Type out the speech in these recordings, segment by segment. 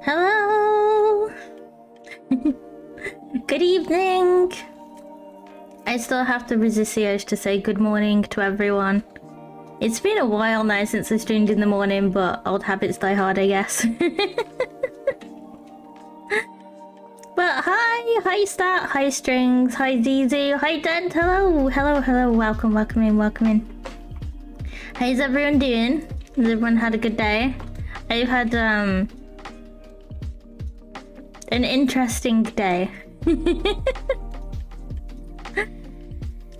Hello! Good evening! I still have to resist the urge to say good morning to everyone. It's been a while now since I streamed in the morning, but old habits die hard, I guess. But hi Stat, hi Strings, hi ZZ, hi Dent, hello, welcome in. How's everyone doing? Has everyone had a good day? I've had an interesting day.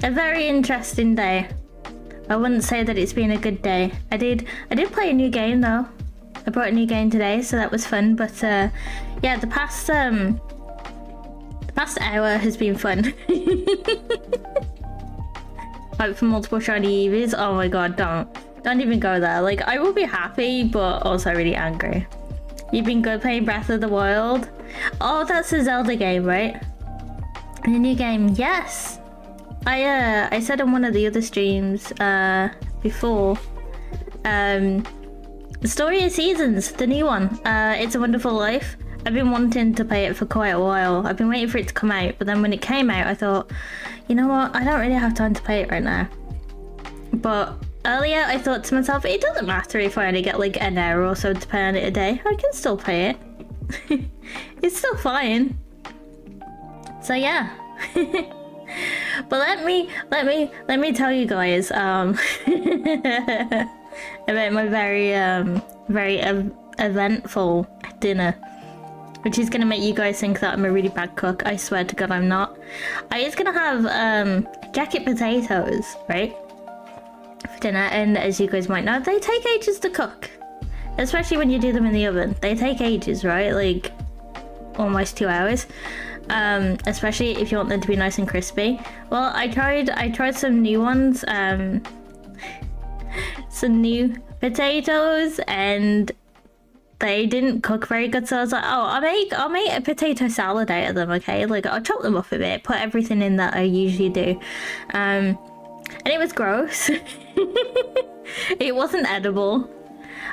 A very interesting day. I wouldn't say that it's been a good day. I did play a new game though. I brought a new game today, so that was fun. But yeah, the past hour has been fun. Like for multiple shiny Eevees. Oh my god, don't even go there. Like I will be happy, but also really angry. You've been good playing Breath of the Wild. Oh, that's a Zelda game, right? A new game, yes. I said on one of the other streams before. Story of Seasons, the new one. It's a Wonderful Life. I've been wanting to play it for quite a while. I've been waiting for it to come out, but then when it came out, I thought, you know what? I don't really have time to play it right now. But earlier, I thought to myself, it doesn't matter if I only get like an hour or so to play on it a day. I can still play it. It's still fine. So yeah. But let me tell you guys about my very eventful dinner, which is gonna make you guys think that I'm a really bad cook. I swear to God, I'm not. I was gonna have jacket potatoes, right, for dinner, and as you guys might know, they take ages to cook, especially when you do them in the oven. They take ages, right? Like almost 2 hours. Especially if you want them to be nice and crispy. Well, I tried some new ones, some new potatoes, and they didn't cook very good. So I was like, oh, I'll make a potato salad out of them, okay? Like I'll chop them up a bit, put everything in that I usually do, and it was gross. It wasn't edible.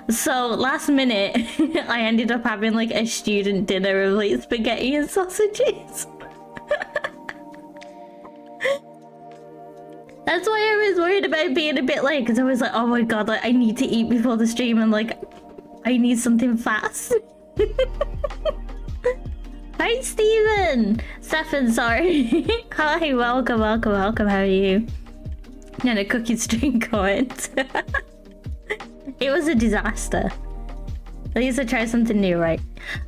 So last minute, I ended up having like a student dinner of like spaghetti and sausages. That's why I was worried about being a bit late, because I was like, oh my god, like I need to eat before the stream, and like I need something fast. Hi Steven! Stefan, sorry. Hi, welcome. How are you? And a cookie stream comment. It was a disaster. At least I tried something new, right?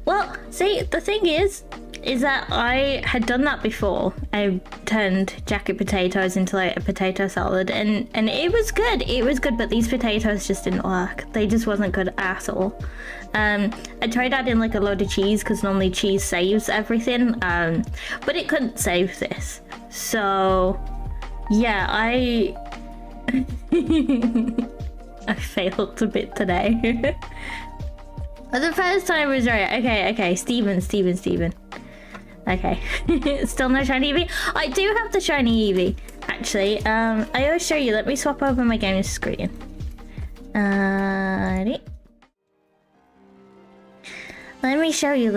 Well, see, the thing is that I had done that before. I turned jacket potatoes into like a potato salad, and it was good. It was good, but these potatoes just didn't work. They just wasn't good at all. I tried adding like a load of cheese, because normally cheese saves everything, but it couldn't save this. So yeah, I failed a bit today. But the first time was right. Okay, Steven. Okay. Still no shiny Eevee? I do have the shiny Eevee, actually. I will show you. Let me swap over my game screen. Let me show you.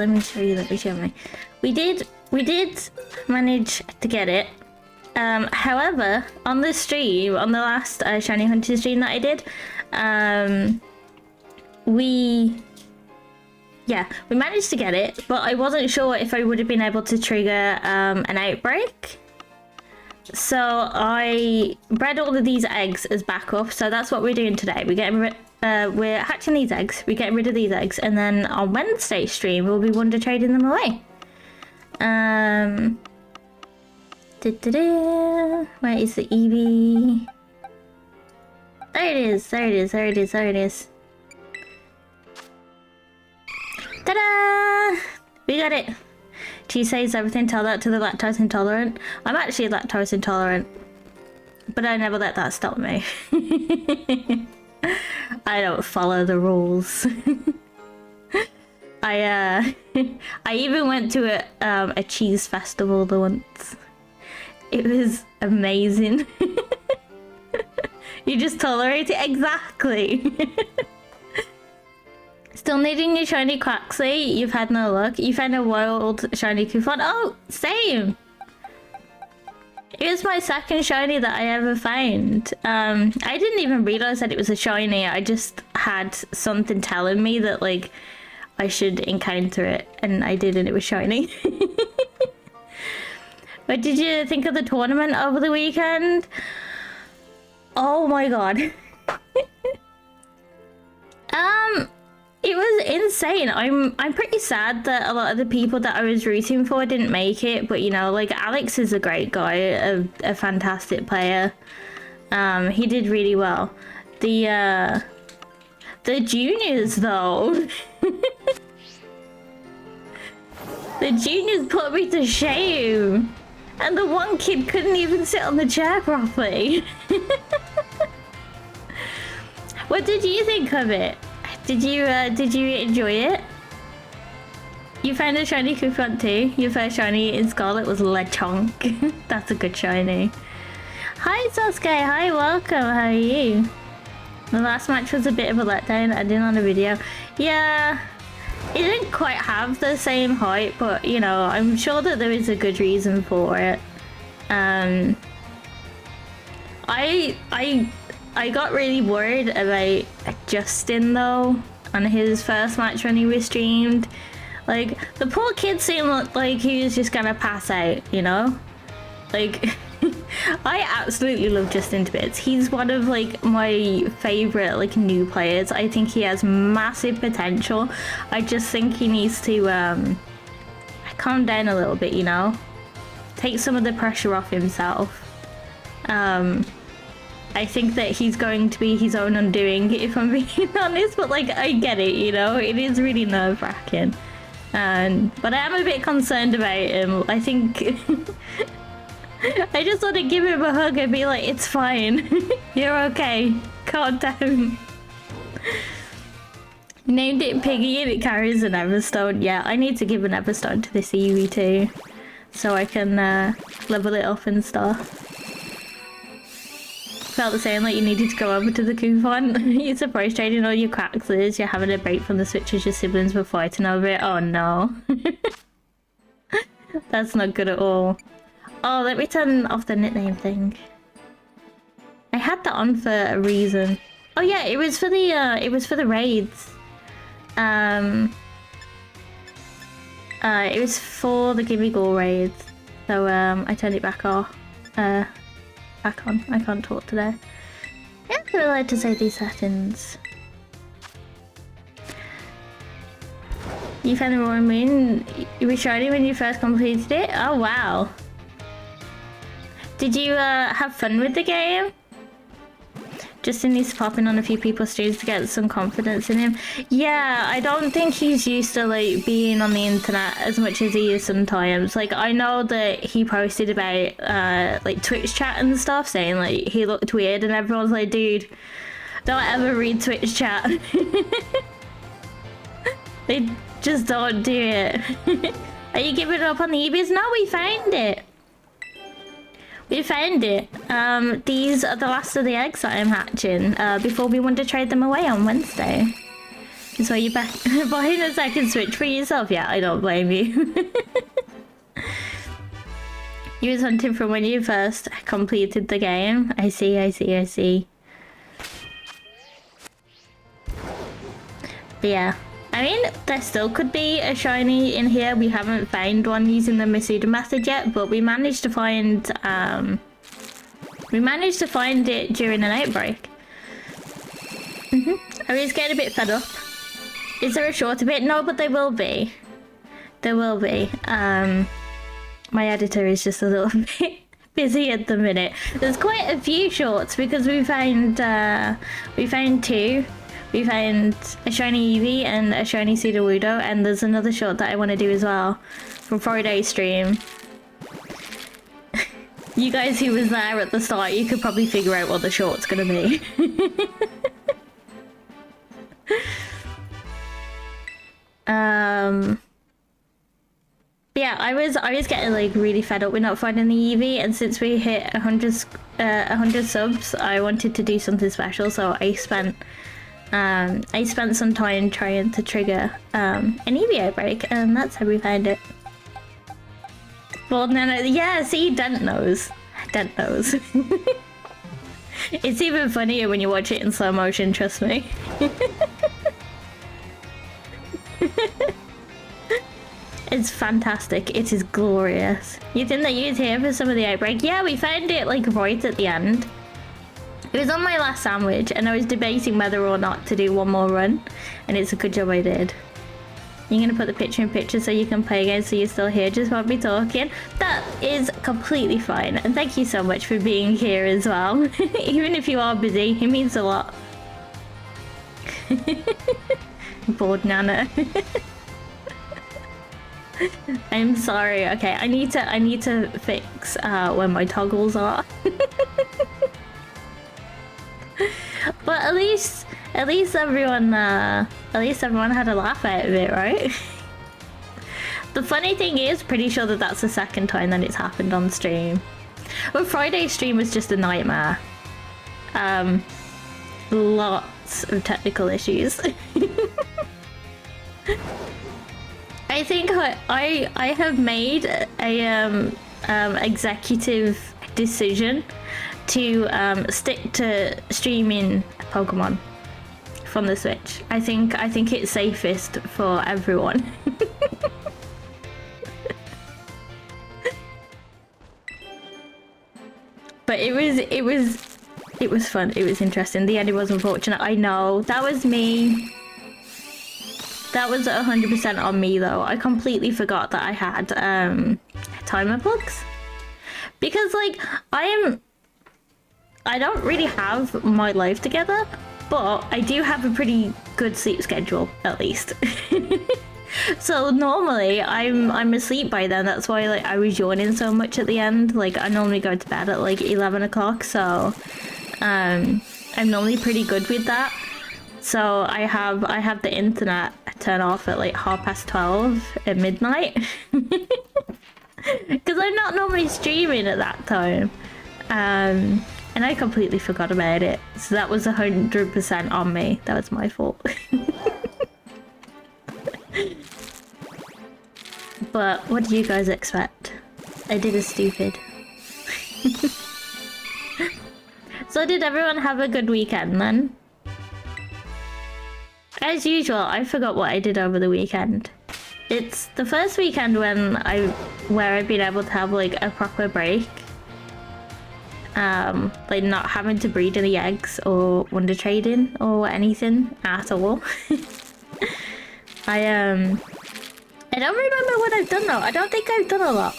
We did manage to get it. However, on the stream, on the last shiny hunter stream that I did, we managed to get it, but I wasn't sure if I would have been able to trigger an outbreak. So I bred all of these eggs as backup. So that's what we're doing today. We're hatching these eggs. We're getting rid of these eggs, and then on Wednesday stream we'll be wonder trading them away. Where is the Eevee? There it is. Ta-da! We got it. Cheese saves everything. Tell that to the lactose intolerant. I'm actually lactose intolerant, but I never let that stop me. I don't follow the rules. I even went to a cheese festival once. It was amazing. You just tolerate it, exactly. Still needing your shiny Quaxley. You've had no luck. You found a wild shiny Koufon. Oh, same. It was my second shiny that I ever found. I didn't even realize that it was a shiny. I just had something telling me that like I should encounter it, and I did, and it was shiny. What did you think of the tournament over the weekend? Oh my god. It was insane. I'm pretty sad that a lot of the people that I was rooting for didn't make it, but you know, like Alex is a great guy, a fantastic player. He did really well. The juniors though. The juniors put me to shame. And the one kid couldn't even sit on the chair properly. What did you think of it? Did you enjoy it? You found a shiny Koufon too? Your first shiny in Scarlet was Lechonk. That's a good shiny. Hi Sasuke, hi, welcome, how are you? The last match was a bit of a letdown, I did on a video. Yeah, it didn't quite have the same hype, but you know, I'm sure that there is a good reason for it. I got really worried about Justin though on his first match when he was streamed. Like, the poor kid seemed like he was just gonna pass out, you know? Like, I absolutely love Justin to bits. He's one of like my favorite like new players. I think he has massive potential. I just think he needs to calm down a little bit, you know? Take some of the pressure off himself. I think that he's going to be his own undoing, if I'm being honest, but like, I get it, you know? It is really nerve-wracking. But I am a bit concerned about him. I think... I just want to give him a hug and be like, it's fine. You're okay. Calm down. Named it Piggy and it carries an Everstone. Yeah, I need to give an Everstone to this Eevee too. So I can level it up and stuff. Felt the same, like you needed to go over to the Koufon. You're surprised trading all your Quaxlers. You're having a break from the Switch as your siblings were fighting over it. Oh no. That's not good at all. Oh, let me turn off the nickname thing. I had that on for a reason. Oh yeah, it was for the raids. It was for the Gimme Ghoul raids. So I turned it back off. Back on. I can't talk today. Yeah, I'm allowed to say these settings. You found the Roaring Moon. You were shiny when you first completed it? Oh wow. Did you have fun with the game? Justin needs to pop in on a few people's streams to get some confidence in him. Yeah, I don't think he's used to like being on the internet as much as he is sometimes. Like, I know that he posted about like Twitch chat and stuff, saying like he looked weird, and everyone's like, dude, don't ever read Twitch chat. They just don't do it. Are you giving up on the Eevees? No, we found it. We found it. These are the last of the eggs that I'm hatching before we want to trade them away on Wednesday. So you're back buying a second Switch for yourself? Yeah, I don't blame you. You was hunting from when you first completed the game. I see, I see, I see. But yeah. I mean, there still could be a shiny in here. We haven't found one using the Masuda method yet, but we managed to find it during an outbreak. I was getting a bit fed up. Is there a shorter bit? No, but there will be. There will be. My editor is just a little bit busy at the minute. There's quite a few shorts because we found two. We found a shiny Eevee and a shiny Sudowoodo, and there's another short that I want to do as well from Friday's stream. You guys who was there at the start, you could probably figure out what the short's gonna be. Yeah, I was getting like really fed up with not finding the Eevee, and since we hit 100 subs, I wanted to do something special, so I spent I spent some time trying to trigger an Eevee outbreak, and that's how we found it. Well, no, yeah, see, Dent knows. Dent knows. It's even funnier when you watch it in slow motion, trust me. It's fantastic. It is glorious. You think that you'd here for some of the outbreak? Yeah, we found it like right at the end. It was on my last sandwich and I was debating whether or not to do one more run, and it's a good job I did. You're gonna put the picture in picture so you can play again so you're still here, just won't be talking. That is completely fine, and thank you so much for being here as well. Even if you are busy, it means a lot. Bored Nyannah. I'm sorry. Okay, I need to fix where my toggles are. But at least everyone had a laugh out of it, right? The funny thing is, pretty sure that that's the second time that it's happened on stream. Well, Friday's stream was just a nightmare. Lots of technical issues. I think I have made a executive decision to stick to streaming Pokemon from the Switch. I think it's safest for everyone. But it was fun. It was interesting. The ending was unfortunate. I know, that was me. That was 100% on me though. I completely forgot that I had timer bugs. Because like I don't really have my life together, but I do have a pretty good sleep schedule at least. So normally I'm asleep by then. That's why like I was yawning so much at the end. Like I normally go to bed at like 11 o'clock, so I'm normally pretty good with that. So I have the internet turn off at like 12:30 at midnight. Because I'm not normally streaming at that time. And I completely forgot about it. So that was 100% on me. That was my fault. But what do you guys expect? I did a stupid. So did everyone have a good weekend then? As usual, I forgot what I did over the weekend. It's the first weekend where I've been able to have like a proper break. Like not having to breed any eggs or wonder trading or anything at all. I don't remember what I've done though. I don't think I've done a lot.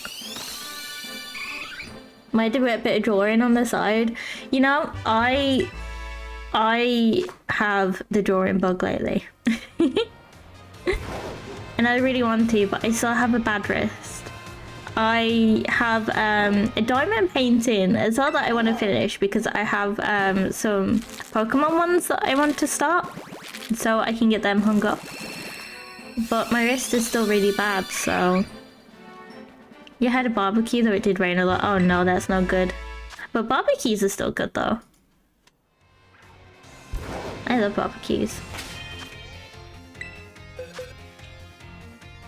Might do a bit of drawing on the side. You know, I have the drawing bug lately. And I really want to, but I still have a bad wrist. I have a diamond painting as well that I want to finish because I have some Pokemon ones that I want to start so I can get them hung up. But my wrist is still really bad, so... You had a barbecue, though it did rain a lot. Oh no, that's not good. But barbecues are still good though. I love barbecues.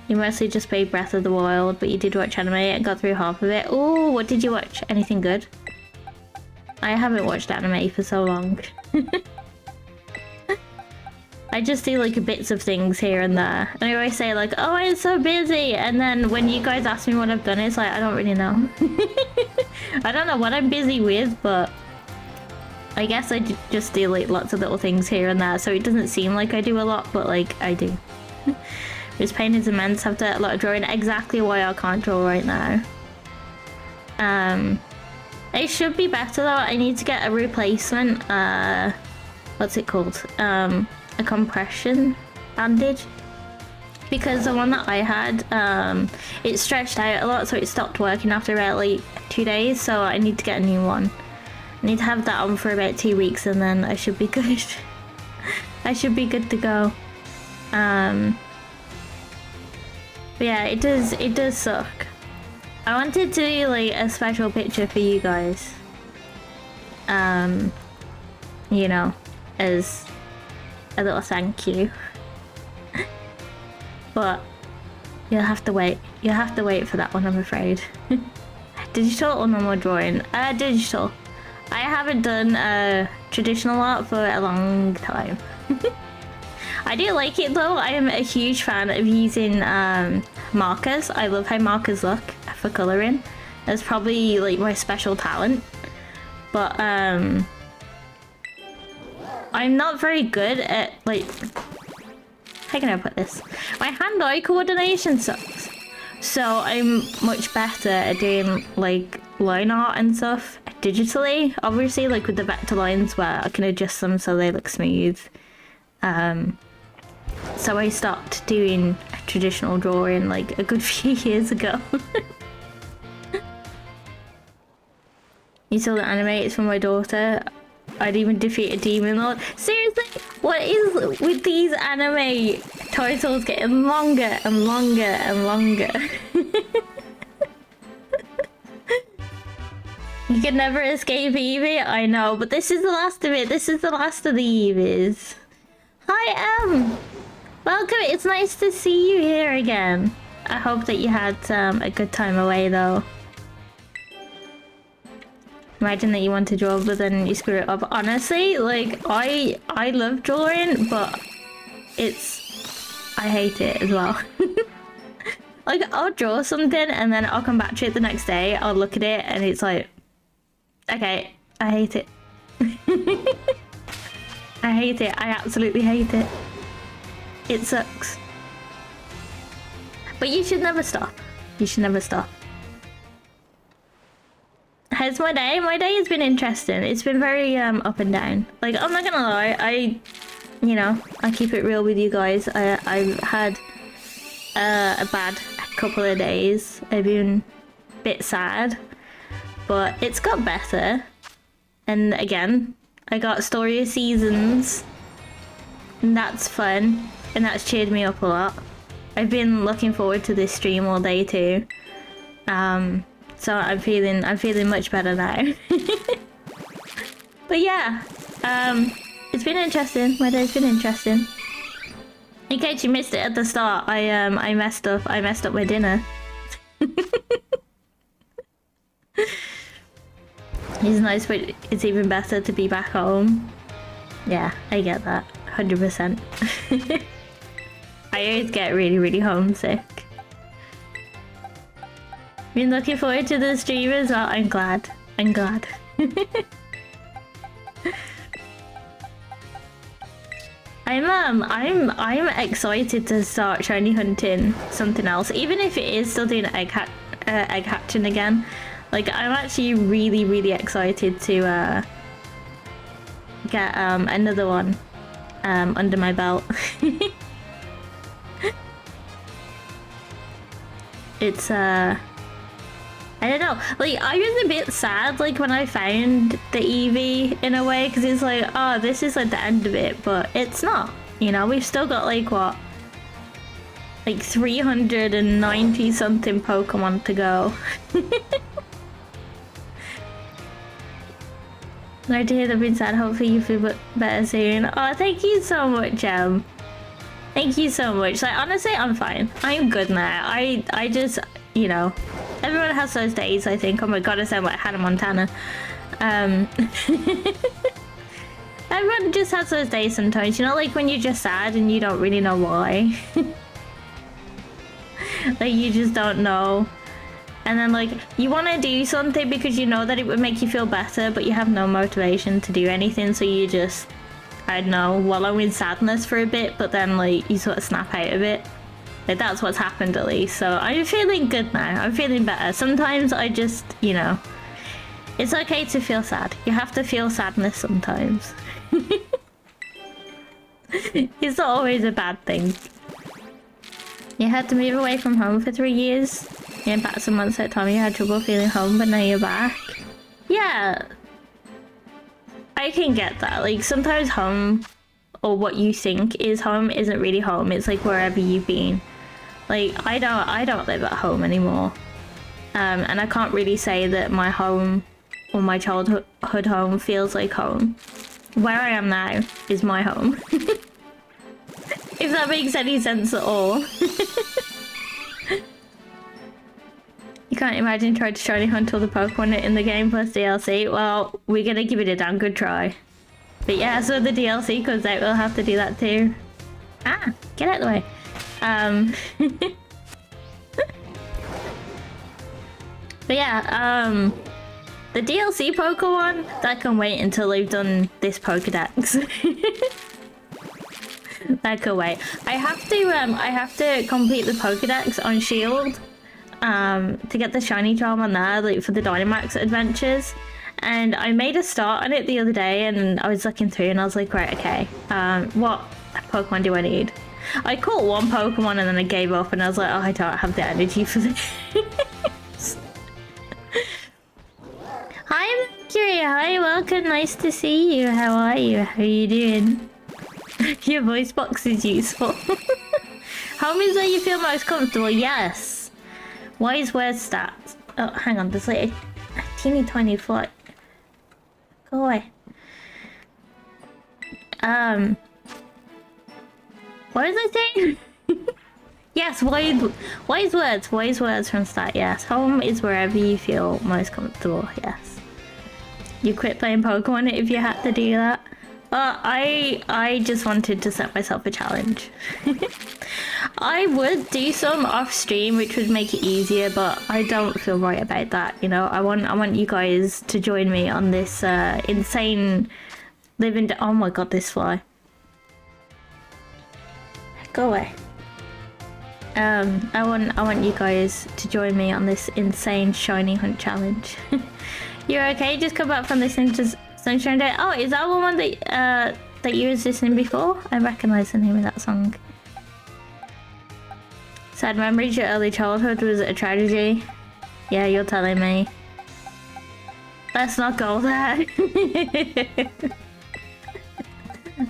You mostly just played Breath of the Wild, but you did watch anime and got through half of it. Ooh, what did you watch? Anything good? I haven't watched anime for so long. I just do like bits of things here and there. And I always say like, oh, I'm so busy. And then when you guys ask me what I've done, it's like, I don't really know. I don't know what I'm busy with, but I guess I just do like lots of little things here and there. So it doesn't seem like I do a lot, but like I do. This pain is immense. Have to do a lot of drawing. Exactly why I can't draw right now. It should be better though. I need to get a replacement. What's it called? A compression bandage. Because the one that I had, it stretched out a lot, so it stopped working after about like 2 days. So I need to get a new one. I need to have that on for about 2 weeks, and then I should be good. I should be good to go. But yeah, it does suck. I wanted to do like a special picture for you guys. You know, as a little thank you. But you'll have to wait. You'll have to wait for that one, I'm afraid. Digital or normal drawing? Digital. I haven't done traditional art for a long time. I do like it though. I am a huge fan of using markers. I love how markers look for colouring. That's probably like my special talent. But I'm not very good at like, how can I put this? My hand-eye coordination sucks. So I'm much better at doing like line art and stuff digitally, obviously, like with the vector lines where I can adjust them so they look smooth. So I stopped doing traditional drawing like a good few years ago. You saw the anime, it's from my daughter. I'd even defeat a demon lord. Seriously? What is with these anime titles getting longer and longer and longer? You can never escape Eevee, I know, but this is the last of it. This is the last of the Eevees. Hi, welcome. It's nice to see you here again. I hope that you had a good time away, though. Imagine that you want to draw, but then you screw it up. Honestly, like, I love drawing, but I hate it as well. Like, I'll draw something, and then I'll come back to it the next day, I'll look at it, and it's like, okay, I hate it. I hate it. I absolutely hate it. It sucks. But you should never stop. You should never stop. How's my day? My day has been interesting. It's been very up and down. Like, I'm not gonna lie, you know, I keep it real with you guys. I've had a bad couple of days. I've been a bit sad, but it's got better. And again, I got Story of Seasons, and that's fun, and that's cheered me up a lot. I've been looking forward to this stream all day too. So I'm feeling much better now. But yeah, it's been interesting. My day's been interesting. In case you missed it at the start, I messed up my dinner. It's nice, but it's even better to be back home. Yeah, I get that. 100%. I always get really, really homesick. Been looking forward to the stream as well. I'm glad. I'm glad. I'm excited to start shiny hunting something else, even if it is still doing egg hatching again. Like, I'm actually really, really excited to get another one under my belt. It's I don't know, like, I was a bit sad like when I found the Eevee in a way, because it's like, oh, this is like the end of it, but it's not, you know. We've still got like what, like 390 something Pokemon to go. Sorry to hear they've been sad. Hopefully you feel better soon. Oh, thank you so much, thank you so much. Like, honestly, I'm fine. I'm good now. I just, you know, everyone has those days, I think. Oh my god, I sound like Hannah Montana. Everyone just has those days sometimes, you know, like when you're just sad and you don't really know why. Like, you just don't know. And then, like, you want to do something because you know that it would make you feel better, but you have no motivation to do anything, so you just, I don't know, wallow in sadness for a bit, but then, like, you sort of snap out of it. Like, that's what's happened at least. So I'm feeling good now. I'm feeling better. Sometimes I just, you know, it's okay to feel sad. You have to feel sadness sometimes. It's not always a bad thing. You had to move away from home for 3 years. In back some months at a time, you had trouble feeling home, but now you're back. Yeah, I can get that. Like, sometimes home, or what you think is home, isn't really home. It's like wherever you've been. Like, I don't live at home anymore, and I can't really say that my home or my childhood home feels like home. Where I am now is my home. If that makes any sense at all. You can't imagine trying to shiny hunt all the Pokemon in the game plus DLC. Well, we're gonna give it a damn good try. But yeah, so the DLC comes out, we'll have to do that too. Ah, get out of the way. But yeah, the DLC Pokemon, that can wait until they've done this Pokedex. That can wait. I have to complete the Pokedex on Shield to get the shiny charm on there, like for the Dynamax adventures. And I made a start on it the other day, and I was looking through, and I was like, right, okay, what Pokemon do I need? I caught one Pokemon, and then I gave up, and I was like, oh, I don't have the energy for this. Hi, Mercury. Hi, welcome. Nice to see you. How are you? How are you doing? Your voice box is useful. Home is where you feel most comfortable. Yes. Wise word stats. Oh, hang on. There's like a teeny tiny fly. Go away. What is I saying? Yes, wise words from stat. Yes, home is wherever you feel most comfortable. Yes. You quit playing Pokemon if you had to do that. I just wanted to set myself a challenge. I would do some off stream, which would make it easier, but I don't feel right about that. You know, I want you guys to join me on this insane living. Oh my god, this fly! Go away. I want you guys to join me on this insane shiny hunt challenge. You're okay? Just come back from the Sunshine Day. Oh, is that one that that you was listening before? I recognise the name of that song. Sad memories. Your early childhood was a tragedy. Yeah, you're telling me. Let's not go there.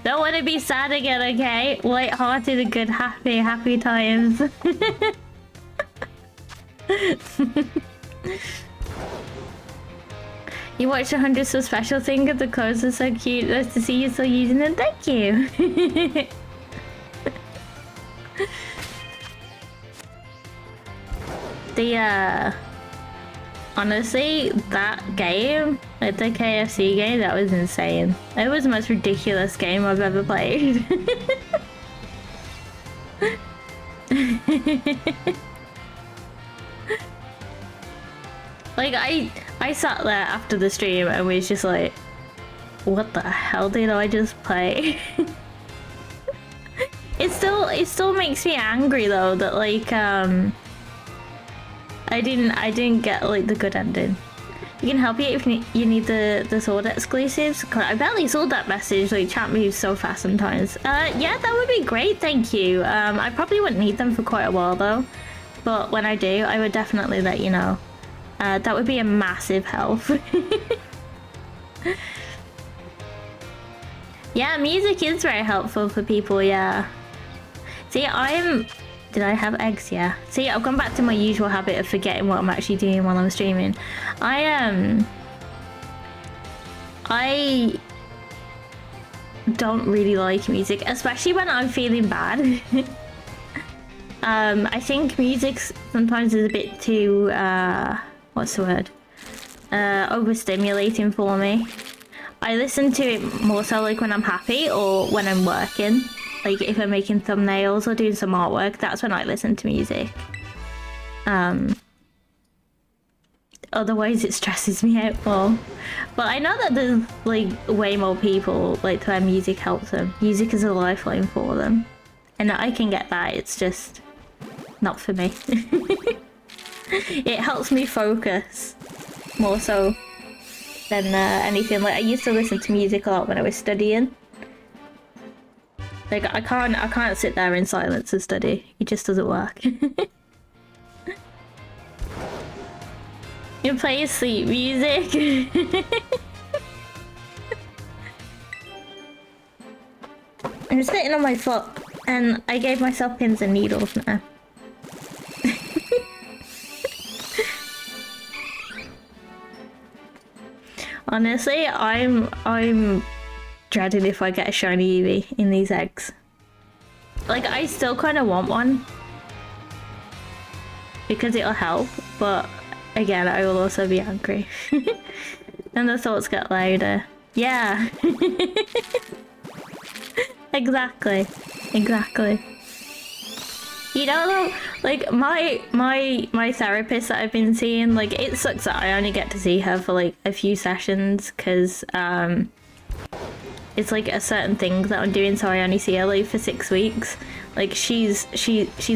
Don't want to be sad again, okay? Light-hearted and good, happy times. You watched 100 so special thing. The clothes are so cute. Nice to see you still using them. Thank you. Honestly, that game, like the KFC game, that was insane. It was the most ridiculous game I've ever played. Like, I sat there after the stream and was just like, what the hell did I just play? It still makes me angry though that like I didn't get like the good ending. You can help you if you need the sword exclusives. I barely saw that message. Like, chat moves so fast sometimes. Yeah, that would be great. Thank you. I probably wouldn't need them for quite a while though, but when I do, I would definitely let you know. That would be a massive help. Yeah, music is very helpful for people. Yeah. See, did I have eggs? Yeah. See, I've gone back to my usual habit of forgetting what I'm actually doing while I'm streaming. I don't really like music, especially when I'm feeling bad. I think music sometimes is a bit too, what's the word? Overstimulating for me. I listen to it more so like when I'm happy or when I'm working. Like if I'm making thumbnails or doing some artwork, that's when I listen to music. Otherwise it stresses me out more. But I know that there's like way more people like where music helps them. Music is a lifeline for them. And I can get that, it's just not for me. It helps me focus more so than anything. Like I used to listen to music a lot when I was studying. Like I can't sit there in silence and study. It just doesn't work. You play sleep music. I'm sitting on my foot and I gave myself pins and needles now. Honestly, I'm dreading if I get a shiny Eevee in these eggs. Like, I still kind of want one. Because it'll help, but again, I will also be angry. And the thoughts get louder. Yeah. Exactly. Exactly. You know, like, my therapist that I've been seeing, like, it sucks that I only get to see her for, like, a few sessions, because, it's, like, a certain thing that I'm doing, so I only see her, like, for 6 weeks. Like, she's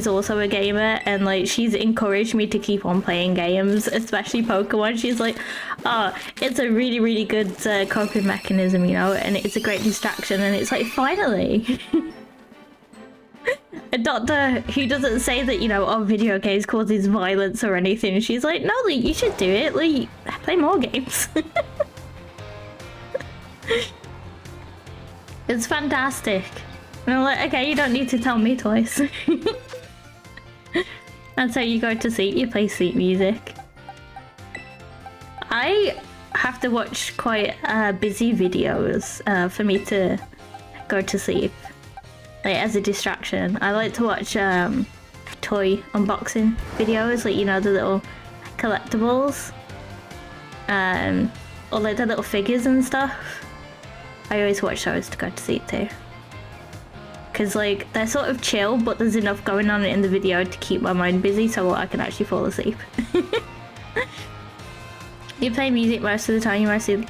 also a gamer, and, like, she's encouraged me to keep on playing games, especially Pokemon. She's like, oh, it's a really, really good coping mechanism, you know, and it's a great distraction, and it's like, finally! A doctor who doesn't say that, you know, oh, video games causes violence or anything. She's like, no, like, you should do it. Like, play more games. It's fantastic. And I'm like, okay, you don't need to tell me twice. And so you go to sleep, you play sleep music. I have to watch quite busy videos for me to go to sleep. Like, as a distraction. I like to watch toy unboxing videos, like, you know, the little collectibles. Or like the little figures and stuff. I always watch those to go to sleep too. Because, like, they're sort of chill, but there's enough going on in the video to keep my mind busy so I can actually fall asleep. You play music most of the time, you mostly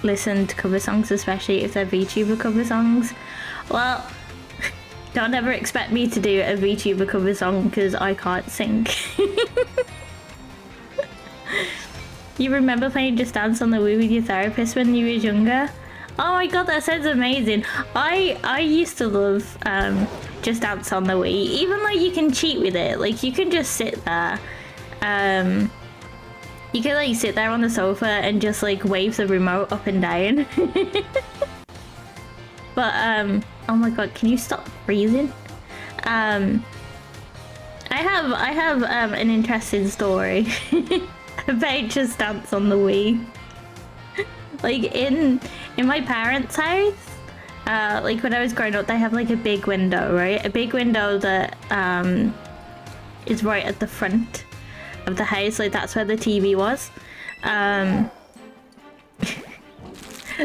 listen to cover songs, especially if they're VTuber cover songs. Well, don't ever expect me to do a VTuber cover song because I can't sing. You remember playing Just Dance on the Wii with your therapist when you was younger? Oh my god, that sounds amazing. I used to love Just Dance on the Wii. Even like you can cheat with it. Like you can just sit there. You can like sit there on the sofa and just like wave the remote up and down. But oh my god, can you stop freezing? I have an interesting story about Just Dance on the Wii. Like in my parents' house, like when I was growing up, they have like a big window, right? A big window that is right at the front of the house. Like that's where the TV was.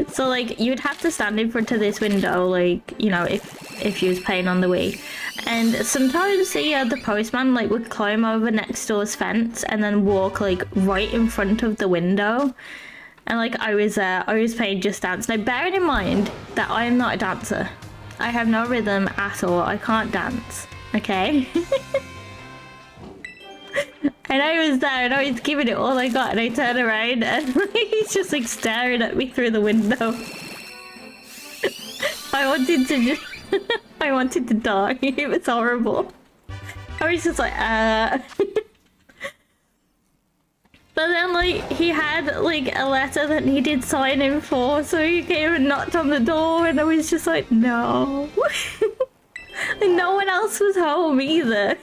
So like you'd have to stand in front of this window, like, you know, if you was playing on the Wii. And sometimes the postman like would climb over next door's fence and then walk like right in front of the window. And like I was playing Just Dance. Now bearing in mind that I am not a dancer. I have no rhythm at all. I can't dance. Okay? And I was there and I was giving it all I got, and I turned around and he's just like staring at me through the window. I wanted to just I wanted to die. It was horrible. I was just like But then like he had like a letter that needed signing for, so he came and knocked on the door and I was just like, no. And no one else was home either.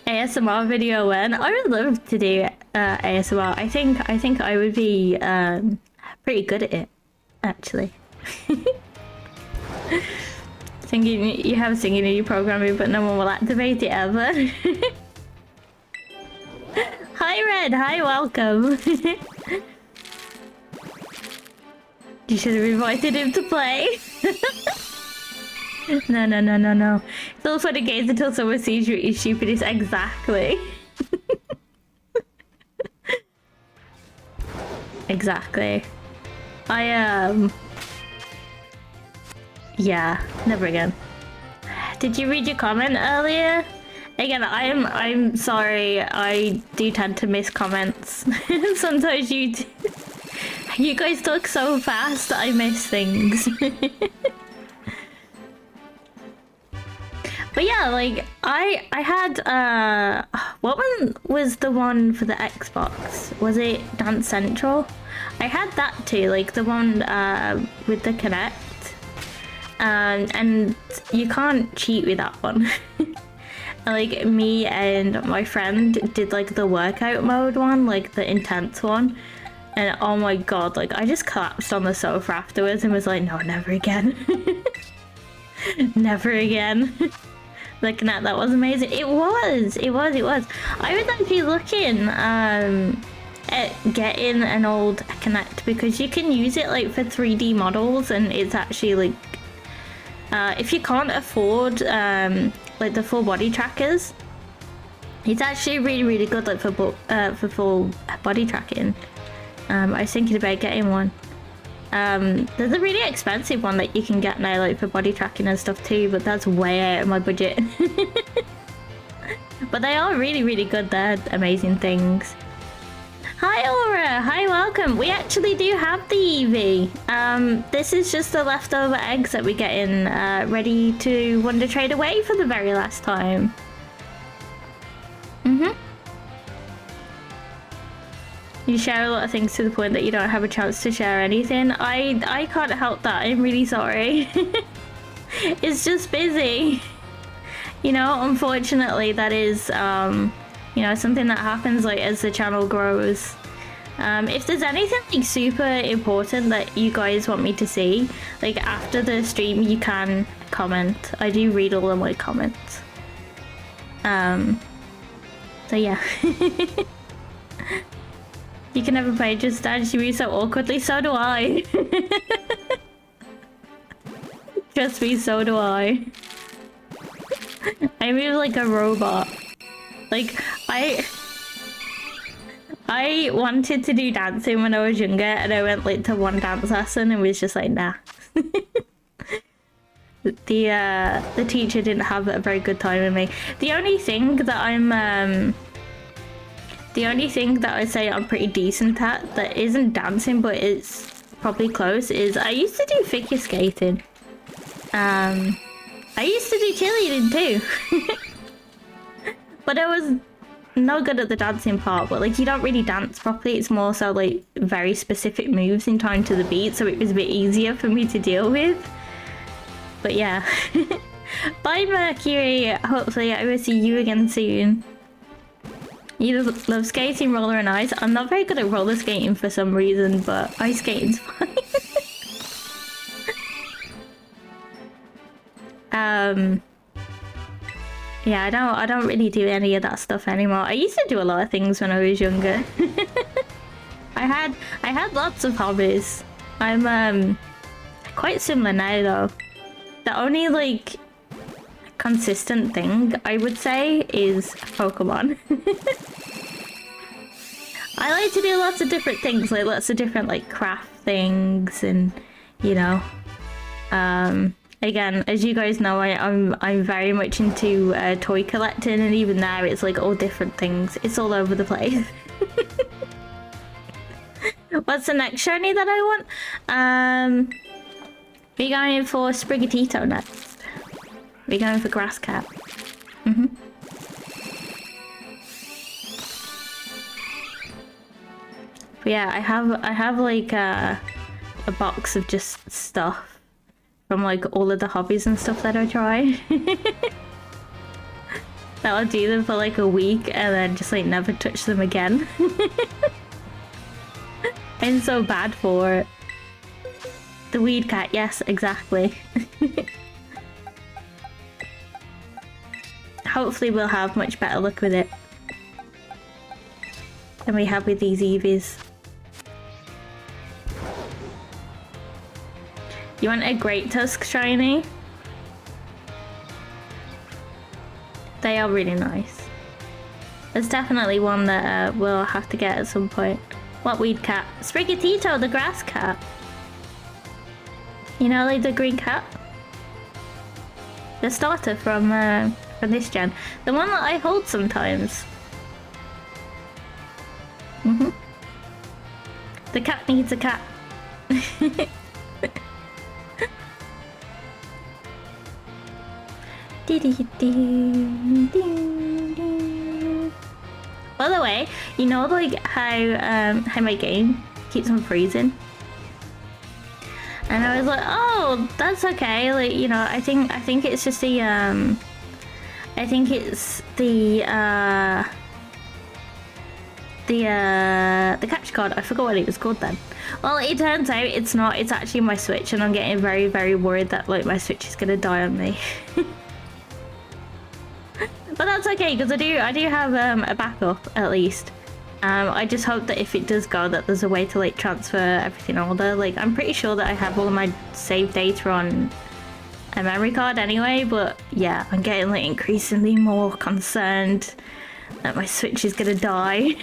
ASMR video when? I would love to do ASMR. I think I would be pretty good at it, actually. Singing, you have singing in your programming, but no one will activate it ever. Hi Red, hi, welcome. You should have invited him to play. No. It's all fun and games until someone sees you at your stupidest. Exactly. Exactly. Yeah, never again. Did you read your comment earlier? Again, I'm sorry. I do tend to miss comments. Sometimes you do. You guys talk so fast, I miss things. But yeah, like I had what one was the one for the Xbox? Was it Dance Central? I had that too, like the one with the Kinect. And you can't cheat with that one. Like me and my friend did like the workout mode one, like the intense one. And oh my god, like I just collapsed on the sofa afterwards and was like, no, never again. Never again. Looking at that was amazing. It was. I was actually looking at getting an old Connect because you can use it like for 3D models, and it's actually like if you can't afford like the full body trackers, it's actually really good like for full body tracking. I was thinking about getting one. There's a really expensive one that you can get now like for body tracking and stuff too, but that's way out of my budget. But they are really good. They're amazing things. Hi Aura, hi, welcome. We actually do have the Eevee. This is just the leftover eggs that we're getting ready to Wonder Trade away for the very last time. You share a lot of things to the point that you don't have a chance to share anything. I can't help that. I'm really sorry. It's just busy. You know, unfortunately, that is, you know, something that happens like as the channel grows. If there's anything like super important that you guys want me to see, like after the stream, you can comment. I do read all of my comments. So yeah. You can never play Just Dance, you move so awkwardly, so do I. Trust me, so do I. I move like a robot. Like, I wanted to do dancing when I was younger, and I went like to one dance lesson and was just like, nah. The teacher didn't have a very good time with me. The only thing that I say I'm pretty decent at that isn't dancing, but it's probably close, is I used to do figure skating. I used to do cheerleading too. But I was no good at the dancing part, but like you don't really dance properly. It's more so like very specific moves in time to the beat, so it was a bit easier for me to deal with. But yeah. Bye Mercury, hopefully I will see you again soon. You love skating, roller and ice. I'm not very good at roller skating for some reason, but ice skating's fine. Yeah, I don't really do any of that stuff anymore. I used to do a lot of things when I was younger. I had lots of hobbies. I'm quite similar now though. The only like consistent thing I would say is Pokemon. I like to do lots of different things, like lots of different like craft things, and you know, again, as you guys know, I'm very much into toy collecting, and even now it's like all different things. It's all over the place. What's the next shiny that I want? We're going for Sprigatito next. We're going for Grass Cat. But yeah, I have like a box of just stuff from like all of the hobbies and stuff that I try. That'll do them for like a week and then just like never touch them again. I'm so bad for it. The weed cat, yes, exactly. Hopefully we'll have much better luck with it than we have with these Eevees. You want a Great Tusk shiny? They are really nice. There's definitely one that we'll have to get at some point. What weed cat? Sprigatito, the grass cat. You know, like the green cat? The starter from this gen. The one that I hold sometimes. The cat needs a cat. By the way, you know like how my game keeps on freezing? And I was like, oh, that's okay. Like, you know, I think it's just the I think it's the the capture card. I forgot what it was called then. Well, it turns out it's not. It's actually my Switch, and I'm getting very, very worried that like my Switch is gonna die on me. But that's okay because I do have a backup at least. I just hope that if it does go, that there's a way to like transfer everything over. Like I'm pretty sure that I have all of my save data on a memory card anyway. But yeah, I'm getting like increasingly more concerned that my Switch is gonna die.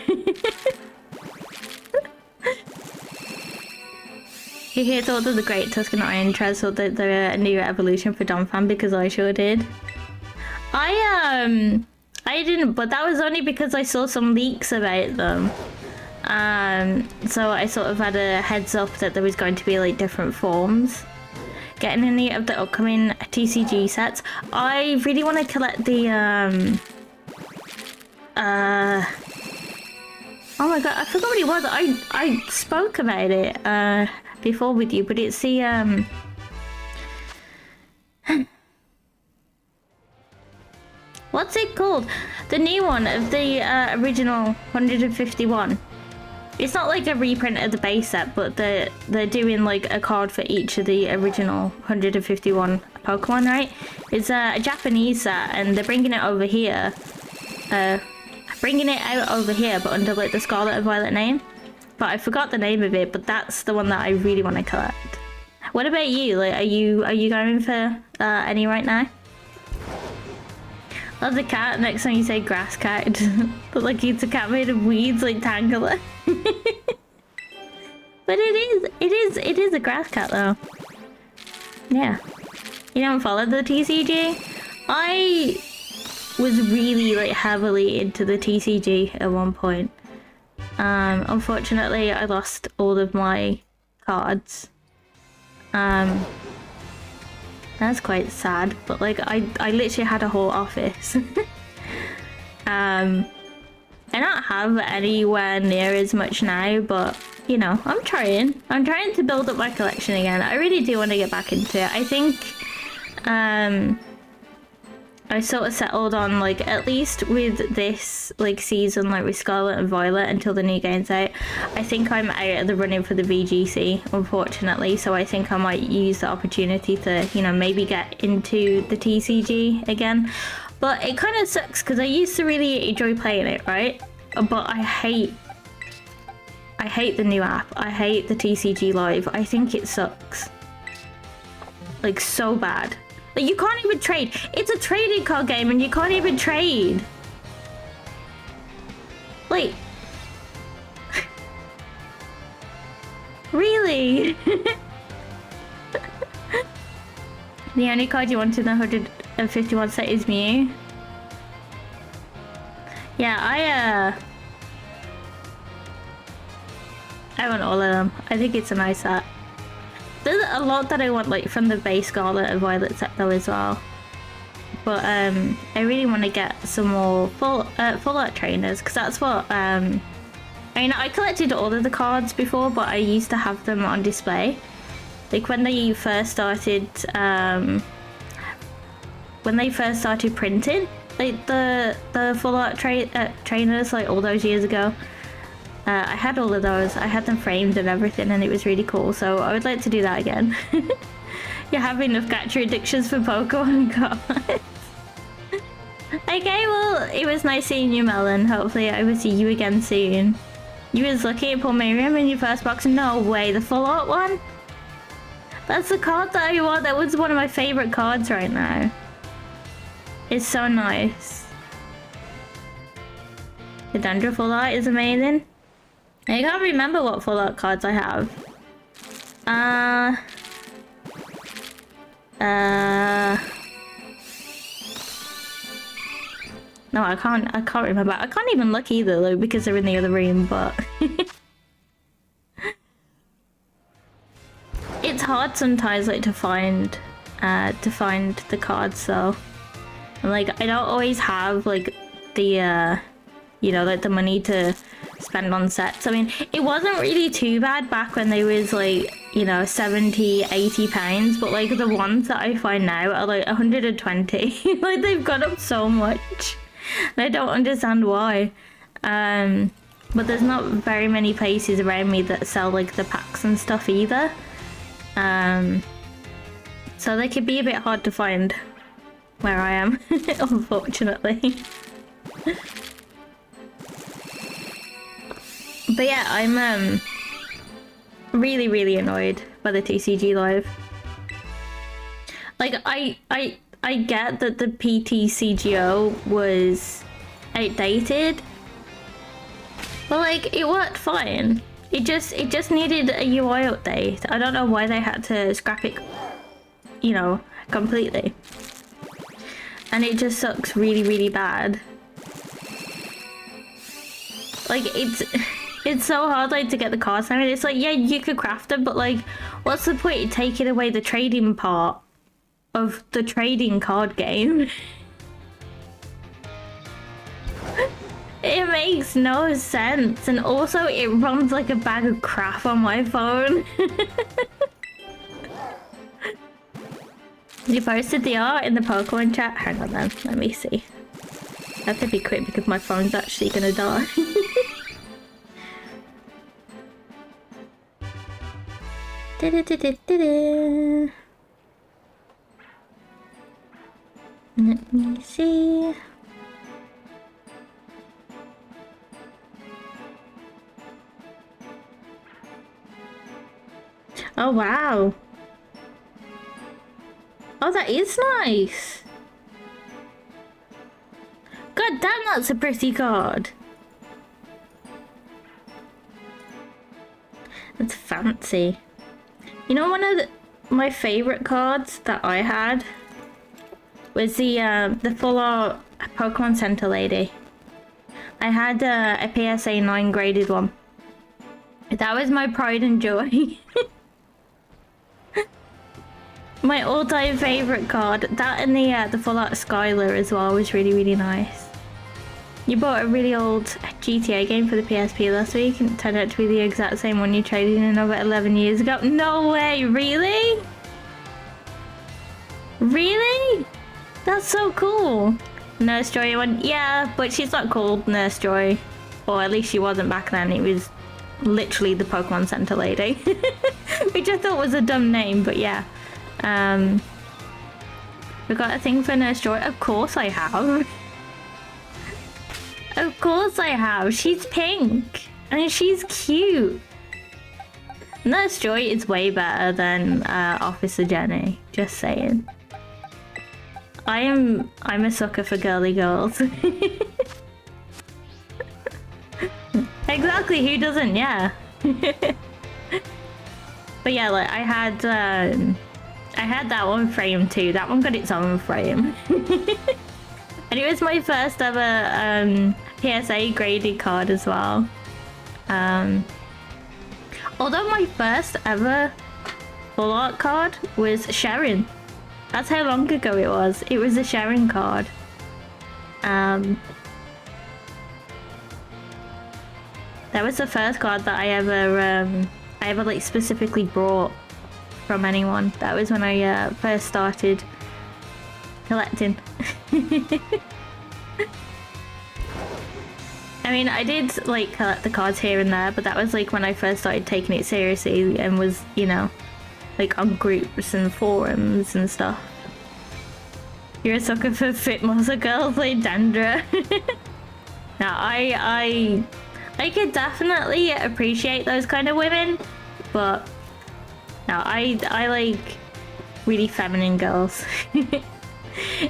He thought of the Great Tuscan Iron Treads, thought that they're a new evolution for Donphan because I sure did. I didn't, but that was only because I saw some leaks about them. So I sort of had a heads up that there was going to be like different forms. Getting any of the upcoming TCG sets. I really want to collect the oh my god, I forgot what it was. I spoke about it before with you, but it's the what's it called? The new one of the original 151. It's not like a reprint of the base set, but they're doing like a card for each of the original 151 Pokemon, right? It's a Japanese set, and they're bringing it over here. Bringing it out over here, but under like the Scarlet and Violet name. But I forgot the name of it, but that's the one that I really want to collect. What about you? Like, are you going for any right now? Love the cat. Next time you say grass cat, but like it's a cat made of weeds, like Tangela. But it is a grass cat though. Yeah. You don't follow the TCG? I was really like heavily into the TCG at one point. Unfortunately, I lost all of my cards. That's quite sad, but like I literally had a whole office. I don't have anywhere near as much now, but you know, I'm trying to build up my collection again. I really do want to get back into it. I think I sort of settled on like, at least with this like season, like with Scarlet and Violet until the new game's out, I think I'm out of the running for the VGC, unfortunately. So I think I might use the opportunity to, you know, maybe get into the TCG again. But it kind of sucks because I used to really enjoy playing it, right? But I hate the new app. I hate the TCG Live. I think it sucks. Like so bad. Like, you can't even trade. It's a trading card game and you can't even trade. Like, really? The only card you want in the 151 set is Mew. Yeah, I want all of them. I think it's a nice set. There's a lot that I want, like, from the base Scarlet and Violet set though as well. But I really want to get some more full art trainers, because that's what I mean, I collected all of the cards before, but I used to have them on display. Like when they first started printing, like the full art trainers, like all those years ago. I had all of those. I had them framed and everything, and it was really cool. So I would like to do that again. You have enough gacha addictions for Pokemon cards. Okay, well, it was nice seeing you, Melon. Hopefully I will see you again soon. You was lucky at Pulmarium in your first box. No way, the full art one? That's the card that I want. That was one of my favorite cards right now. It's so nice. The Dendra full art is amazing. I can't remember what full art cards I have. No, I can't remember. I can't even look either though, because they're in the other room, but it's hard sometimes, like, to find the cards though. And like, I don't always have like the you know, like the money to spend on sets. I mean, it wasn't really too bad back when they was like, you know, 70, 80 pounds, but like the ones that I find now are like 120. Like, they've gone up so much. And I don't understand why. but there's not very many places around me that sell like the packs and stuff either. So they could be a bit hard to find where I am, unfortunately. But yeah, I'm really, really annoyed by the TCG Live. Like, I get that the PTCGO was outdated, but like, it worked fine. It just needed a UI update. I don't know why they had to scrap it, you know, completely. And it just sucks really, really bad. Like, it's so hard, like, to get the cards. I mean, it's like, yeah, you could craft them, but like, what's the point of taking away the trading part of the trading card game? It makes no sense, and also it runs like a bag of crap on my phone. You posted the art in the Pokemon chat? Hang on then, let me see. I have to be quick because my phone's actually gonna die. Let me see. Oh wow. Oh, that is nice. God damn, that's a pretty card. That's fancy. You know, one of my favorite cards that I had was the full art Pokemon Center lady. I had a PSA 9 graded one. That was my pride and joy. My all-time favorite card. That and the full art Skylar as well was really, really nice. You bought a really old GTA game for the PSP last week and it turned out to be the exact same one you traded in over 11 years ago. No way, really? Really? That's so cool. Nurse Joy one, yeah, but she's not called Nurse Joy. Or at least she wasn't back then. It was literally the Pokemon Center lady. Which I thought was a dumb name, but yeah. We got a thing for Nurse Joy. Of course I have. Of course I have. She's pink. And she's cute. Nurse Joy is way better than Officer Jenny. Just saying. I'm a sucker for girly girls. Exactly, who doesn't? Yeah. But yeah, like I had that one frame too. That one got its own frame. And it was my first ever PSA graded card as well. Although my first ever full art card was Sharon. That's how long ago it was. It was a Sharon card. That was the first card that I ever like specifically brought from anyone. That was when I first started collecting. I mean, I did like collect the cards here and there, but that was like when I first started taking it seriously and was, you know, like on groups and forums and stuff. You're a sucker for fit muscle girls like Dandra. Now, I could definitely appreciate those kind of women, but no, I like really feminine girls.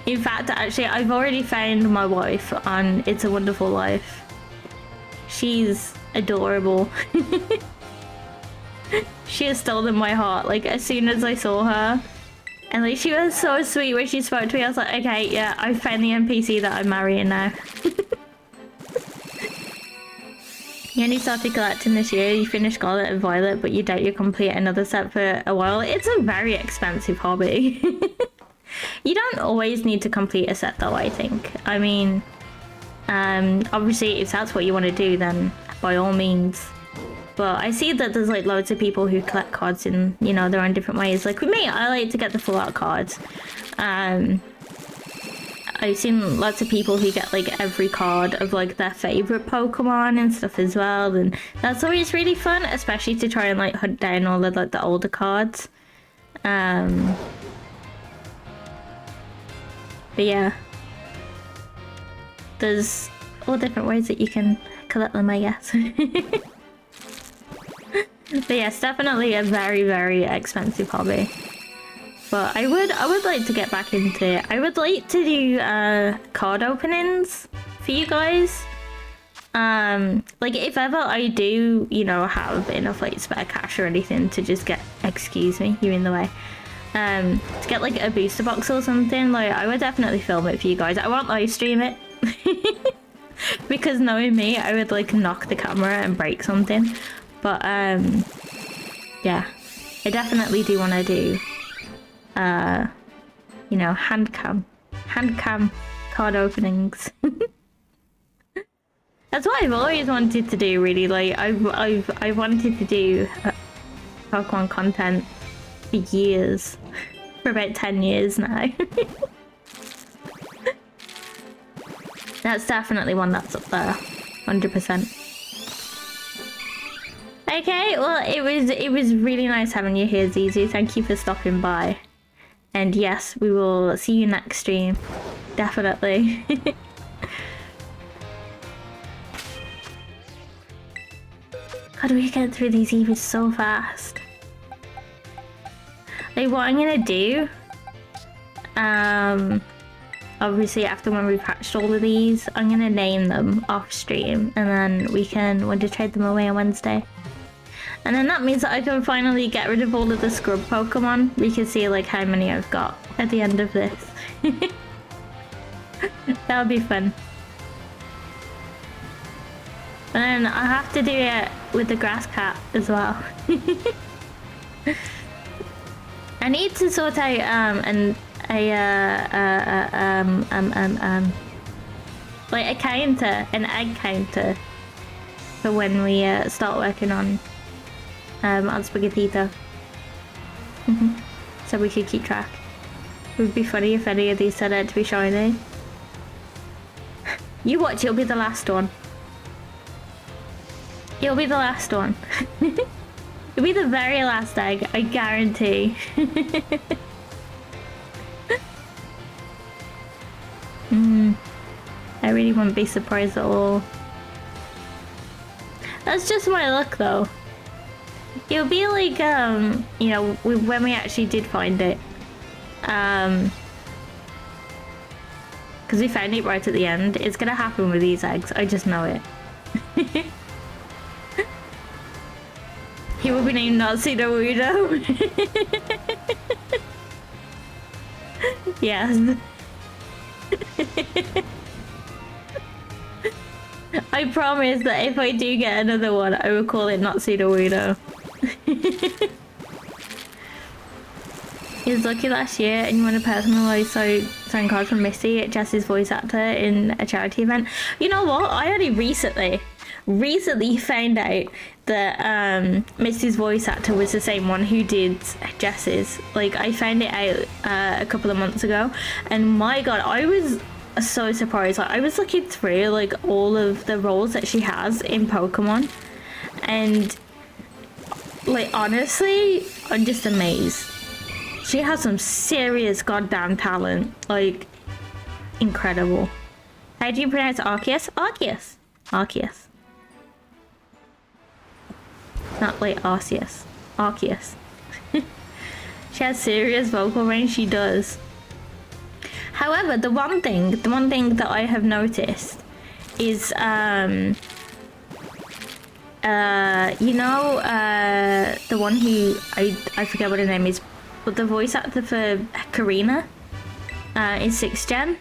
In fact, actually, I've already found my wife on It's a Wonderful Life. She's adorable. She has stolen my heart, like, as soon as I saw her. And, like, she was so sweet when she spoke to me. I was like, okay, yeah, I found the NPC that I'm marrying now. You only started collecting this year, you finished Scarlet and Violet, but you doubt you'll complete another set for a while. It's a very expensive hobby. You don't always need to complete a set though, I think. I mean, obviously if that's what you want to do, then by all means. But I see that there's like loads of people who collect cards in, you know, their own different ways. Like with me, I like to get the full art cards. I've seen lots of people who get like every card of like their favorite Pokemon and stuff as well, and that's always really fun, especially to try and like hunt down all of like the older cards. But yeah, there's all different ways that you can collect them, I guess. But yeah, it's definitely a very, very expensive hobby. But I would like to get back into it. I would like to do card openings for you guys. Like if ever I do, you know, have enough like spare cash or anything to just get, excuse me, you're in the way. To get like a booster box or something, like I would definitely film it for you guys. I won't live stream it. Because knowing me, I would like knock the camera and break something. But yeah, I definitely do want to do you know, hand cam card openings. That's what I've always wanted to do, really. Like I've wanted to do Pokemon content for years, for about 10 years now. That's definitely one that's up there, 100%. Okay, well, it was really nice having you here, Zizu. Thank you for stopping by. And yes, we will see you next stream. Definitely. God, we get through these Eevees so fast. Like, what I'm gonna do, obviously after when we've hatched all of these, I'm gonna name them off stream, and then we can want to trade them away on Wednesday. And then that means that I can finally get rid of all of the scrub Pokemon. We can see like how many I've got at the end of this. That'll be fun. And then I have to do it with the grass cat as well. I need to sort out like a counter, an egg counter, for when we start working on Spaghettito. So we could keep track. It would be funny if any of these turned out to be shiny. You watch, it'll be the last one. It'll be the last one. It'll be the very last egg, I guarantee. I really wouldn't be surprised at all. That's just my luck though. It'll be like, you know, when we actually did find it. Because we found it right at the end. It's gonna happen with these eggs, I just know it. He will be named Natsudo. Yes. I promise that if I do get another one, I will call it Natsudo. He was lucky last year and you won a personalised signed card from Misty, Jess's voice actor, in a charity event. You know what? I only recently found out that Misty's voice actor was the same one who did Jess's. Like, I found it out a couple of months ago, and my god, I was so surprised. Like, I was looking through like all of the roles that she has in Pokemon, and like honestly, I'm just amazed. She has some serious goddamn talent. Like, incredible. How do you pronounce Arceus? Arceus. Arceus. Not like Arceus. Arceus. She has serious vocal range, she does. However, the one thing that I have noticed is, you know, the one who, I forget what her name is, but the voice actor for Karina, is 6th Gen.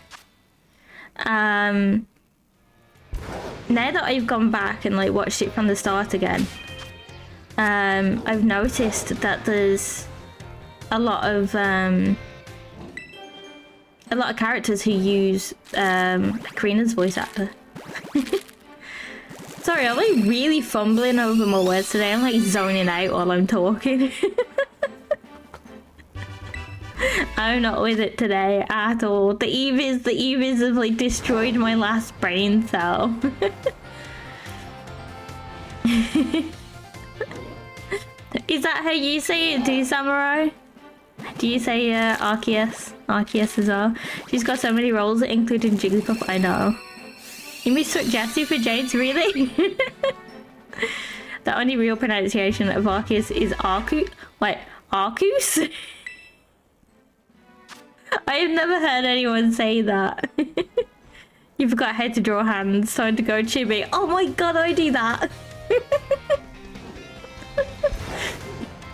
Now that I've gone back and like watched it from the start again, I've noticed that there's a lot of characters who use Karina's voice actor. Sorry, I'm like really fumbling over my words today. I'm like zoning out while I'm talking. I'm not with it today at all. The Eevees have like destroyed my last brain cell. Is that how you say it? Do you, Samurai? Do you say Arceus? Arceus as well. She's got so many roles, including Jigglypuff. I know. You mistook Jessie for James, really? The only real pronunciation of Arceus is Arcu. Wait, Arcus? I have never heard anyone say that. You forgot how to draw hands. Time to go chibi. Oh my god, I do that.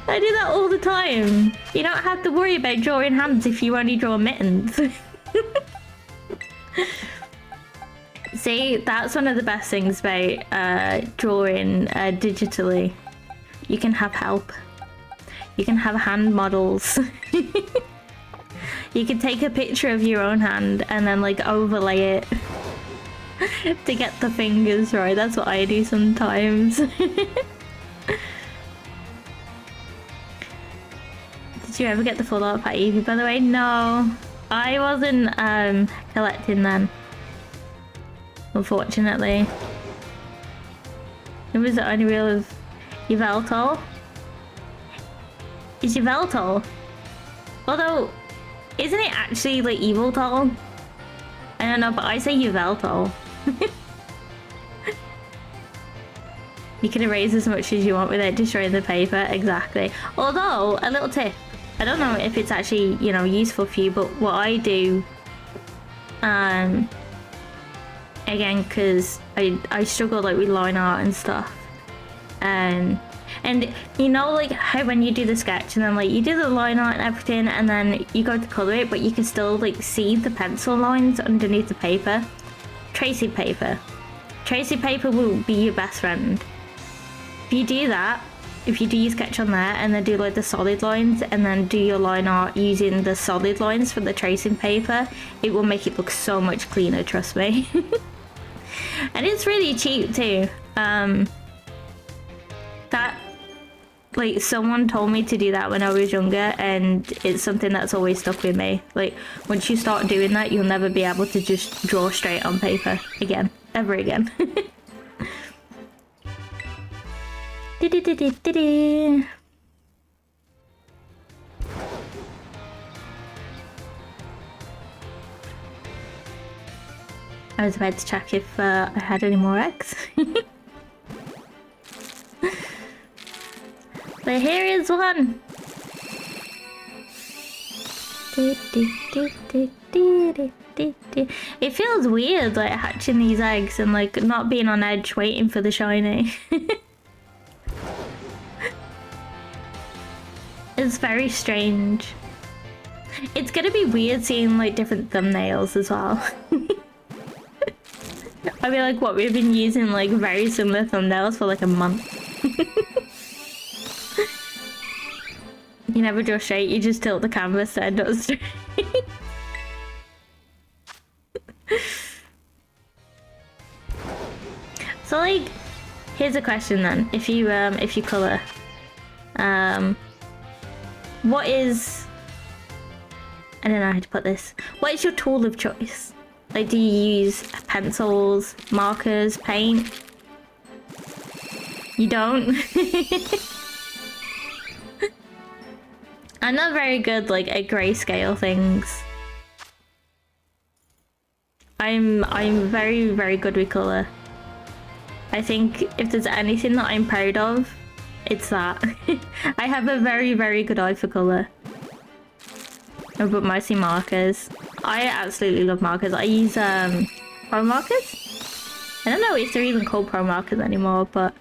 I do that all the time. You don't have to worry about drawing hands if you only draw mittens. See, that's one of the best things about drawing digitally. You can have help. You can have hand models. You can take a picture of your own hand and then like overlay it to get the fingers right. That's what I do sometimes. Did you ever get the full art for Eevee, by the way? No, I wasn't collecting them, unfortunately. It was the only reel of Yveltal. Is Yveltal? Although, isn't it actually like Eviltal? I don't know, but I say Yveltal. You can erase as much as you want without destroying the paper, exactly. Although, a little tip, I don't know if it's actually, you know, useful for you, but what I do, again, because I struggle like with line art and stuff, and you know, like how when you do the sketch and then like you do the line art and everything and then you go to colour it, but you can still like see the pencil lines underneath the paper. Tracing paper will be your best friend. If you do that, if you do your sketch on there and then do like the solid lines and then do your line art using the solid lines for the tracing paper, it will make it look so much cleaner, trust me. And it's really cheap too. That, like, someone told me to do that when I was younger, and it's something that's always stuck with me. Like, once you start doing that, you'll never be able to just draw straight on paper again. Ever again. I was about to check if I had any more eggs. But here is one. It feels weird like hatching these eggs and like not being on edge waiting for the shiny. It's very strange. It's gonna be weird seeing like different thumbnails as well. I feel like what we've been using like very similar thumbnails for like a month. You never draw straight, you just tilt the canvas so it does straight. So like, here's a question then. If you colour, what is, I don't know how to put this. What is your tool of choice? Like, do you use pencils, markers, paint? You don't? I'm not very good like at grayscale things. I'm very, very good with colour. I think if there's anything that I'm proud of, it's that. I have a very, very good eye for colour. But mostly markers. I absolutely love markers. I use pro markers? I don't know if they're even called pro markers anymore, but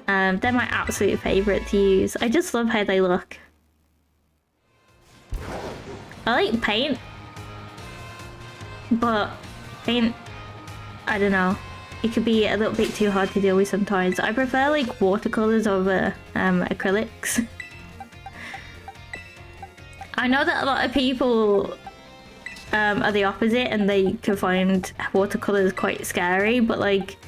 they're my absolute favourite to use. I just love how they look. I like paint, but paint, I don't know. It could be a little bit too hard to deal with sometimes. I prefer like watercolours over acrylics. I know that a lot of people are the opposite and they can find watercolours quite scary, but like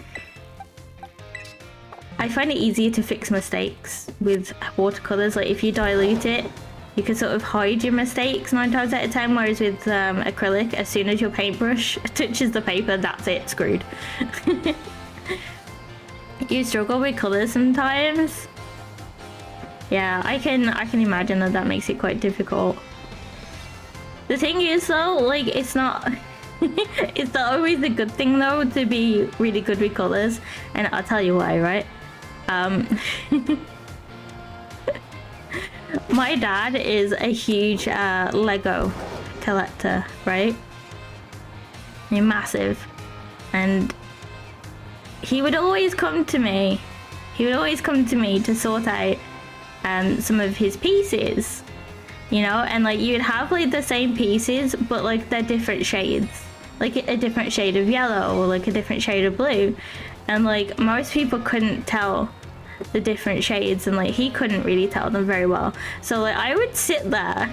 I find it easier to fix mistakes with watercolours. Like if you dilute it you can sort of hide your mistakes 9 times out of 10, whereas with acrylic, as soon as your paintbrush touches the paper, that's it, screwed. You struggle with colours sometimes. Yeah, I can imagine that makes it quite difficult. The thing is though, like, it's not it's not always a good thing though to be really good with colours, and I'll tell you why, right? My dad is a huge Lego collector, right? He's massive, and he would always come to me. To sort out some of his pieces, you know, and like you'd have like the same pieces, but like they're different shades, like a different shade of yellow or like a different shade of blue, and like most people couldn't tell the different shades, and like he couldn't really tell them very well. So like I would sit there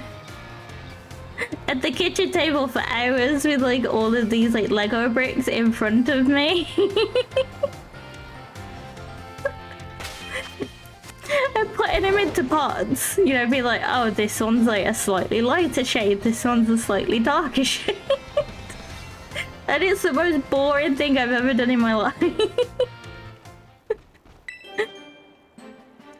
at the kitchen table for hours with like all of these like Lego bricks in front of me. And putting them into pots, you know, be like, oh, this one's like a slightly lighter shade, this one's a slightly darker shade. And it's the most boring thing I've ever done in my life.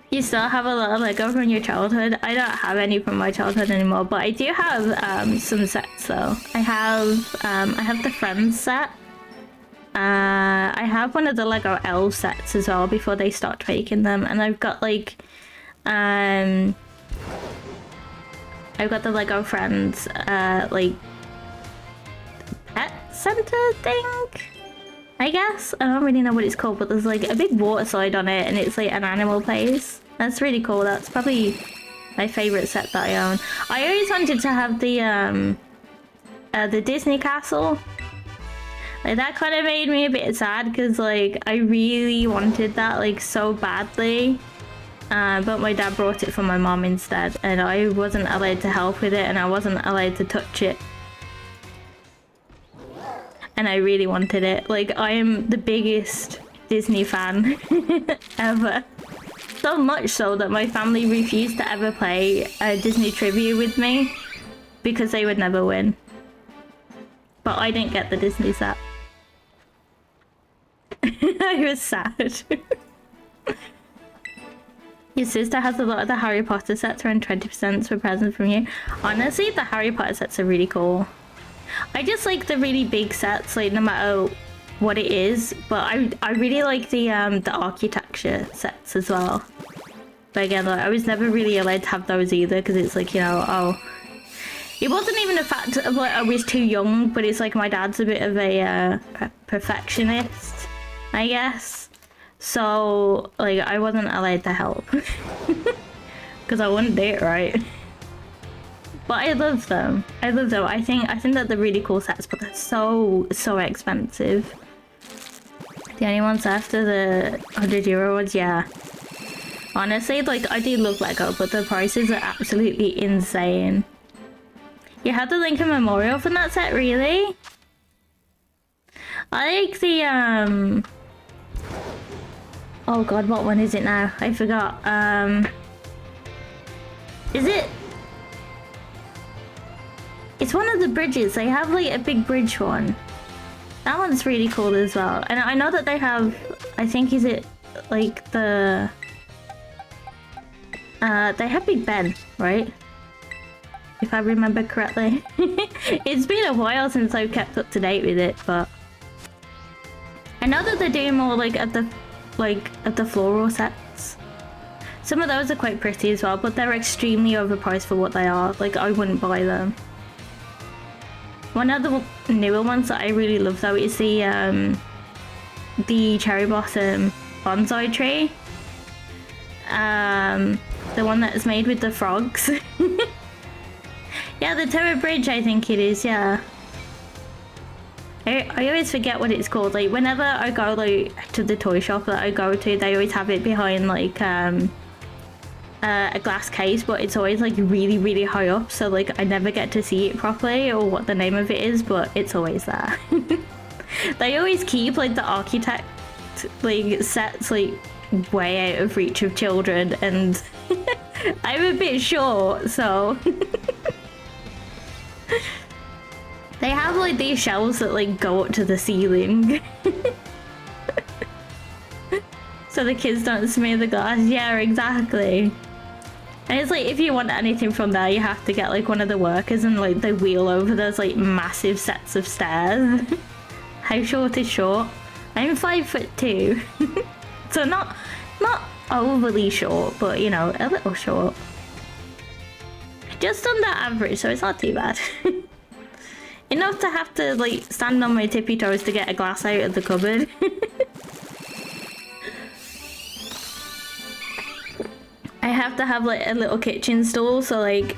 You still have a lot of Lego from your childhood? I don't have any from my childhood anymore, but I do have some sets though. I have the Friends set. I have one of the Lego Elves sets as well before they stopped making them, and I've got like I've got the Lego Friends like pet center thing, I guess. I don't really know what it's called, but there's like a big water slide on it and it's like an animal place. That's really cool. That's probably my favorite set that I own. I always wanted to have the Disney castle. Like that kind of made me a bit sad because like I really wanted that like so badly, but my dad brought it for my mom instead, and I wasn't allowed to help with it, and I wasn't allowed to touch it, and I really wanted it. Like I am the biggest Disney fan ever, so much so that my family refused to ever play Disney trivia with me because they would never win. But I didn't get the Disney set. I was sad. Your sister has a lot of the Harry Potter sets, around 20% for presents from you. Honestly, the Harry Potter sets are really cool. I just like the really big sets, like no matter what it is. But I really like the architecture sets as well. But again, like, I was never really allowed to have those either because it's like, you know, oh. It wasn't even a fact of like I was too young, but it's like my dad's a bit of a perfectionist, I guess. So like I wasn't allowed to help because I wouldn't do it right. But I love them. I love them. I think that they're really cool sets, but they're so expensive. The only ones after the €100 ones, yeah. Honestly, like I do love Lego, but the prices are absolutely insane. You had the Lincoln Memorial from that set, really? I like the oh god, what one is it now? I forgot. Is it? It's one of the bridges. They have like a big bridge one. That one's really cool as well. And I know that they have, I think, is it like the they have Big Ben, right? If I remember correctly. It's been a while since I've kept up to date with it, but I know that they're doing more like at the floral sets. Some of those are quite pretty as well, but they're extremely overpriced for what they are. Like I wouldn't buy them. One of the newer ones that I really love though is the cherry blossom bonsai tree. The one that is made with the frogs. Yeah, the Tower Bridge, I think it is, yeah. I always forget what it's called. Like, whenever I go, like, to the toy shop that I go to, they always have it behind, like, a glass case, but it's always, like, really high up, so, like, I never get to see it properly or what the name of it is, but it's always there. They always keep, like, the architect, like, sets, like, way out of reach of children, and I'm a bit short, so they have like these shelves that like go up to the ceiling. So the kids don't smear the glass. Yeah, exactly. And it's like, if you want anything from there, you have to get like one of the workers and like they wheel over those like massive sets of stairs. How short is short? I'm 5'2". So not overly short, but you know, a little short. Just under average, so it's not too bad. Enough to have to like stand on my tippy toes to get a glass out of the cupboard. I have to have like a little kitchen stool, so like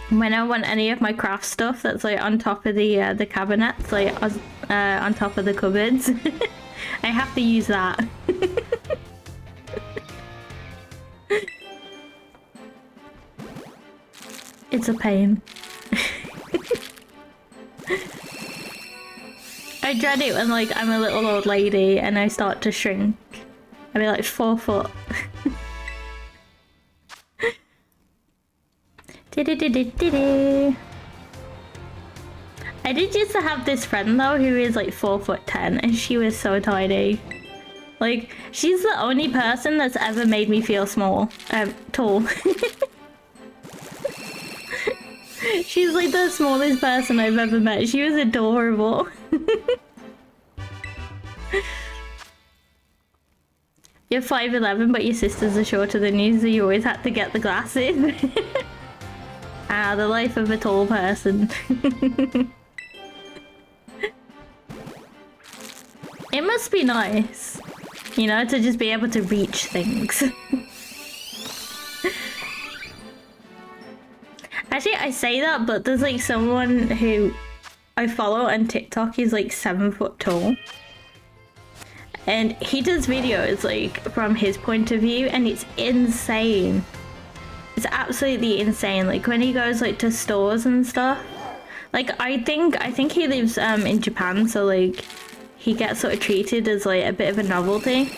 when I want any of my craft stuff that's like on top of the cabinets, like on top of the cupboards, I have to use that. It's a pain. I dread it when like I'm a little old lady and I start to shrink. I'd be like 4 foot. I did used to have this friend though who is like 4'10" and she was so tiny. Like, she's the only person that's ever made me feel tall. She's like the smallest person I've ever met. She was adorable. You're 5'11", but your sisters are shorter than you, so you always had to get the glasses. Ah, the life of a tall person. It must be nice, you know, to just be able to reach things. Actually, I say that, but there's like someone who I follow on TikTok. He's like 7 foot tall. And he does videos like from his point of view, and it's insane. It's absolutely insane. Like when he goes like to stores and stuff. Like I think he lives in Japan, so like he gets sort of treated as like a bit of a novelty.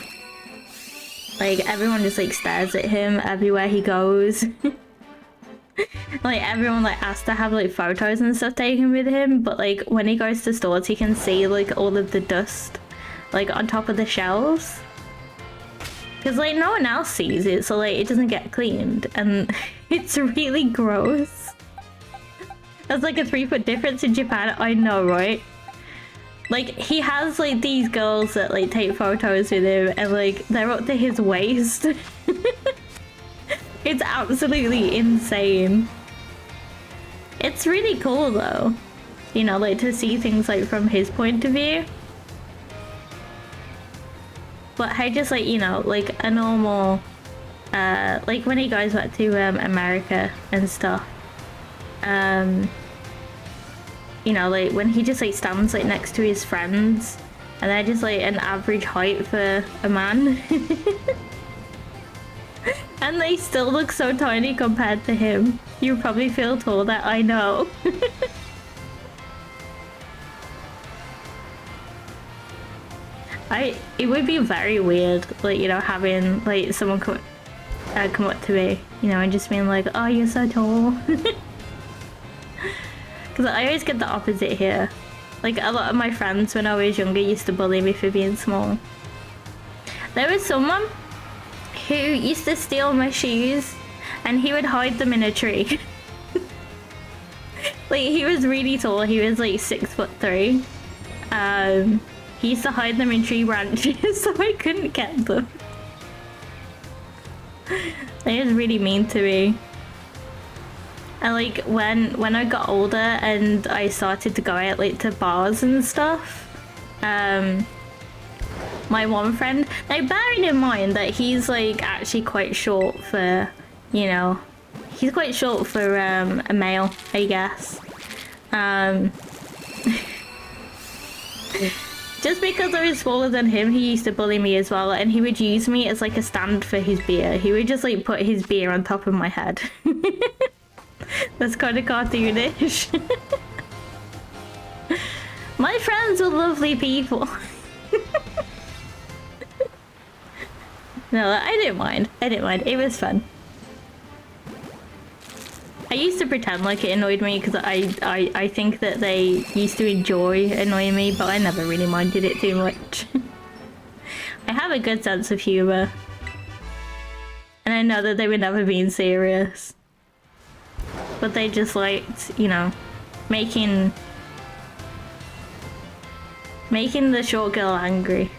Like everyone just like stares at him everywhere he goes. Like everyone like asks to have like photos and stuff taken with him, but like when he goes to stores he can see like all of the dust like on top of the shelves. Because like no one else sees it, so like it doesn't get cleaned, and it's really gross. That's like a 3 foot difference in Japan. I know, right? Like he has like these girls that like take photos with him, and like they're up to his waist. It's absolutely insane. It's really cool though, you know, like to see things like from his point of view. But how just like, you know, like a normal, like when he goes back to America and stuff, you know, like when he just like stands like next to his friends, and they're just like an average height for a man. And they still look so tiny compared to him. You probably feel taller, I know. It would be very weird, like, you know, having like someone come up to me, you know, and just being like, oh, you're so tall. Because I always get the opposite here. Like a lot of my friends when I was younger used to bully me for being small. There was someone who used to steal my shoes and he would hide them in a tree. Like he was really tall, he was like 6'3". He used to hide them in tree branches so I couldn't get them. They was really mean to me. And like when I got older and I started to go out like to bars and stuff, my one friend, now bearing in mind that he's like actually quite short for, you know, he's quite short for a male, I guess. Just because I was smaller than him, he used to bully me as well, and he would use me as like a stand for his beer. He would just like put his beer on top of my head. That's kind of cartoonish. My friends were lovely people. No, I didn't mind. I didn't mind. It was fun. I used to pretend like it annoyed me because I think that they used to enjoy annoying me, but I never really minded it too much. I have a good sense of humor. And I know that they were never being serious. But they just liked, you know, making the short girl angry.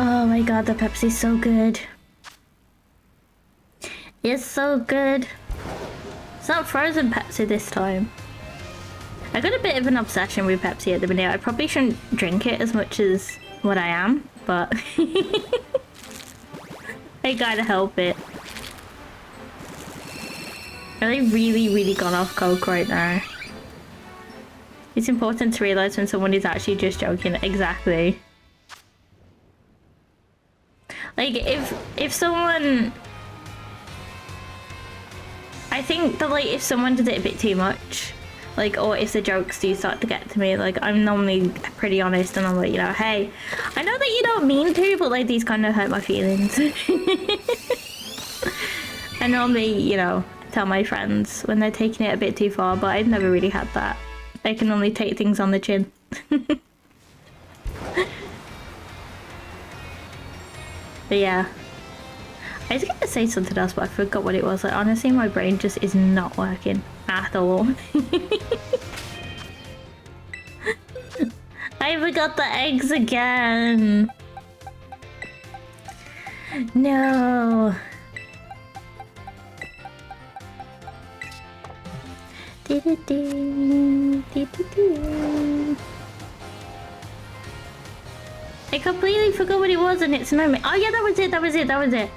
Oh my god, the Pepsi's so good. It's so good. It's not frozen Pepsi this time. I got a bit of an obsession with Pepsi at the minute. I probably shouldn't drink it as much as what I am, but I gotta help it. I really gone off coke right now. It's important to realise when someone is actually just joking. Exactly. Like, if someone... I think that, like, if someone does it a bit too much, like, or if the jokes do start to get to me, like, I'm normally pretty honest and I'm like, you know, hey, I know that you don't mean to, but, like, these kind of hurt my feelings. I normally, you know, tell my friends when they're taking it a bit too far, but I've never really had that. I can only take things on the chin. But yeah, I was gonna say something else, but I forgot what it was. Like, honestly, my brain just is not working at all. I forgot the eggs again. No. I completely forgot what it was and it's annoying me. Oh yeah, that was it.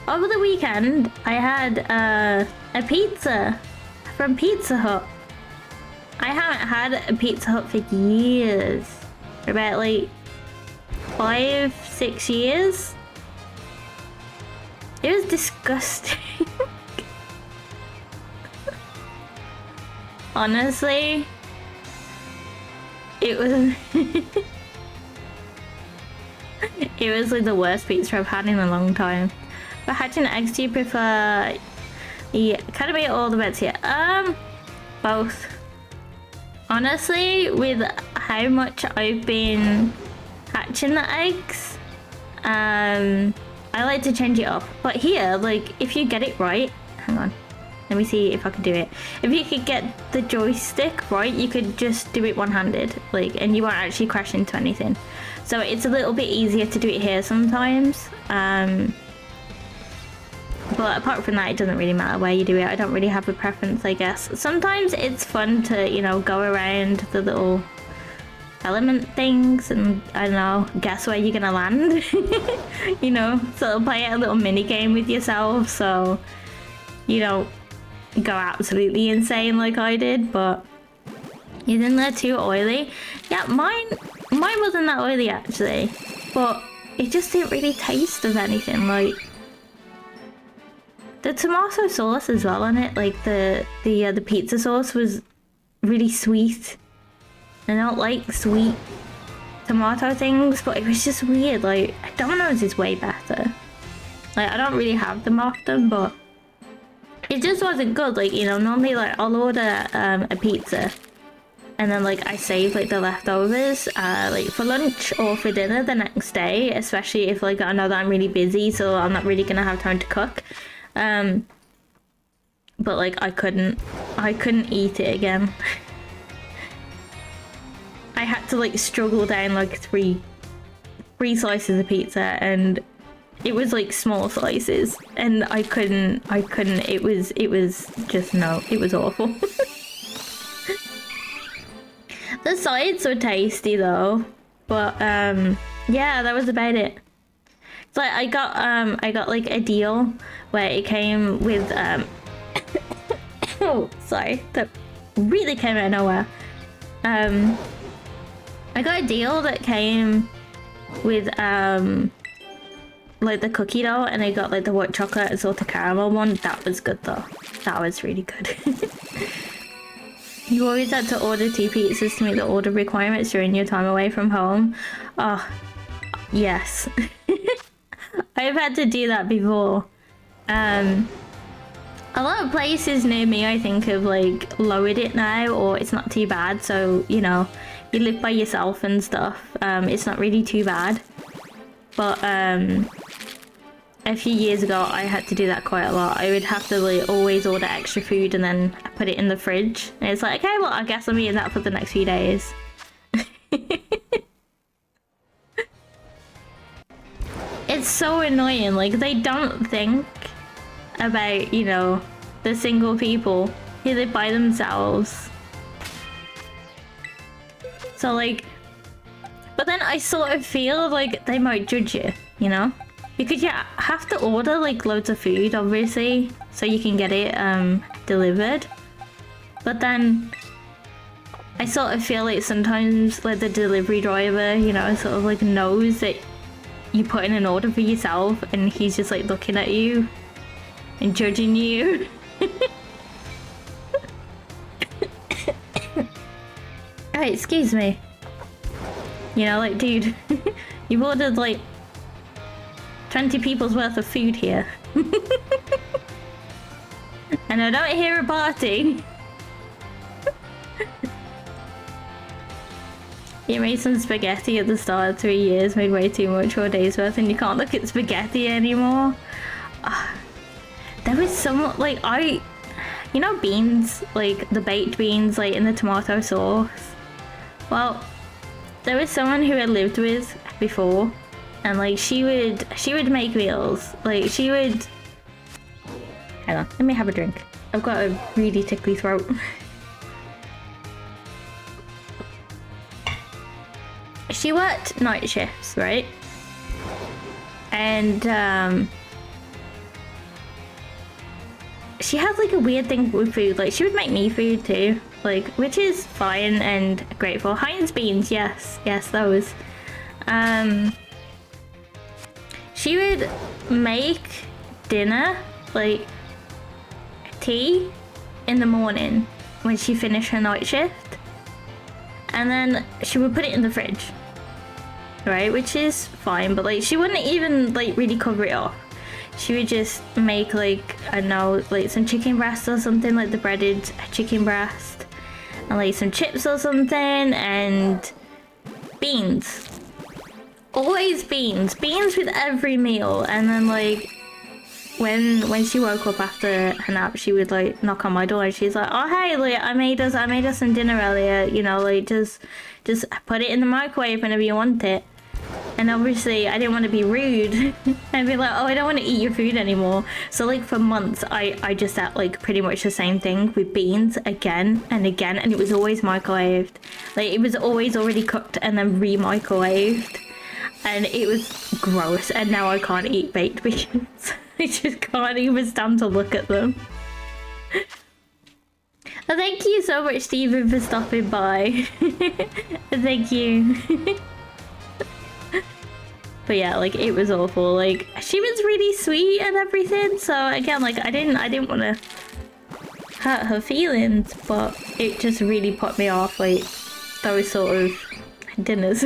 Over the weekend, I had a pizza from Pizza Hut. I haven't had a Pizza Hut for years. For about like 5-6 years. It was disgusting. Honestly, it was... It was like the worst pizza I've had in a long time. But hatching eggs, do you prefer... Yeah, kind of eat all the bits here. Both. Honestly, with how much I've been hatching the eggs, I like to change it up. But here, like, if you get it right... Hang on. Let me see if I can do it. If you could get the joystick right, you could just do it one-handed, like, and you won't actually crash into anything. So it's a little bit easier to do it here sometimes. But apart from that, it doesn't really matter where you do it. I don't really have a preference, I guess. Sometimes it's fun to, you know, go around the little element things and, I don't know, guess where you're gonna land. You know, so play a little mini game with yourself, so you don't go absolutely insane like I did. But isn't that too oily? Yeah, mine wasn't that oily actually, but it just didn't really taste of anything. Like the tomato sauce as well on it, like the pizza sauce was really sweet. I don't like sweet tomato things, but it was just weird. Like Domino's is way better. Like I don't really have them often, but it just wasn't good. Like, you know, normally like I'll order a pizza and then like I save like the leftovers like for lunch or for dinner the next day, especially if like I know that I'm really busy, so I'm not really gonna have time to cook. But like I couldn't eat it again. I had to like struggle down like three slices of pizza, and it was like small slices, and I couldn't, it was just, no, it was awful. The sides were tasty though, but yeah, that was about it. So I got like a deal where it came with oh, sorry, that really came out of nowhere. I got a deal that came with like the cookie dough, and I got like the white chocolate and salted caramel one. That was good though. That was really good. You always had to order 2 pizzas to meet the order requirements during your time away from home. Oh, yes. I've had to do that before. A lot of places near me, I think, have like lowered it now, or it's not too bad. So, you know, you live by yourself and stuff. It's not really too bad. But a few years ago, I had to do that quite a lot. I would have to like always order extra food and then put it in the fridge. And it's like, okay, well, I guess I'm eating that for the next few days. It's so annoying. Like, they don't think about, you know, the single people who live by themselves. So like, but then I sort of feel like they might judge you, you know? Because you have to order like loads of food, obviously, so you can get it delivered. But then I sort of feel like sometimes like the delivery driver, you know, sort of like knows that you put in an order for yourself and he's just like looking at you and judging you. Hey, excuse me. You know, like, dude, you've ordered like 20 people's worth of food here. And I don't hear a party. You made some spaghetti at the start of 3 years, made way too much for a day's worth, and you can't look at spaghetti anymore. There was some, like, you know beans, like the baked beans, like in the tomato sauce? Well, there was someone who I lived with before, and like she would make meals. Like she would, hang on, let me have a drink. I've got a really tickly throat. She worked night shifts, right? And she had like a weird thing with food. Like she would make me food too, like, which is fine and grateful. Heinz beans, yes, those. She would make dinner, like tea, in the morning when she finished her night shift, and then she would put it in the fridge, right? Which is fine, but like she wouldn't even like really cover it up. She would just make like, I don't know, like some chicken breast or something, like the breaded chicken breast, and like some chips or something, and beans. Always beans with every meal. And then like when she woke up after her nap, she would like knock on my door and she's like, oh hey, like I made us some dinner earlier, you know, like just put it in the microwave whenever you want it. And obviously I didn't want to be rude and be like, oh, I don't want to eat your food anymore. So like for months I just ate like pretty much the same thing with beans again and again, and it was always microwaved. Like it was always already cooked and then re-microwaved, and it was gross. And now I can't eat baked beans. I just can't even stand to look at them. Well, thank you so much, Stephen, for stopping by. Thank you. But yeah, like it was awful. Like she was really sweet and everything. So again, like I didn't want to hurt her feelings, but it just really put me off. Like those sort of dinners.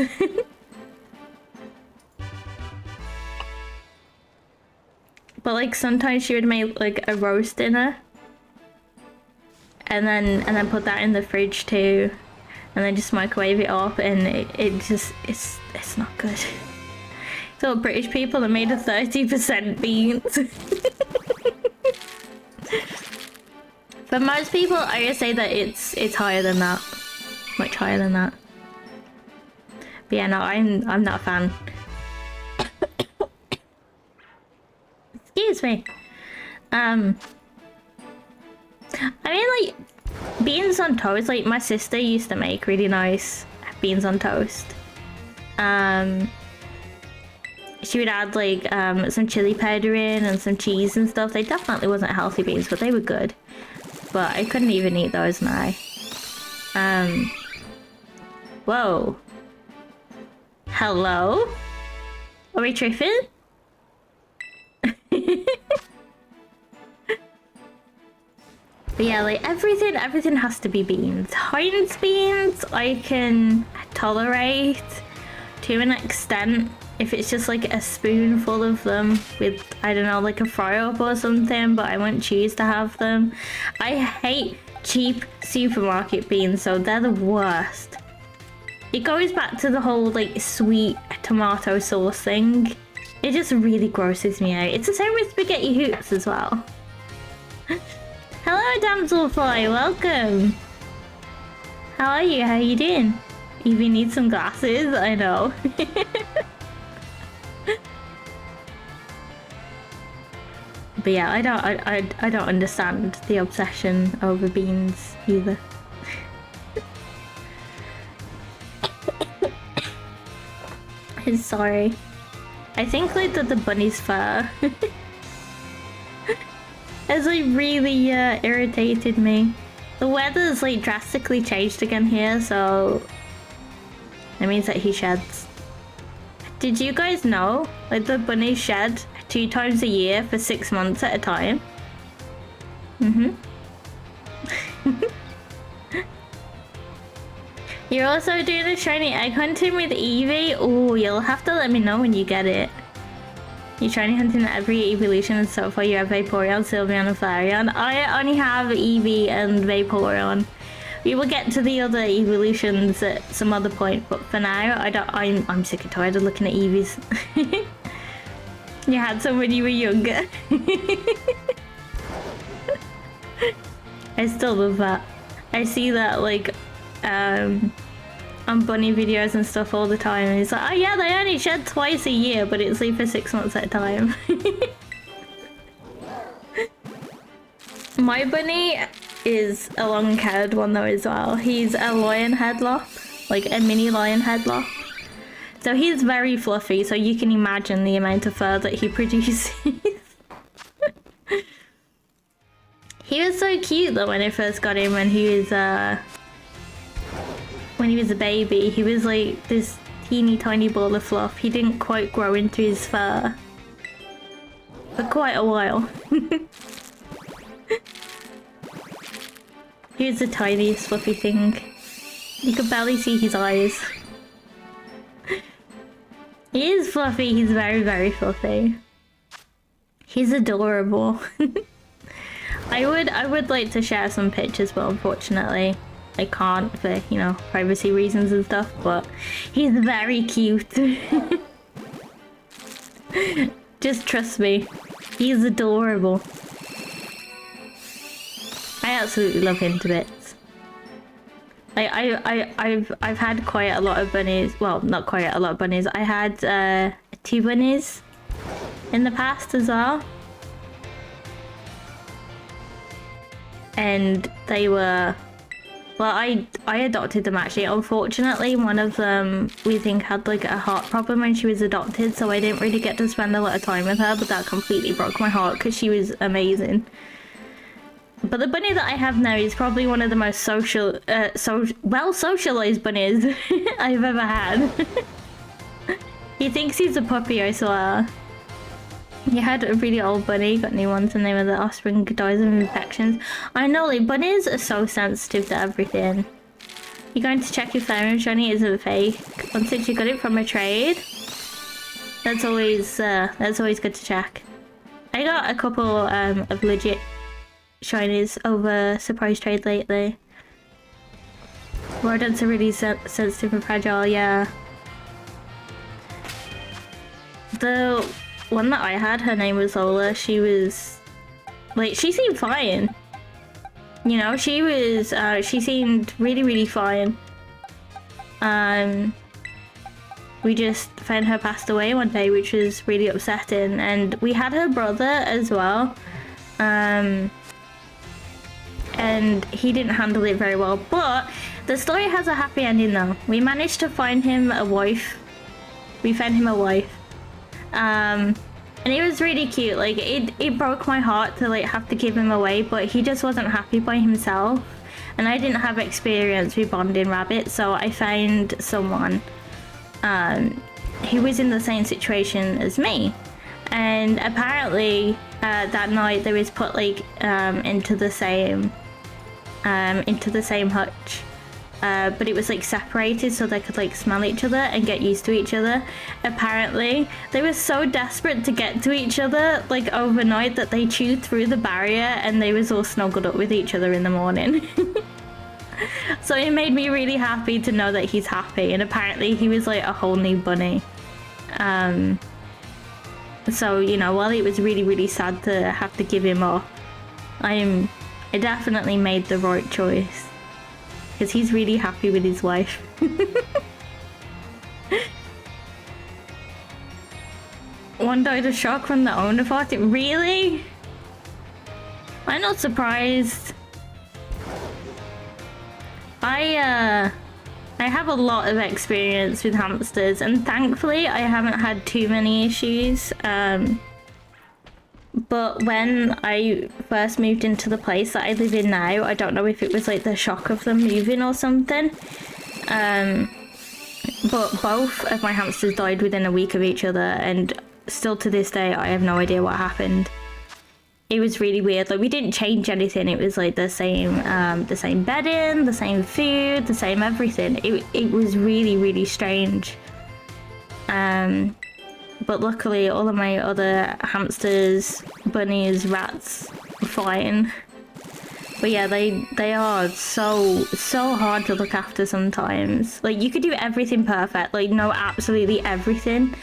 But like sometimes she would make like a roast dinner, and then put that in the fridge too, and then just microwave it up, and it's not good. So British people that made a 30% beans. For most people, I would say that it's higher than that, much higher than that. But yeah, no, I'm not a fan. Excuse me. I mean, like beans on toast. Like my sister used to make really nice beans on toast. She would add like some chili powder in and some cheese and stuff. They definitely wasn't healthy beans, but they were good. But I couldn't even eat those now. Whoa. Hello? Are we tripping? But yeah, like everything has to be beans. Heinz beans I can tolerate to an extent if it's just like a spoonful of them with, I don't know, like a fry up or something, but I wouldn't choose to have them. I hate cheap supermarket beans, so they're the worst. It goes back to the whole like sweet tomato sauce thing. It just really grosses me out. It's the same with spaghetti hoops as well. Hello Damselfly, welcome! How are you? How are you doing? Eevee needs some glasses, I know. But yeah, I don't understand the obsession over beans either. Sorry. I think like that the bunny's fur has like really irritated me. The weather's like drastically changed again here, so that means that he sheds. Did you guys know like the bunnies shed 2 times a year for 6 months at a time? You're also doing a shiny egg hunting with Eevee? Oh, you'll have to let me know when you get it. You're shiny hunting every evolution and so far you have Vaporeon, Sylveon and Flareon. I only have Eevee and Vaporeon. We will get to the other evolutions at some other point, but for now, I'm sick and tired of looking at Eevees. You had some when you were younger. I still love that. I see that like on bunny videos and stuff all the time, and it's like, oh yeah, they only shed twice a year, but it's like for 6 months at a time. My bunny is a long-haired one though as well. He's a lion headlock, like a mini lion headlock. So he's very fluffy, so you can imagine the amount of fur that he produces. He was so cute though when I first got him, when he was a baby. He was like this teeny tiny ball of fluff. He didn't quite grow into his fur for quite a while. He was the tiniest fluffy thing. You could barely see his eyes. He is fluffy. He's very, very fluffy. He's adorable. I would like to share some pictures, but unfortunately I can't for, you know, privacy reasons and stuff, but he's very cute. Just trust me. He's adorable. I absolutely love him to bits. I've had quite a lot of bunnies. Well, not quite a lot of bunnies. I had 2 bunnies in the past as well. And they were, well, I adopted them actually. Unfortunately, one of them we think had like a heart problem when she was adopted, so I didn't really get to spend a lot of time with her, but that completely broke my heart because she was amazing. But the bunny that I have now is probably one of the most well socialized bunnies I've ever had. He thinks he's a puppy, I swear. He had a really old bunny, got new ones, and they were the offspring dies of infections. I know, like, bunnies are so sensitive to everything. You're going to check if Flareon shiny isn't fake. Once you got it from a trade, that's always good to check. I got a couple of legit shinies over surprise trade lately. Rodents are really sensitive and fragile, yeah. The one that I had, her name was Ola. She was like, she seemed fine. You know, she was she seemed really, really fine. We just found her passed away one day, which was really upsetting, and we had her brother as well. And he didn't handle it very well, but the story has a happy ending though. We managed to find him a wife. We found him a wife. And it was really cute. Like, it broke my heart to like have to give him away, but he just wasn't happy by himself, and I didn't have experience with bonding rabbits, so I found someone who was in the same situation as me. And apparently that night they was put like into the same into the same hutch. But it was like separated so they could like smell each other and get used to each other. Apparently, they were so desperate to get to each other like overnight that they chewed through the barrier and they was all snuggled up with each other in the morning. So it made me really happy to know that he's happy, and apparently he was like a whole new bunny. So, you know, while it was really, really sad to have to give him up, I definitely made the right choice. Because he's really happy with his wife. One died of shock when the owner fought it. Really? I'm not surprised. I have a lot of experience with hamsters, and thankfully I haven't had too many issues. But when I first moved into the place that I live in now, I don't know if it was like the shock of them moving or something. But both of my hamsters died within a week of each other, and still to this day I have no idea what happened. It was really weird. Like, we didn't change anything. It was like the same bedding, the same food, the same everything. It was really, really strange. But luckily all of my other hamsters, bunnies, rats were fine. But yeah, they are so hard to look after sometimes. Like, you could do everything perfect, like know absolutely everything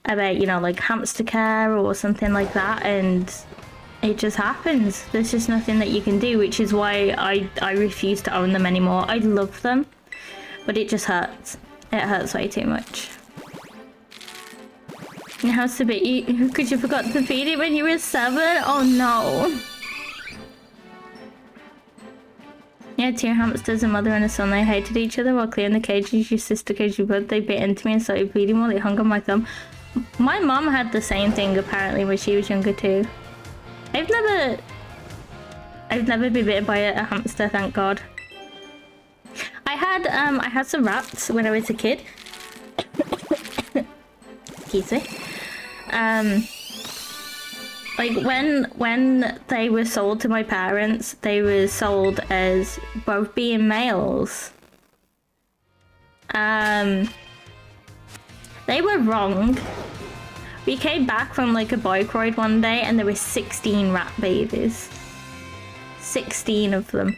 about, you know, like hamster care or something like that, and it just happens. There's just nothing that you can do, which is why I refuse to own them anymore. I love them, but it just hurts. It hurts way too much. Now it's a bit you because you forgot to feed it when you were 7? Oh no. Yeah, 2 hamsters, a mother and a son. They hated each other while clearing the cages. Your sister caged you both. They bit into me and started bleeding while they hung on my thumb. My mom had the same thing apparently when she was younger too. I've never been bitten by a hamster, thank God. I had some rats when I was a kid. Excuse me. Like when they were sold to my parents, they were sold as both being males. They were wrong. We came back from like a bike ride one day and there were 16 rat babies. 16 of them.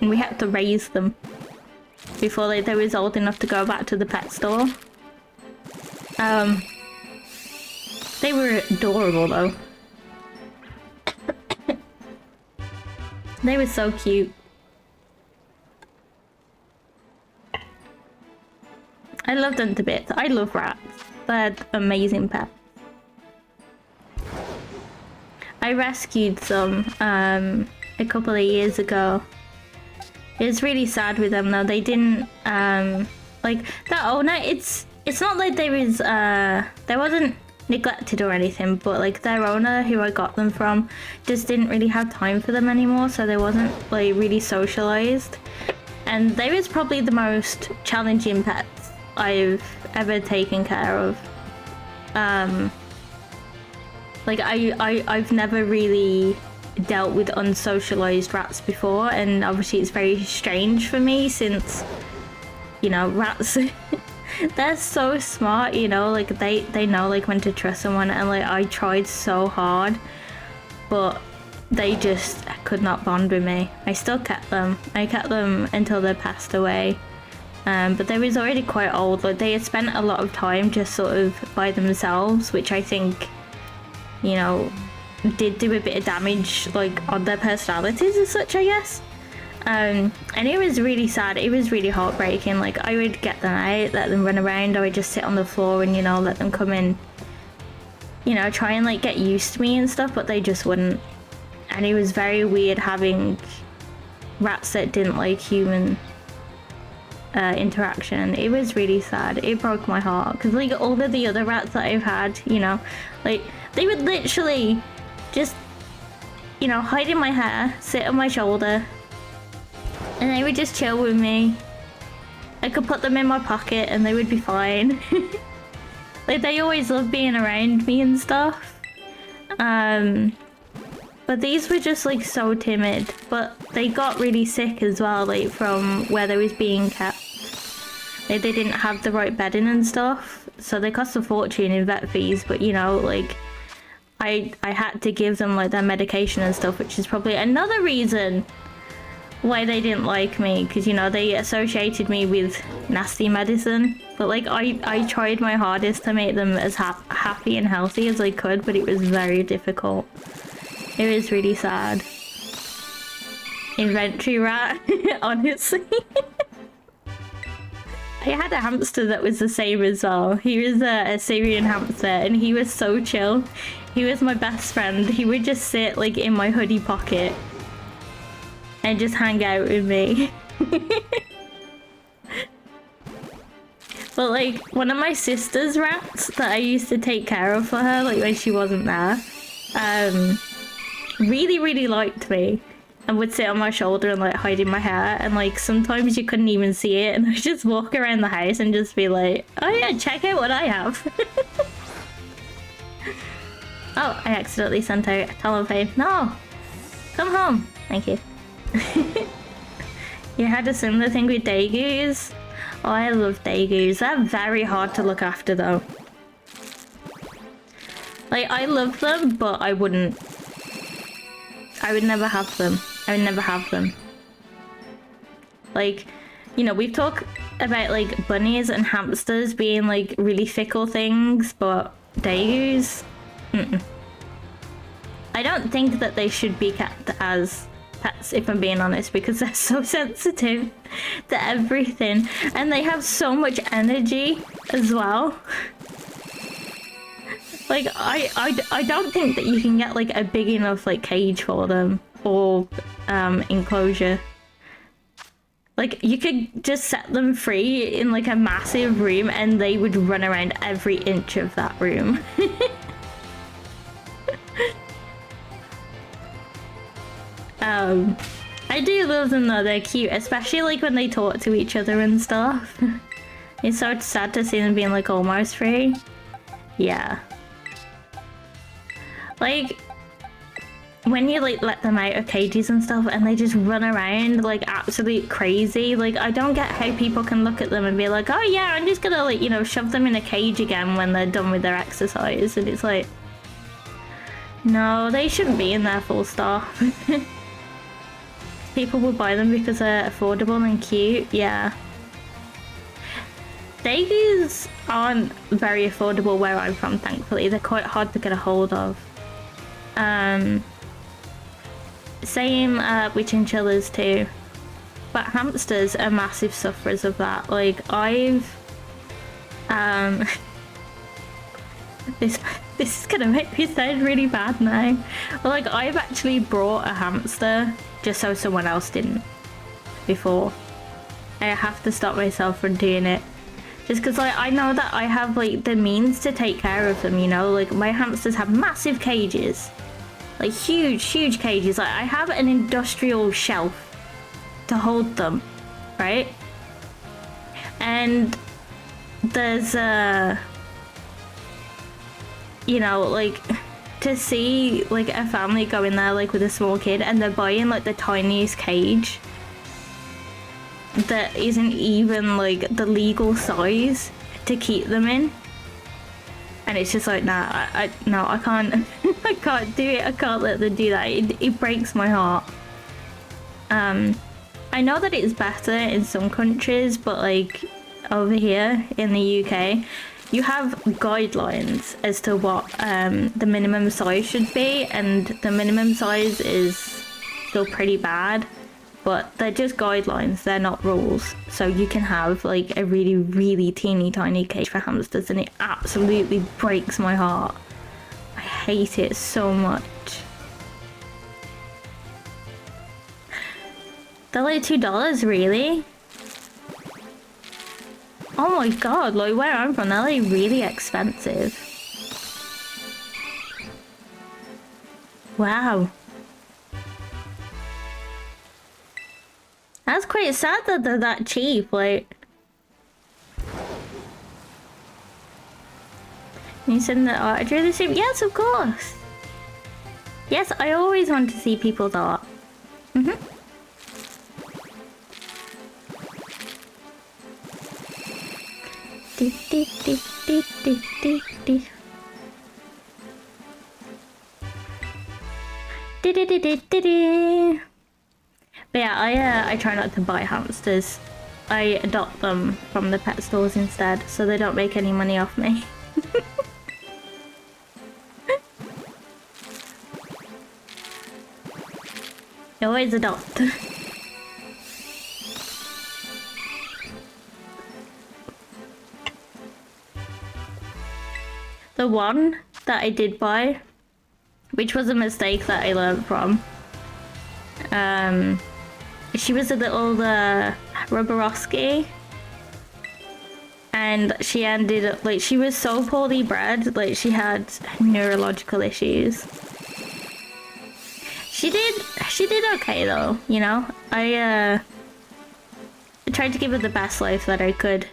And we had to raise them before they was old enough to go back to the pet store. They were adorable though. They were so cute. I love them to bits. I love rats. They're amazing pets. I rescued some a couple of years ago. It was really sad with them though. They didn't like the owner. It's not like they wasn't neglected or anything, but like their owner, who I got them from, just didn't really have time for them anymore, so they wasn't like really socialized, and they was probably the most challenging pets I've ever taken care of. Like I've never really dealt with unsocialized rats before, and obviously it's very strange for me since, you know, rats they're so smart, you know, like they know like when to trust someone, and like I tried so hard but they just could not bond with me. I still kept them. I kept them until they passed away, but they was already quite old. Like they had spent a lot of time just sort of by themselves, which I think, you know, did do a bit of damage like on their personalities as such, I guess. And it was really sad. It was really heartbreaking. Like I would get them out, let them run around. I would just sit on the floor and, you know, let them come in, you know, try and like get used to me and stuff, but they just wouldn't. And it was very weird having rats that didn't like human interaction. It was really sad. It broke my heart because like all of the other rats that I've had, you know, like they would literally just, you know, hide in my hair, sit on my shoulder, and they would just chill with me. I could put them in my pocket and they would be fine. Like they always loved being around me and stuff. But these were just like so timid. But they got really sick as well, like from where they was being kept. Like they didn't have the right bedding and stuff. So they cost a fortune in vet fees, but you know, like I had to give them like their medication and stuff, which is probably another reason why they didn't like me, because you know they associated me with nasty medicine. But like I tried my hardest to make them as happy and healthy as I could, but it was very difficult. It was really sad. Inventory rat, honestly. I had a hamster that was the same as well. He was a Syrian hamster and he was so chill. He was my best friend. He would just sit like in my hoodie pocket and just hang out with me. But like one of my sister's rats that I used to take care of for her, like when she wasn't there, really liked me and would sit on my shoulder and like hide in my hair, and like sometimes you couldn't even see it, and I'd just walk around the house and just be like, oh yeah, check out what I have. Oh, I accidentally sent out a telephone. No, come home. Thank you. You had a similar thing with Dagoos? Oh, I love Dagoos. They're very hard to look after though. Like, I love them, but I would never have them. I would never have them. Like, you know, we've talked about like bunnies and hamsters being like really fickle things, but Dagoos? I don't think that they should be kept as pets, if I'm being honest, because they're so sensitive to everything and they have so much energy as well. Like I don't think that you can get like a big enough like cage for them or enclosure. Like you could just set them free in like a massive room and they would run around every inch of that room. I do love them though, they're cute, especially like when they talk to each other and stuff. It's so sad to see them being like almost free. Yeah. Like, when you like let them out of cages and stuff and they just run around like absolute crazy, like I don't get how people can look at them and be like, oh yeah, I'm just gonna like, you know, shove them in a cage again when they're done with their exercise. And it's like, no, they shouldn't be in there, full stop. People will buy them because they're affordable and cute. Yeah. Dagoos aren't very affordable where I'm from, thankfully. They're quite hard to get a hold of. Same with chinchillas too. But hamsters are massive sufferers of that. Like I've this is gonna make me sound really bad now. But like I've actually brought a hamster just so someone else didn't before. I have to stop myself from doing it. Just because I know that I have like the means to take care of them, you know? Like my hamsters have massive cages. Like huge cages. Like I have an industrial shelf to hold them, right? And there's you know, like to see like a family go in there like with a small kid and they're buying like the tiniest cage that isn't even like the legal size to keep them in, and it's just like, nah, no, I can't. I can't do it. I can't let them do that. It breaks my heart. I know that it's better in some countries, but like over here in the UK, you have guidelines as to what the minimum size should be, and the minimum size is still pretty bad, but they're just guidelines, they're not rules. So you can have like a really teeny tiny cage for hamsters and it absolutely breaks my heart. I hate it so much. They're like $2, really? Oh my god, like where I'm from, they're like really expensive. Wow. That's quite sad that they're that cheap, like. You said that I drew the same? Yes, of course. Yes, I always want to see people's art. But yeah, I try not to buy hamsters. I adopt them from the pet stores instead, so they don't make any money off me. You always adopt. The one that I did buy, which was a mistake that I learned from, she was a little Rubberowski, and she ended up, like, she was so poorly bred, like, she had neurological issues. She did okay though, you know? I tried to give her the best life that I could.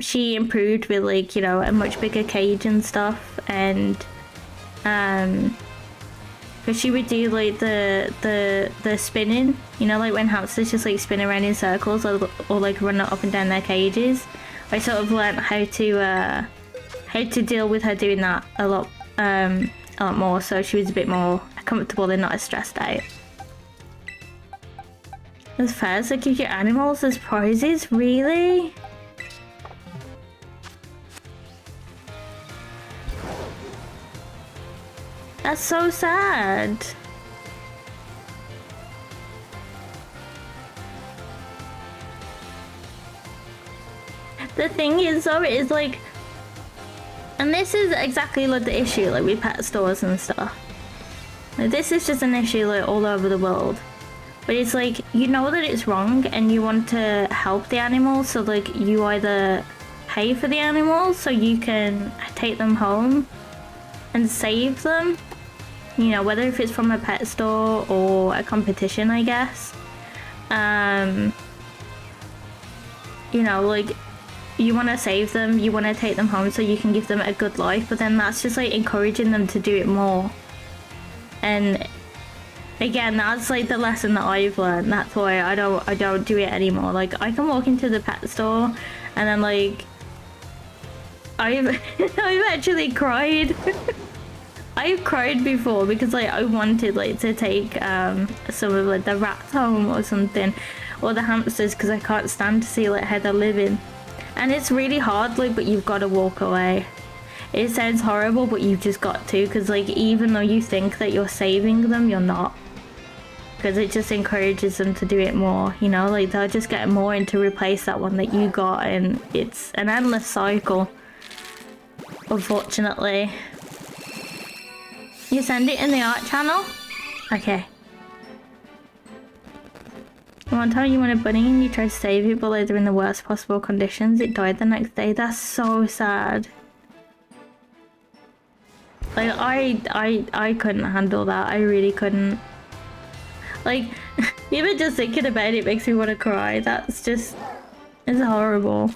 She improved with, like, you know, a much bigger cage and stuff, and because she would do, like, the spinning, you know, like when hamsters just, like, spin around in circles or like run up and down their cages. I sort of learned how to deal with her doing that a lot more, so she was a bit more comfortable and not as stressed out. As fairs that give you animals as prizes? Really? That's so sad. The thing is though, is like, and this is exactly like the issue, like with pet stores and stuff. Like, this is just an issue like all over the world. But it's like, you know that it's wrong and you want to help the animals, so like you either pay for the animals so you can take them home and save them. You know, whether if it's from a pet store or a competition, I guess. You know, like, you want to save them, you want to take them home so you can give them a good life, but then that's just like encouraging them to do it more. And again, that's like the lesson that I've learned. That's why I don't do it anymore. Like, I can walk into the pet store and then, like, I've actually cried. I've cried before because, like, I wanted, like, to take some of, like, the rats home or something, or the hamsters, because I can't stand to see, like, how they're living. And it's really hard, like, but you've got to walk away. It sounds horrible, but you've just got to, because, like, even though you think that you're saving them, you're not. Because it just encourages them to do it more, you know? Like, they'll just get more in to replace that one that you got, and it's an endless cycle, unfortunately. You send it in the art channel? Okay. One time you wanted a bunny and you tried to save it, but like they're in the worst possible conditions. It died the next day. That's so sad. Like, I couldn't handle that. I really couldn't. Like, even just thinking about it makes me want to cry. That's just... it's horrible.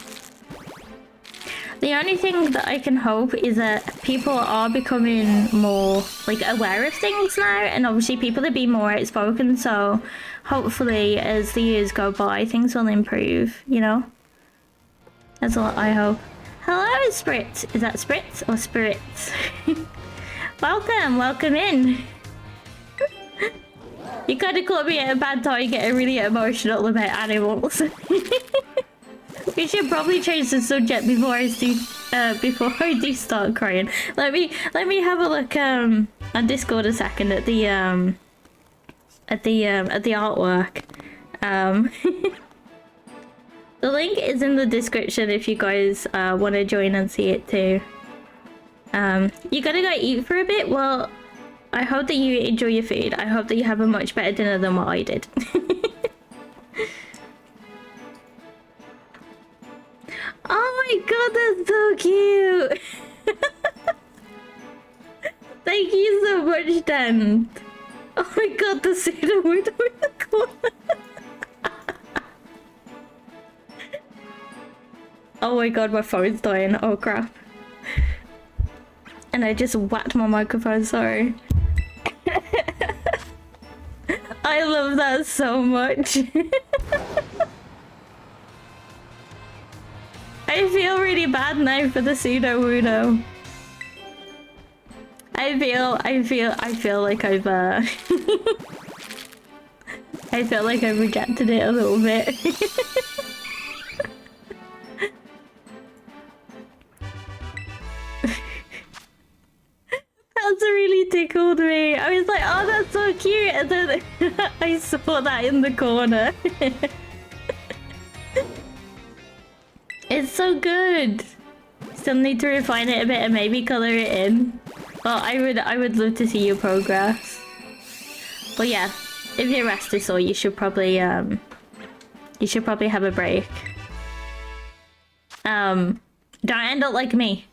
The only thing that I can hope is that people are becoming more, like, aware of things now, and obviously people are being more outspoken, so hopefully as the years go by things will improve, you know? That's what I hope. Hello, Spritz! Is that Spritz or Spirits? Welcome in! You kind of caught me at a bad time getting really emotional about animals. We should probably change the subject before I do start crying. Let me have a look on Discord a second at the artwork. The link is in the description if you guys want to join and see it too. You gotta go eat for a bit. Well, I hope that you enjoy your food. I hope that you have a much better dinner than what I did. Oh my god, that's so cute! Thank you so much, Dan. Oh my god, the cedarwood with the corner. Oh my god, my phone's dying. Oh crap. And I just whacked my microphone, sorry. I love that so much. I feel really bad now for the pseudo Wudo. I feel like I've I feel like I've rejected it a little bit. That's really tickled me. I was like, oh, that's so cute. And then I saw that in the corner. It's so good. Still need to refine it a bit and maybe color it in. Well, I would love to see your progress. But yeah, if you're rested sore, you should probably have a break. Don't end up like me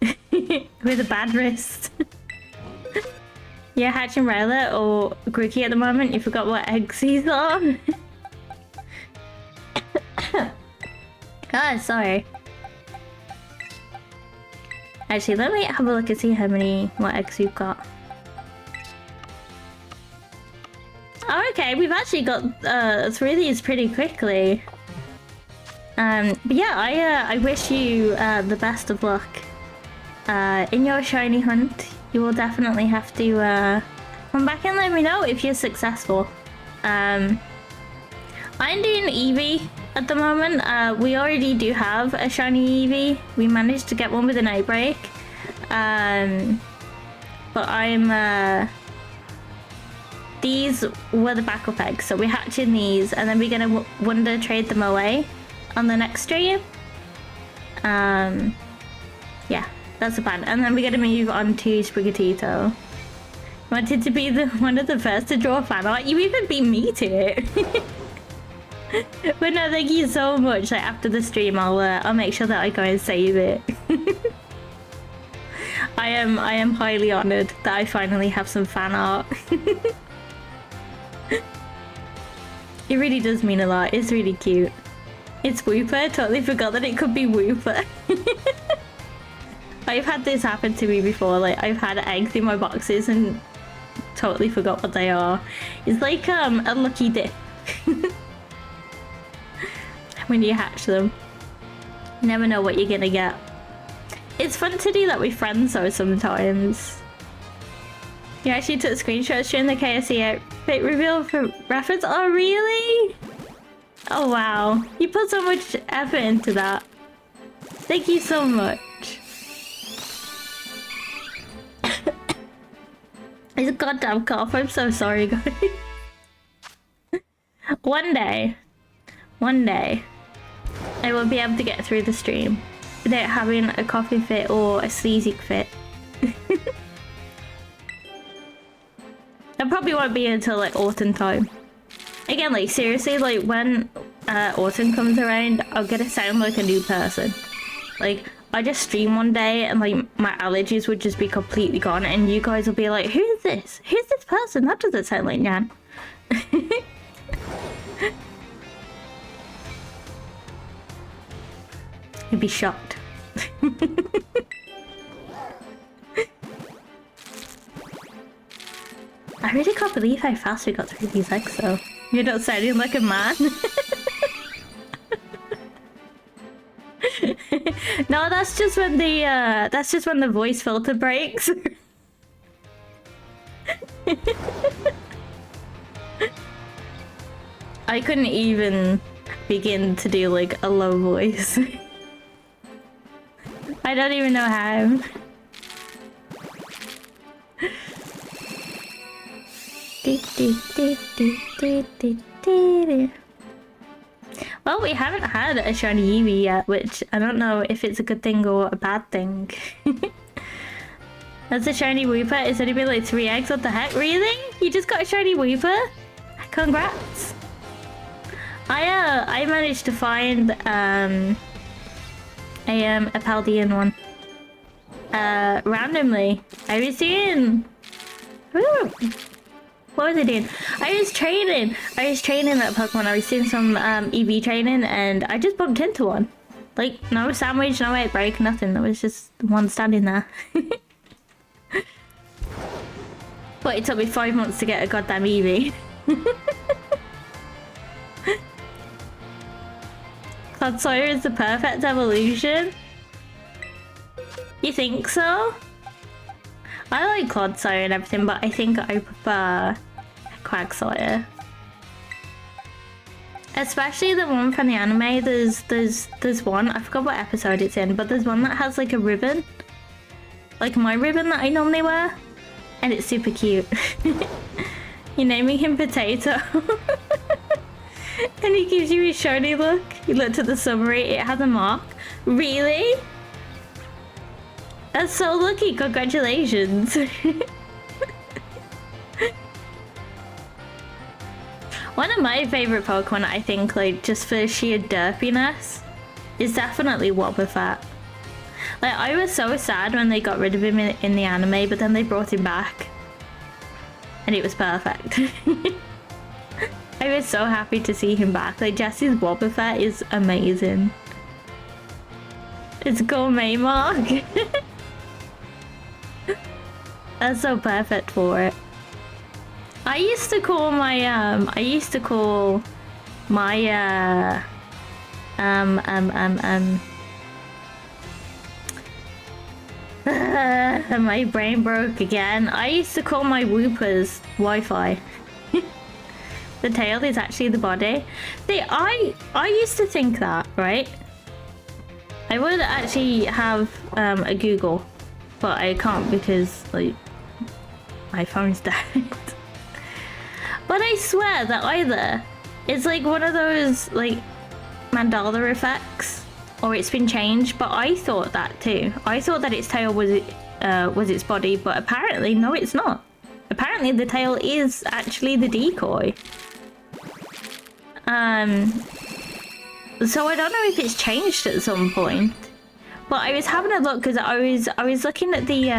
with a bad wrist. You're hatching Rowlet or Grookey at the moment. You forgot what eggs he's on. Ah, sorry. Actually, let me have a look and see what eggs you've got. Oh, okay, we've actually got through these pretty quickly. But yeah, I wish you the best of luck in your shiny hunt. You will definitely have to come back and let me know if you're successful. I'm doing Eevee at the moment. We already do have a shiny Eevee. We managed to get one with an outbreak. But I'm these were the backup eggs, so we're hatching these and then we're gonna wonder trade them away on the next stream. Yeah, that's the plan. And then we're gonna move on to Sprigatito. Wanted to be one of the first to draw a fan art. You even beat me to it. But no, thank you so much. Like, after the stream, I'll make sure that I go and save it. I am highly honoured that I finally have some fan art. It really does mean a lot. It's really cute. It's Wooper. I totally forgot that it could be Wooper. I've had this happen to me before. Like, I've had eggs in my boxes and totally forgot what they are. It's like a lucky dip. When you hatch them, you never know what you're gonna get. It's fun to do that with friends though sometimes. You actually took screenshots during the KFC outfit reveal for reference? Oh really? Oh wow. You put so much effort into that. Thank you so much. It's a goddamn cough. I'm so sorry guys. One day, I will be able to get through the stream without having a coffee fit or a sleazy fit. That probably won't be until like autumn time. Again, like seriously, like when autumn comes around, I'm gonna sound like a new person. Like I just stream one day and like my allergies would just be completely gone and you guys will be like, who is this? Who's this person? That doesn't sound like Nyan. You'd be shocked. I really can't believe how fast we got through these eggs though. You're not sounding like a man. No, that's just when the voice filter breaks. I couldn't even begin to do like a low voice. I don't even know how. Well, we haven't had a shiny Eevee yet, which I don't know if it's a good thing or a bad thing. That's a shiny Wooper. It's only been like 3 eggs. What the heck? Really? You just got a shiny Wooper? Congrats. I managed to find a Paldean one. Randomly. I was doing... Ooh. What was I doing? I was training that Pokemon. I was doing some Eevee training and I just bumped into one. Like, no sandwich, no outbreak, nothing. There was just one standing there. But it took me 5 months to get a goddamn Eevee. Clodsire is the perfect evolution? You think so? I like Clodsire and everything, but I think I prefer Quagsire. Especially the one from the anime. There's one, I forgot what episode it's in, but there's one that has like a ribbon. Like my ribbon that I normally wear. And it's super cute. You're naming him Potato. And he gives you his shiny look. You looked at the summary, it has a mark. Really? That's so lucky, congratulations. One of my favourite Pokemon, I think, like, just for sheer derpiness, is definitely Wobbuffet. Like, I was so sad when they got rid of him in the anime, but then they brought him back. And it was perfect. I was so happy to see him back. Like, Jesse's Wobbuffet is amazing. It's gourmet mark. That's so perfect for it. I used to call my my brain broke again. I used to call my Whoopers Wi-Fi. The tail is actually the body. See, I used to think that, right? I would actually have a Google, but I can't because, like, my phone's dead. But I swear that either it's like one of those like Mandela effects, or it's been changed. But I thought that too. I thought that its tail was its body, but apparently no, it's not. Apparently the tail is actually the decoy. So I don't know if it's changed at some point. But I was having a look because I was looking at the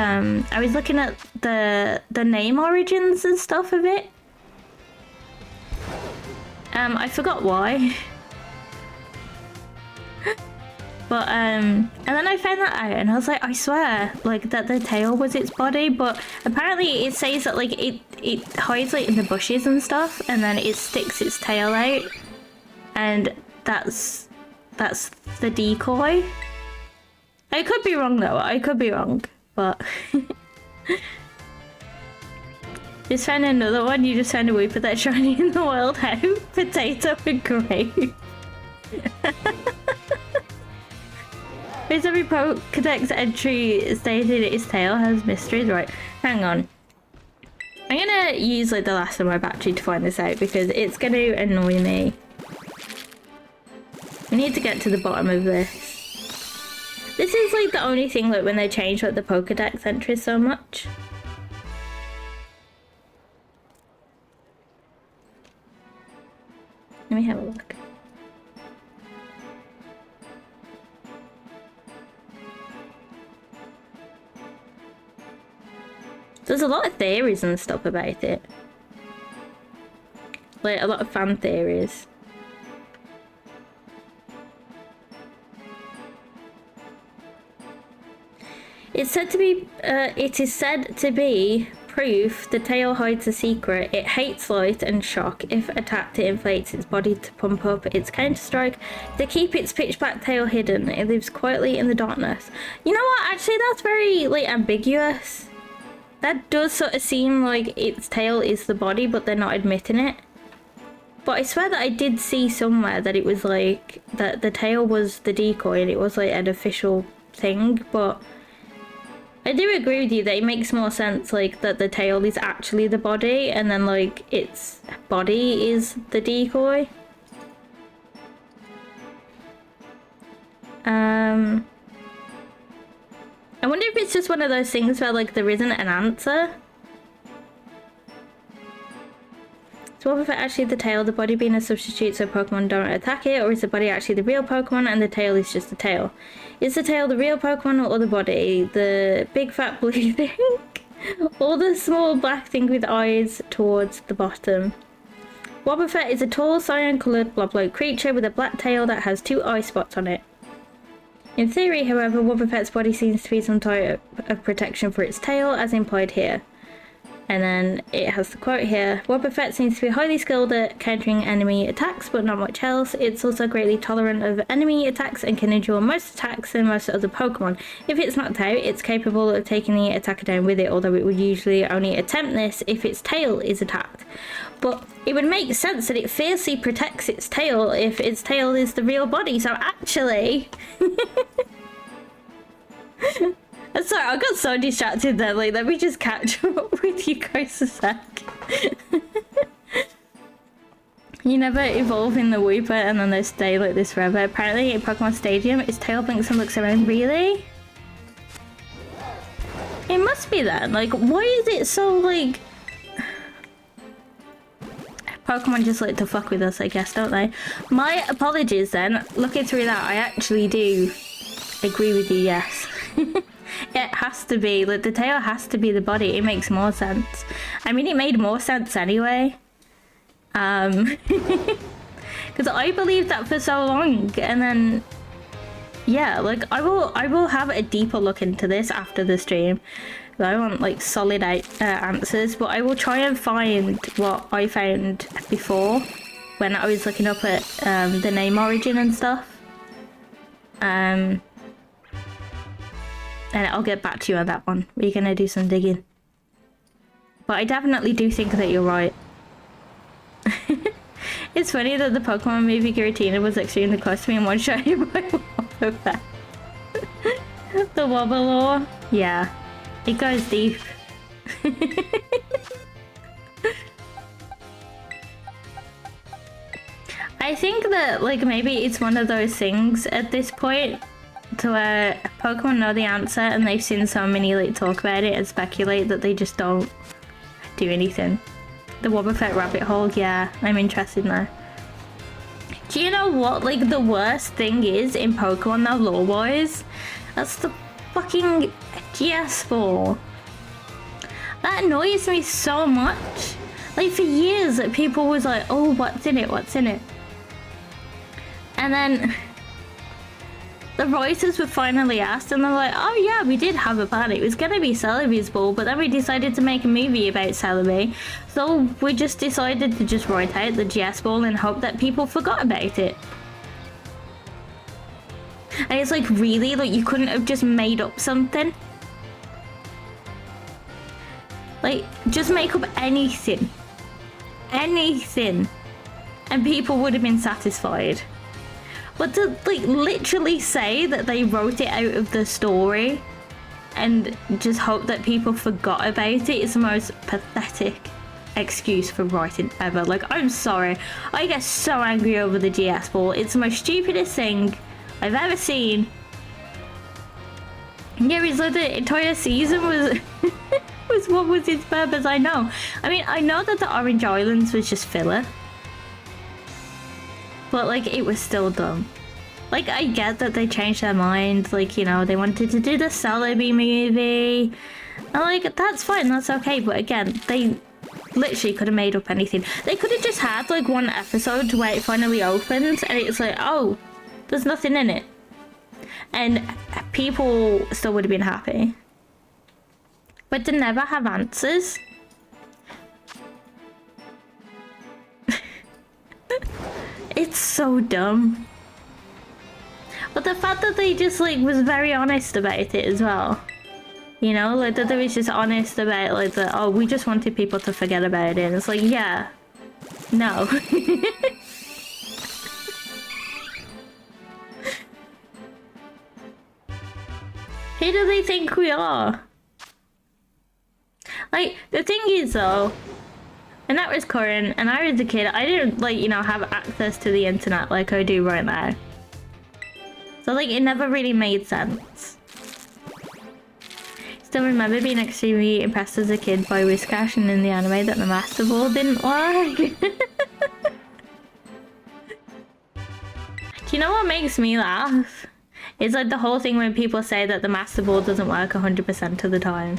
the name origins and stuff of it. I forgot why. But and then I found that out and I was like, I swear, like that the tail was its body, but apparently it says that like it hides like in the bushes and stuff, and then it sticks its tail out, and that's the decoy. I could be wrong though, I could be wrong, but just found another one. You just found a Wooper that's shiny in the wild. How? Potato and grape. Is every Pokedex entry stated its tail has mysteries? Right, hang on. I'm gonna use like the last of my battery to find this out because it's gonna annoy me. We need to get to the bottom of this. This is like the only thing like when they change like the Pokedex entries so much. Let me have a look. There's a lot of theories and stuff about it. Like a lot of fan theories. It's said to be, it is said to be proof the tail hides a secret. It hates light and shock. If attacked, it inflates its body to pump up its counter-strike. To keep its pitch-black tail hidden, it lives quietly in the darkness. You know what? Actually, that's very, like, ambiguous. That does sort of seem like its tail is the body, but they're not admitting it. But I swear that I did see somewhere that it was, like, that the tail was the decoy and it was, like, an official thing, but I do agree with you that it makes more sense, like, that the tail is actually the body, and then, like, its body is the decoy. I wonder if it's just one of those things where, like, there isn't an answer. So what if it actually the tail, the body being a substitute so Pokemon don't attack it, or is the body actually the real Pokemon and the tail is just the tail? Is the tail the real Pokemon or the body? The big fat blue thing? Or the small black thing with eyes towards the bottom? Wobbuffet is a tall cyan-coloured blob-like creature with a black tail that has 2 eye spots on it. In theory, however, Wobbuffet's body seems to be some type of protection for its tail, as implied here. And then it has the quote here. Wobbuffet seems to be highly skilled at countering enemy attacks, but not much else. It's also greatly tolerant of enemy attacks and can endure most attacks than most other Pokemon. If it's knocked out, it's capable of taking the attacker down with it, although it would usually only attempt this if its tail is attacked. But it would make sense that it fiercely protects its tail if its tail is the real body, so actually... Sorry, I got so distracted there, like, let me just catch up with you guys a sec. You never evolve in the Wooper and then they stay like this forever. Apparently at Pokemon Stadium, its tail blinks and looks around. Really? It must be then. Like, why is it so, like... Pokemon just like to fuck with us, I guess, don't they? My apologies then. Looking through that, I actually do agree with you, yes. It has to be, like, the tail has to be the body. It makes more sense. I mean, it made more sense anyway. Because I believed that for so long, and then, yeah, like, I will have a deeper look into this after the stream. I want, like, solid answers, but I will try and find what I found before when I was looking up at the name origin and stuff. And I'll get back to you on that one. We're gonna do some digging. But I definitely do think that you're right. It's funny that the Pokemon movie Giratina was extremely close to me in one shot by Wobbuffet. The Wobble lore? Yeah. It goes deep. I think that, like, maybe it's one of those things at this point to where Pokemon know the answer and they've seen so many like talk about it and speculate that they just don't do anything. The Wobbuffet rabbit hole, yeah, I'm interested now. Do you know what, like, the worst thing is in Pokemon though, lore-wise? That's the fucking GS4. That annoys me so much. Like, for years that people was like, oh, what's in it, what's in it? And then the writers were finally asked and they're like, oh yeah, we did have a plan. It was going to be Celebi's ball, but then we decided to make a movie about Celebi. So we just decided to just write out the GS ball and hope that people forgot about it. And it's like, really? Like, you couldn't have just made up something? Like, just make up anything. Anything. And people would have been satisfied. But to, like, literally say that they wrote it out of the story and just hope that people forgot about it is the most pathetic excuse for writing ever. Like, I'm sorry. I get so angry over the GS ball. It's the most stupidest thing I've ever seen. Yeah, it's like the entire season was... was what was its purpose, I know. I mean, I know that the Orange Islands was just filler. But, like, it was still dumb. Like, I get that they changed their mind. Like, you know, they wanted to do the Celebi movie. And, like, that's fine. That's okay. But, again, they literally could have made up anything. They could have just had, like, one episode where it finally opens. And it's like, oh, there's nothing in it. And people still would have been happy. But to never have answers... It's so dumb. But the fact that they just, like, was very honest about it as well. You know, like, that they was just honest about, like, the, oh, we just wanted people to forget about it. And it's like, yeah. No. Who do they think we are? Like, the thing is, though... And that was current, and I was a kid. I didn't, like, you know, have access to the internet like I do right now. So, like, it never really made sense. Still remember being extremely impressed as a kid by Whiscash and in the anime that the Master Ball didn't work. Do you know what makes me laugh? It's like the whole thing when people say that the Master Ball doesn't work 100% of the time.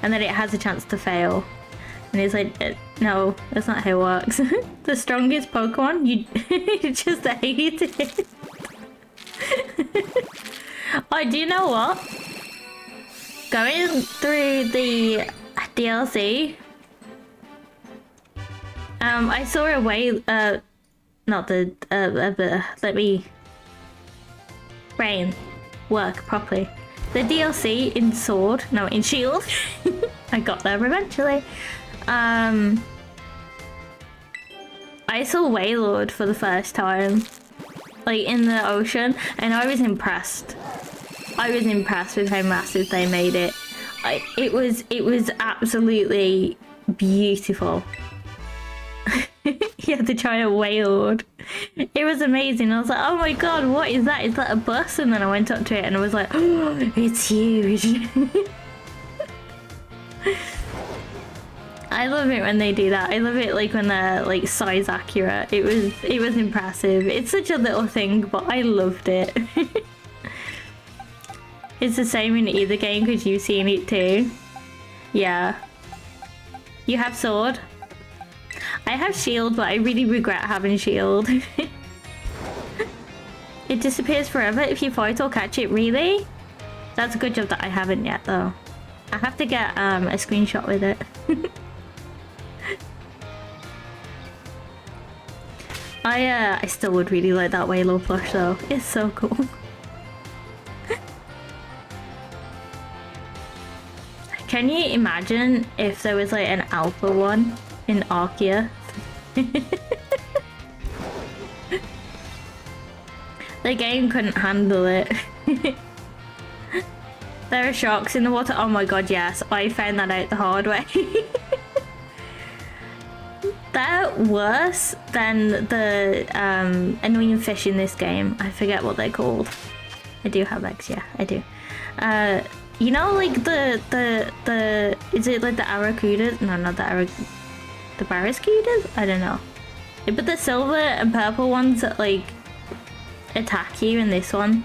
And that it has a chance to fail. And it's like, no, that's not how it works. The strongest Pokemon, you just hate it. Oh, do you know what? Going through the DLC I saw a way. Not the. Let me. Brain work properly. The DLC in Sword, no, in Shield. I got there eventually. I saw Waylord for the first time, like in the ocean, and I was impressed. I was impressed with how massive they made it. It was absolutely beautiful. You had to try a Waylord. It was amazing. I was like, oh my god, what is that? Is that a bus? And then I went up to it and I was like, oh, it's huge. I love it when they do that. I love it like when they're like size accurate. It was impressive. It's such a little thing, but I loved it. It's the same in either game because you've seen it too. Yeah. You have Sword. I have Shield, but I really regret having Shield. It disappears forever if you fight or catch it, really? That's a good job that I haven't yet, though. I have to get a screenshot with it. I still would really like that Waylord plush, though. It's so cool. Can you imagine if there was like an alpha one in Arceus? The game couldn't handle it. There are sharks in the water. Oh my god, yes. I found that out the hard way. They're worse than the annoying fish in this game. I forget what they're called. I do have legs, yeah, I do. You know, like the is it like the Arracudas? No, not the the Barracudas? I don't know. But the silver and purple ones that like attack you in this one,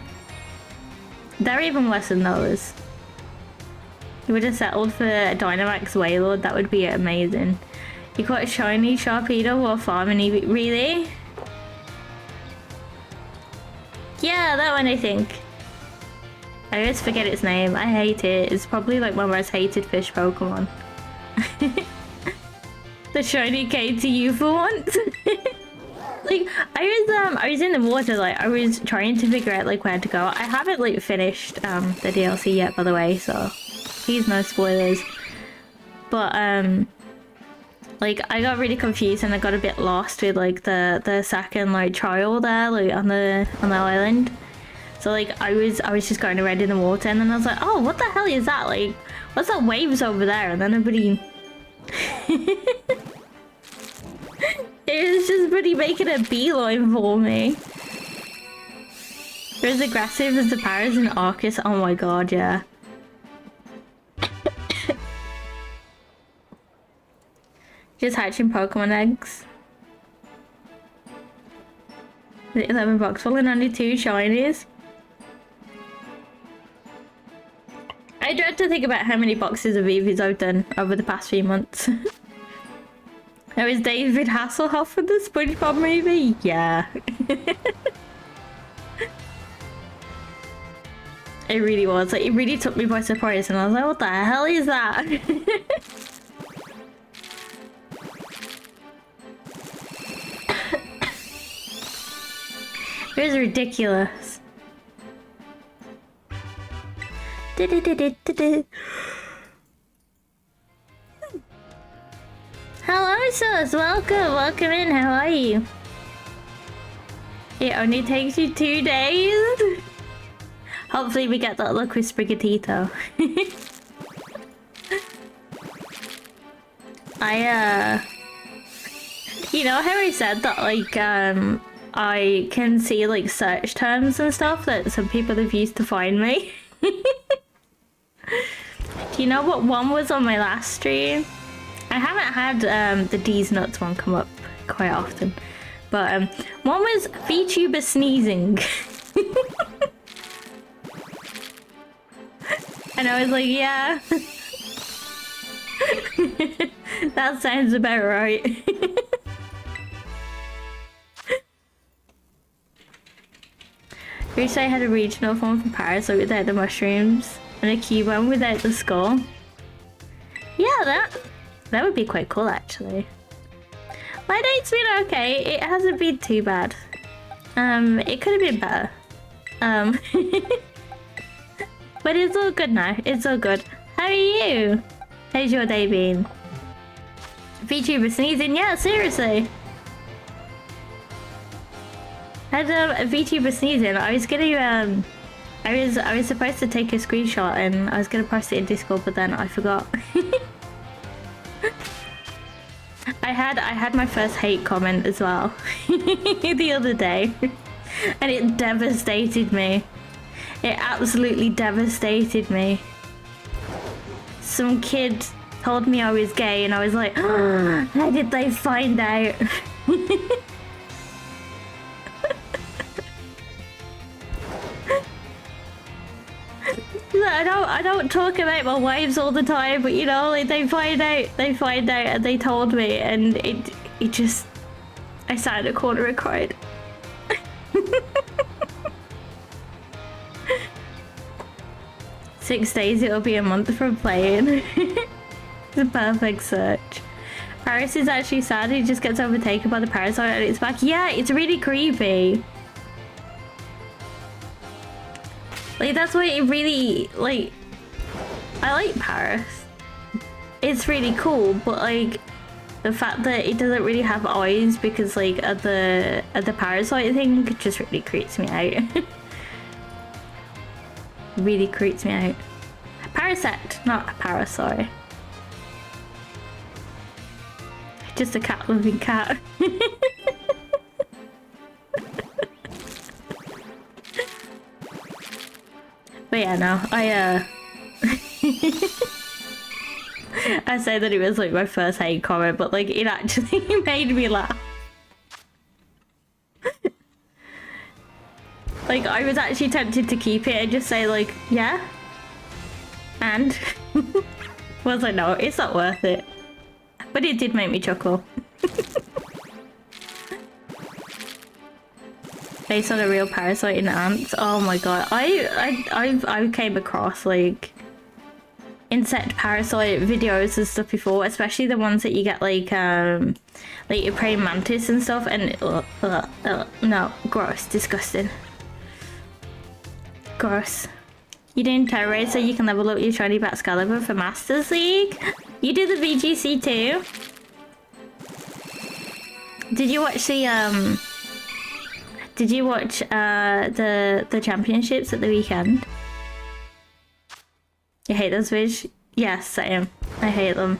they're even worse than those. You would have settled for a Dynamax Waylord, that would be amazing. You caught a shiny Sharpedo while farming Eevee. Really? Yeah, that one I think. I always forget its name. I hate it. It's probably like my most hated fish Pokemon. The shiny KTU for once. Like I was in the water, like I was trying to figure out like where to go. I haven't like finished the DLC yet, by the way, so please no spoilers. But like I got really confused and I got a bit lost with like the second like trial there, like on the island. So like I was just going around in the water and then I was like, oh, what the hell is that? Like, what's that waves over there? And then everybody it was just pretty making a beeline for me. They're as aggressive as the Paras in Arceus. Oh my god, yeah. Just hatching Pokemon eggs. 11 bucks full and only 2 shinies. I dread to think about how many boxes of Eevees I've done over the past few months. That was David Hasselhoff in the SpongeBob movie? Yeah. It really was. Like, it really took me by surprise and I was like, what the hell is that? It was ridiculous. Hello, sis. Welcome in. How are you? It only takes you 2 days. Hopefully we get that luck with Sprigatito. You know how I said that like I can see like search terms and stuff that some people have used to find me? Do you know what one was on my last stream? I haven't had the D's nuts one come up quite often, but one was VTuber sneezing. And I was like, yeah. That sounds about right. Wish I had a regional form for Parasite without the mushrooms and a Cubone without the skull. Yeah, that would be quite cool actually. My night's been okay. It hasn't been too bad. It could have been better. But it's all good now. It's all good. How are you? How's your day been? VTuber sneezing? Yeah, seriously. Had a VTuber sneezing. I was gonna I was supposed to take a screenshot and I was gonna post it in Discord, but then I forgot. I had my first hate comment as well the other day, and it devastated me. It absolutely devastated me. Some kid told me I was gay, and I was like, oh, how did they find out? I don't talk about my wives all the time, but you know, like they find out and they told me, and it just, I sat in a corner and cried. 6 days, it'll be a month from playing. It's a perfect search. Paris is actually sad. He just gets overtaken by the parasite and it's back. Yeah, it's really creepy. Like, that's why it really, like, I like Paris. It's really cool, but like, the fact that it doesn't really have eyes because like of the parasite thing just really creeps me out. Really creeps me out. Parasite, not a parasite. Just a cat living cat. But yeah, no, I say that it was like my first hate comment, but like it actually made me laugh. Like, I was actually tempted to keep it and just say like, yeah, and I was like, no, it's not worth it. But it did make me chuckle. Based on a real parasite in ants. Oh my god, I came across like insect parasite videos and stuff before, especially the ones that you get like your praying mantis and stuff, and no, gross, disgusting, gross. You doing terrorize so you can level up your shiny Excalibur for Masters League? You do the VGC too? Did you watch the the championships at the weekend? You hate those vids? Yes, same. I hate them.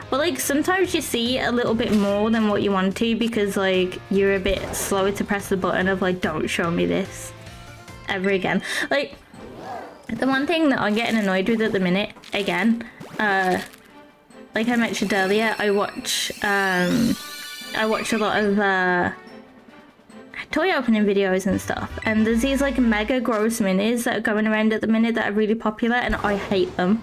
But like sometimes you see a little bit more than what you want to because like you're a bit slower to press the button of like, don't show me this ever again. Like, the one thing that I'm getting annoyed with at the minute, again, like I mentioned earlier, I watch a lot of toy opening videos and stuff, and there's these like mega gross minis that are going around at the minute that are really popular, and I hate them.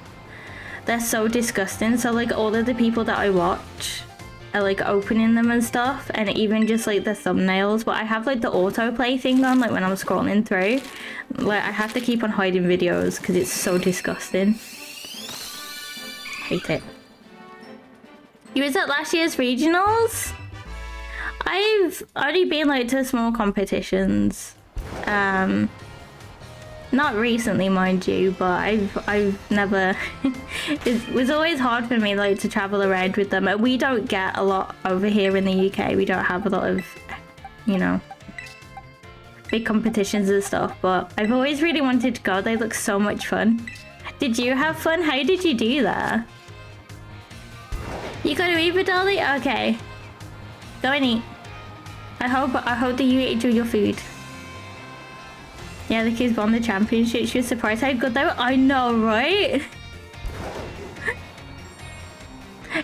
They're so disgusting. So like all of the people that I watch are like opening them and stuff, and even just like the thumbnails, but I have like the autoplay thing on, like when I'm scrolling through, like I have to keep on hiding videos because it's so disgusting. Hate it. You was at last year's regionals? I've only been like to small competitions. Not recently, mind you, but I've never it was always hard for me like to travel around with them. We don't get a lot over here in the UK. We don't have a lot of, you know, big competitions and stuff, but I've always really wanted to go. They look so much fun. Did you have fun? How did you do that? You got to Eevee, Dolly? Okay. Go and eat. I hope that you enjoy your food. Yeah, the kids won the championship. She was surprised how good they were. I know, right?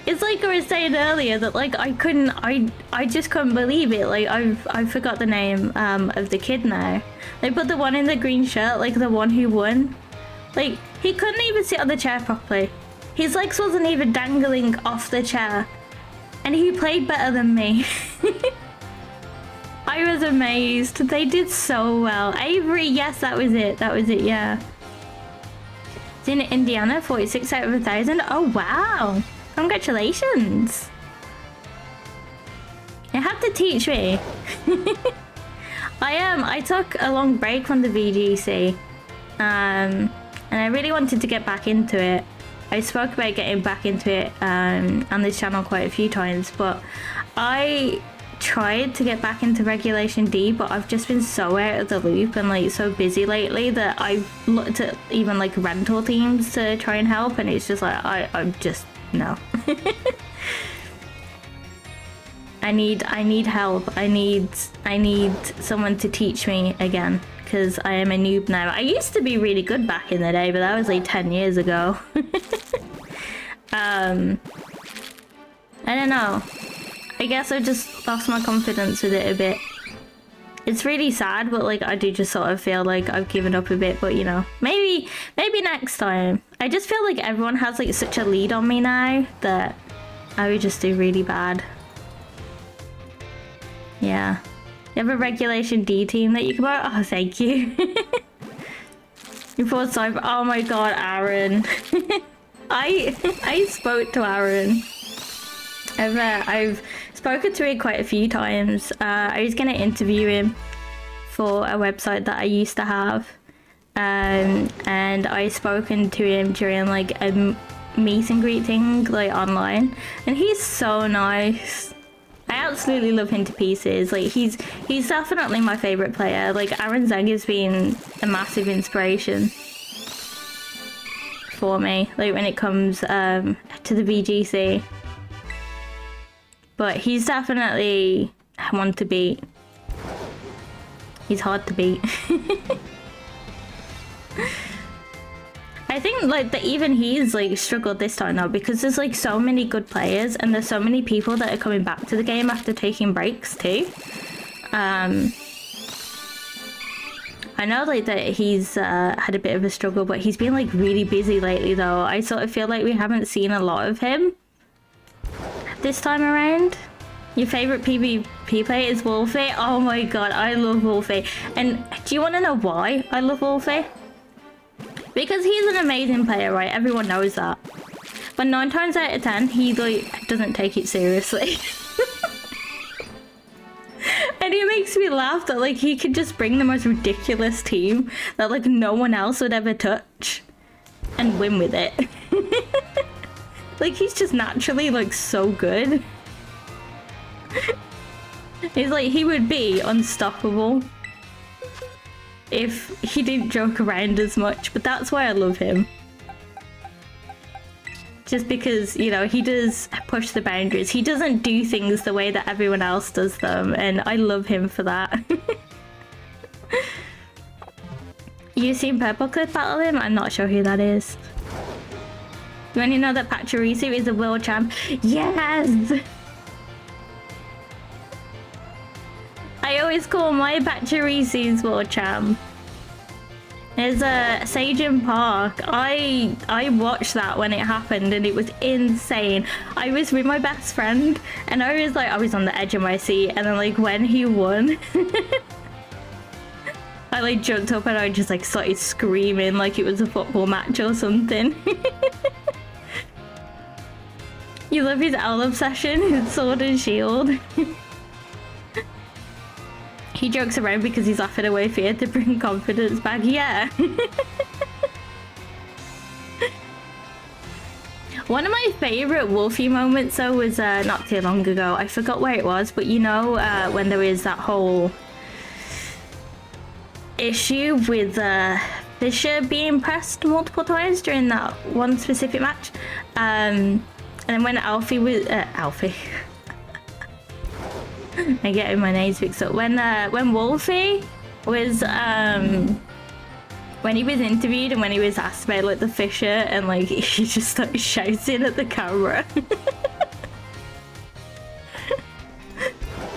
It's like I was saying earlier that like I just couldn't believe it. Like I forgot the name of the kid now. Like, but the one in the green shirt, like the one who won, like he couldn't even sit on the chair properly. His legs wasn't even dangling off the chair, and he played better than me. I was amazed. They did so well. Avery, yes, that was it. That was it, yeah. It's in Indiana, 46 out of 1,000. Oh, wow. Congratulations. to teach me. I took a long break from the VGC, and I really wanted to get back into it. I spoke about getting back into it on this channel quite a few times, but I tried to get back into Regulation D, but I've just been so out of the loop and like so busy lately that I've looked at even like rental teams to try and help, and it's just like I'm just no. I need help. I need someone to teach me again, because I am a noob now. I used to be really good back in the day, but that was like 10 years ago. I don't know. I guess I just lost my confidence with it a bit. It's really sad, but like I do just sort of feel like I've given up a bit, but you know, maybe next time. I just feel like everyone has like such a lead on me now that I would just do really bad. Yeah. You have a Regulation D team that you can borrow? Oh, thank you. You thought cyber. Oh my god, Aaron. I spoke to Aaron. I've spoken to him quite a few times. I was gonna interview him for a website that I used to have, and I spoken to him during like a meet and greet thing like online, and he's so nice. I absolutely love him to pieces. Like he's definitely my favorite player. Like Aaron Zeng has been a massive inspiration for me, like when it comes to the VGC. But he's definitely one to beat. He's hard to beat. I think like that even he's like struggled this time though, because there's like so many good players and there's so many people that are coming back to the game after taking breaks too. I know like that he's had a bit of a struggle, but he's been like really busy lately though. I sort of feel like we haven't seen a lot of him this time around. Your favorite PvP player is Wolfie? Oh my god, I love Wolfie. And do you want to know why I love Wolfie? Because he's an amazing player, right? Everyone knows that. But 9 times out of 10, he like doesn't take it seriously. And it makes me laugh that like he could just bring the most ridiculous team that like no one else would ever touch and win with it. Like he's just naturally like so good. It's like he would be unstoppable if he didn't joke around as much, but that's why I love him. Just because, you know, he does push the boundaries. He doesn't do things the way that everyone else does them, and I love him for that. You've seen Purple Cliff battle him? I'm not sure who that is. You want to know that Pachirisu is a world champ? Yes! I always call my Pachirisu's world champ. There's a Sagen Park. I watched that when it happened and it was insane. I was with my best friend and I was on the edge of my seat, and then like when he won I like jumped up and I just like started screaming like it was a football match or something. You love his owl obsession, his sword and shield. He jokes around because he's laughing away fear to bring confidence back. Yeah. One of my favourite Wolfie moments though was not too long ago. I forgot where it was, but you know when there was that whole issue with Fisher being pressed multiple times during that one specific match. And then when Alfie was... Alfie. I get my names mixed up. When Wolfie was... when he was interviewed and when he was asked about like the Fisher, and like he just started shouting at the camera.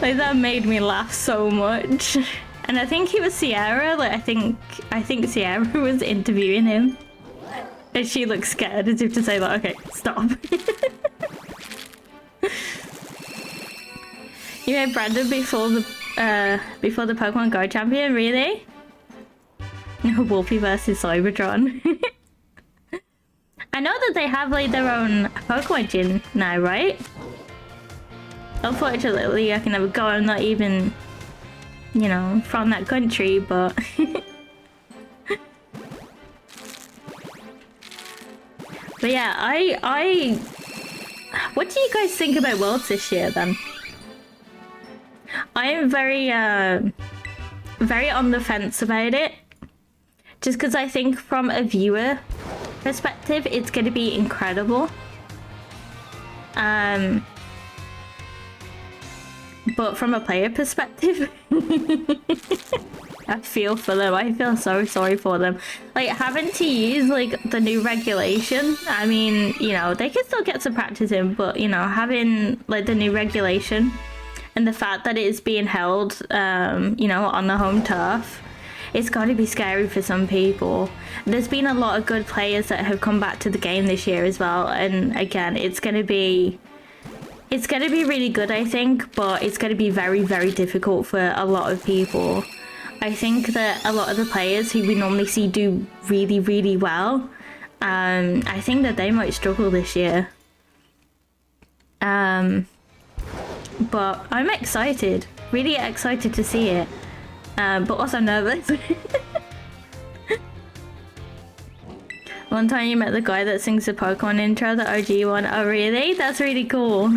Like that made me laugh so much. And I think it was Sierra, like I think Sierra was interviewing him. And she looked scared as if to say like, okay, stop. You had Brandon before the Pokemon Go champion, really? No, Wolfie versus Cybertron. I know that they have like their own Pokemon gym now, right? unfortunately, I can never go. I'm not even, you know, from that country, but... But yeah, what do you guys think about Worlds this year, then? I am very on the fence about it. Just because I think from a viewer perspective, it's going to be incredible. But from a player perspective, I feel for them. I feel so sorry for them. Like, having to use, like, the new regulation. I mean, you know, they can still get some practice in, but, you know, having, like, the new regulation and the fact that it is being held, you know, on the home turf, it's got to be scary for some people. There's been a lot of good players that have come back to the game this year as well. And, again, it's going to be really good, I think, but it's going to be very, very difficult for a lot of people. I think that a lot of the players who we normally see do really, really well, I think that they might struggle this year. But I'm excited, really excited to see it, but also nervous. One time you met the guy that sings the Pokemon intro, the OG one. Oh really? That's really cool.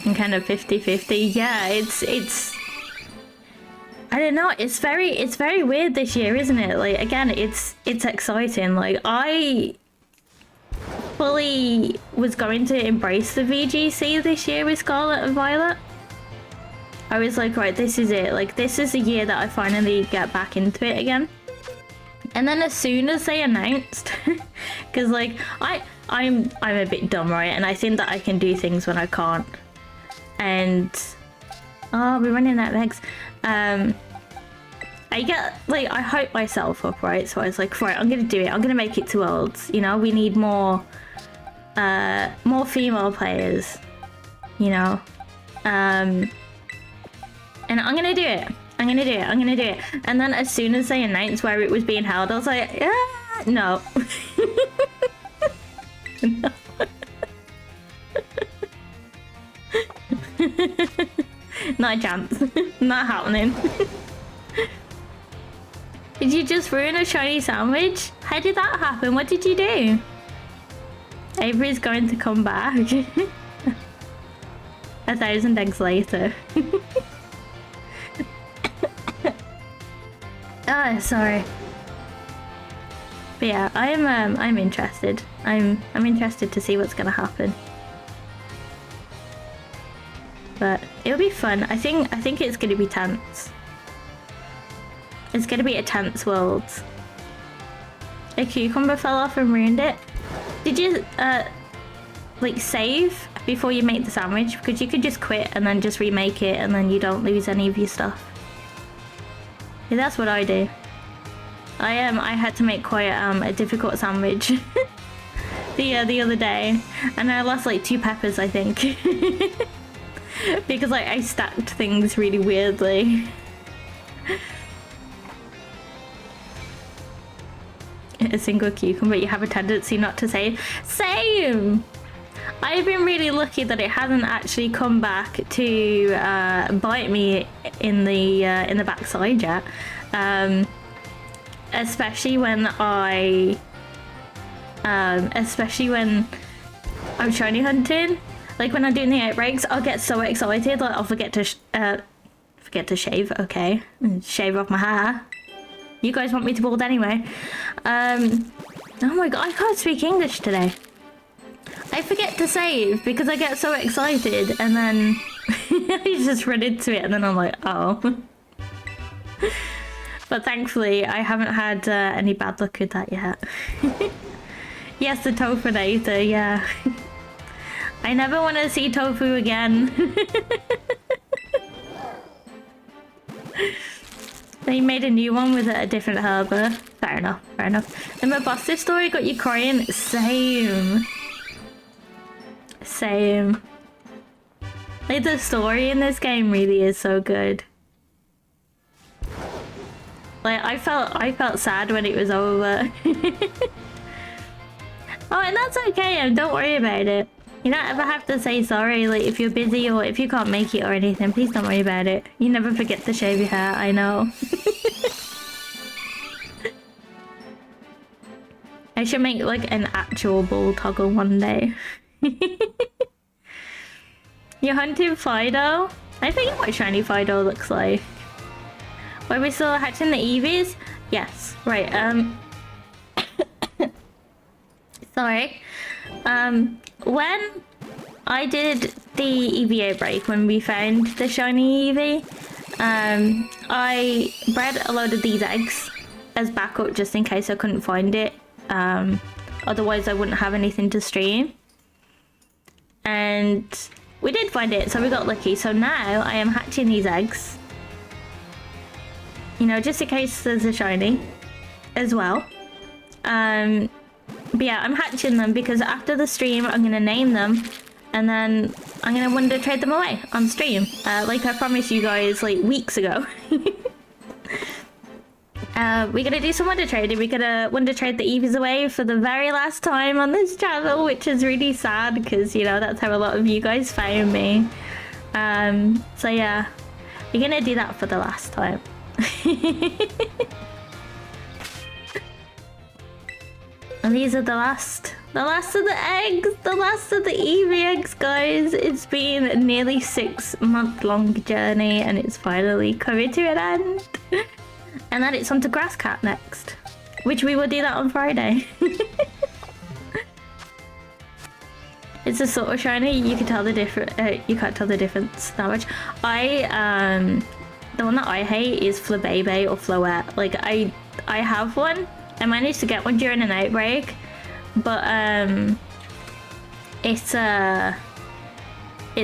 I'm kind of 50-50. Yeah, it's I don't know, it's very weird this year, isn't it? Like, again, it's exciting. Like, I fully was going to embrace the VGC this year with Scarlet and Violet. I was like, right, this is it. Like, this is the year that I finally get back into it again. And then as soon as they announced, because like I'm a bit dumb, right? And I think that I can do things when I can't. And oh, we're running out of eggs. I get, like, I hype myself up, right? So I was like, right, I'm gonna do it. I'm gonna make it to Worlds. You know, we need more female players. You know, and I'm gonna do it. I'm gonna do it. And then as soon as they announced where it was being held, I was like, no. No. Not a chance. Not happening. Did you just ruin a shiny sandwich? How did that happen? What did you do? Avery's going to come back. 1,000 eggs later. Oh, sorry. But yeah, I'm interested. I'm interested to see what's gonna happen. But it'll be fun. I think it's gonna be tense. It's gonna be a tense world. A cucumber fell off and ruined it. Did you like save before you make the sandwich? Because you could just quit and then just remake it and then you don't lose any of your stuff. Yeah, that's what I do. I had to make quite a difficult sandwich the other day, and I lost like 2 peppers, I think, because like I stacked things really weirdly. A single cucumber, you have a tendency not to save. Same. I've been really lucky that it hasn't actually come back to bite me in the backside yet. Especially when I'm shiny hunting. Like when I'm doing the outbreaks, I'll get so excited, like I'll forget to shave. Okay, and shave off my hair. You guys want me to bald anyway. Oh my god, I can't speak English today. I forget to save because I get so excited and then I just run into it and then I'm like, oh. But thankfully I haven't had any bad luck with that yet. Yes, the Tofinator, yeah. I never want to see tofu again. They made a new one with a different herb. Fair enough, fair enough. And my boss this story got you crying? Same. Same. Like the story in this game really is so good. Like I felt sad when it was over. Oh, and that's okay, don't worry about it. You don't ever have to say sorry, like if you're busy or if you can't make it or anything, please don't worry about it. You never forget to shave your hair, I know. I should make like an actual ball toggle one day. You're hunting Fido? I think what shiny Fido looks like. Are we still hatching the Eevees? Yes, right, sorry. When I did the EVA break, when we found the shiny Eevee, I bred a load of these eggs as backup just in case I couldn't find it. Otherwise I wouldn't have anything to stream. And we did find it, so we got lucky. So now I am hatching these eggs. You know, just in case there's a shiny as well. But yeah, I'm hatching them because after the stream I'm gonna name them and then I'm gonna wonder trade them away on stream. Like I promised you guys like weeks ago. We're gonna do some wonder trading. We're gonna wonder trade the Eevees away for the very last time on this channel, which is really sad because, you know, that's how a lot of you guys found me. So yeah, we're gonna do that for the last time. And these are the last of the eggs, the last of the Eevee eggs, guys. It's been a nearly 6-month-long journey and it's finally coming to an end. And then it's on to Grass Cat next, which we will do that on Friday. It's a sort of shiny. You can tell the difference. You can't tell the difference that much. The one that I hate is Flabebe or Floette. Like I have one. I managed to get one during an outbreak, but it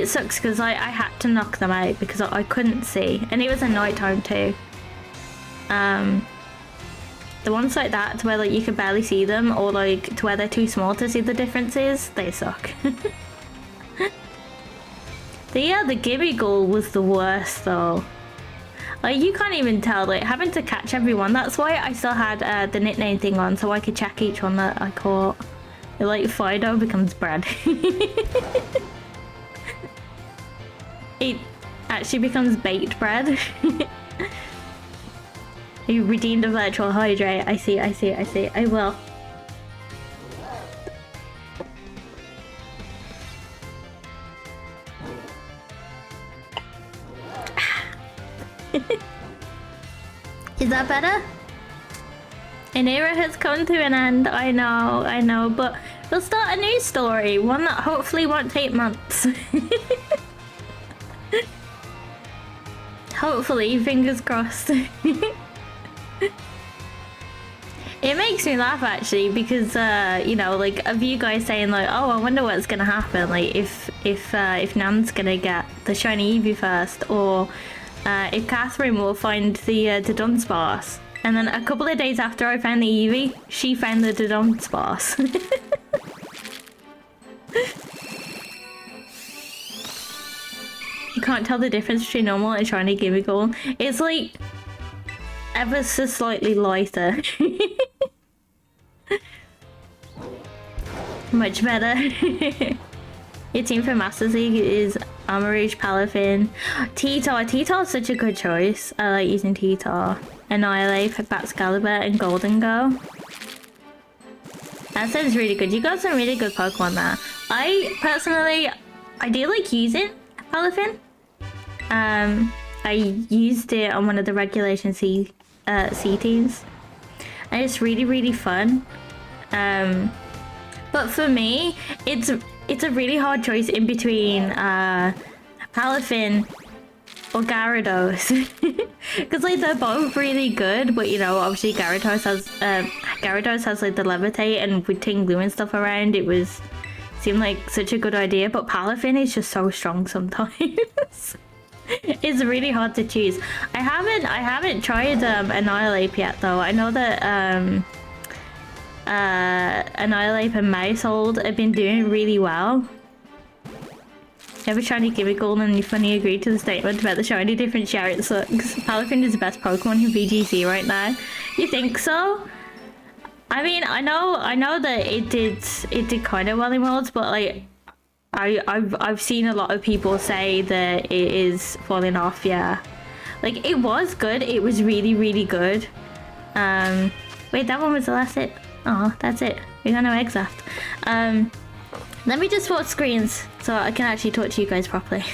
sucks because I had to knock them out because I couldn't see, and it was at night time too. The ones like that to where like you can barely see them, or like to where they're too small to see the differences, they suck. The Gimmighoul was the worst though. Like you can't even tell, like having to catch everyone. That's why I still had the nickname thing on, so I could check each one that I caught. Like Fido becomes bread. It actually becomes baked bread. You redeemed a virtual hydrate. I see. I will. Is that better? An era has come to an end. I know, but we'll start a new story. One that hopefully won't take months. Hopefully, fingers crossed. It makes me laugh actually because you know, like of you guys saying like, oh, I wonder what's gonna happen, like if Nan's gonna get the shiny Eevee first, or if Catherine will find the Dunsparce. And then a couple of days after I found the Eevee, she found the Dunsparce. You can't tell the difference between normal and shiny Gimmighoul. It's like ever so slightly lighter. Much better. Your team for Masters League is Armourouge, Palafin, T-Tar. T-Tar is such a good choice. I like using T-Tar. Annihilate, Baxcalibur, and Golden Go. That sounds really good. You got some really good Pokemon there. I personally, I do like using Palafin. I used it on one of the regulation C teams. And it's really fun. But for me, it's a really hard choice in between Palafin or Gyarados. Because like they're both really good, but you know, obviously Gyarados has like the levitate, and with Tinglu and stuff around, seemed like such a good idea. But Palafin is just so strong sometimes. It's really hard to choose. I haven't tried Annihilate yet though. I know that Annihilate and Maushold have been doing really well. Ever shiny Gimmighoul and you funny agreed to the statement about the shiny difference? Yeah, it sucks. Palafin is the best Pokemon in VGC right now. You think so? I mean, I know that it did kind of well in Worlds, but like I've seen a lot of people say that it is falling off. Yeah, like it was good. It was really, really good. Wait, that one was the last hit. Oh, that's it. We got no eggs left. Let me just swap screens so I can actually talk to you guys properly.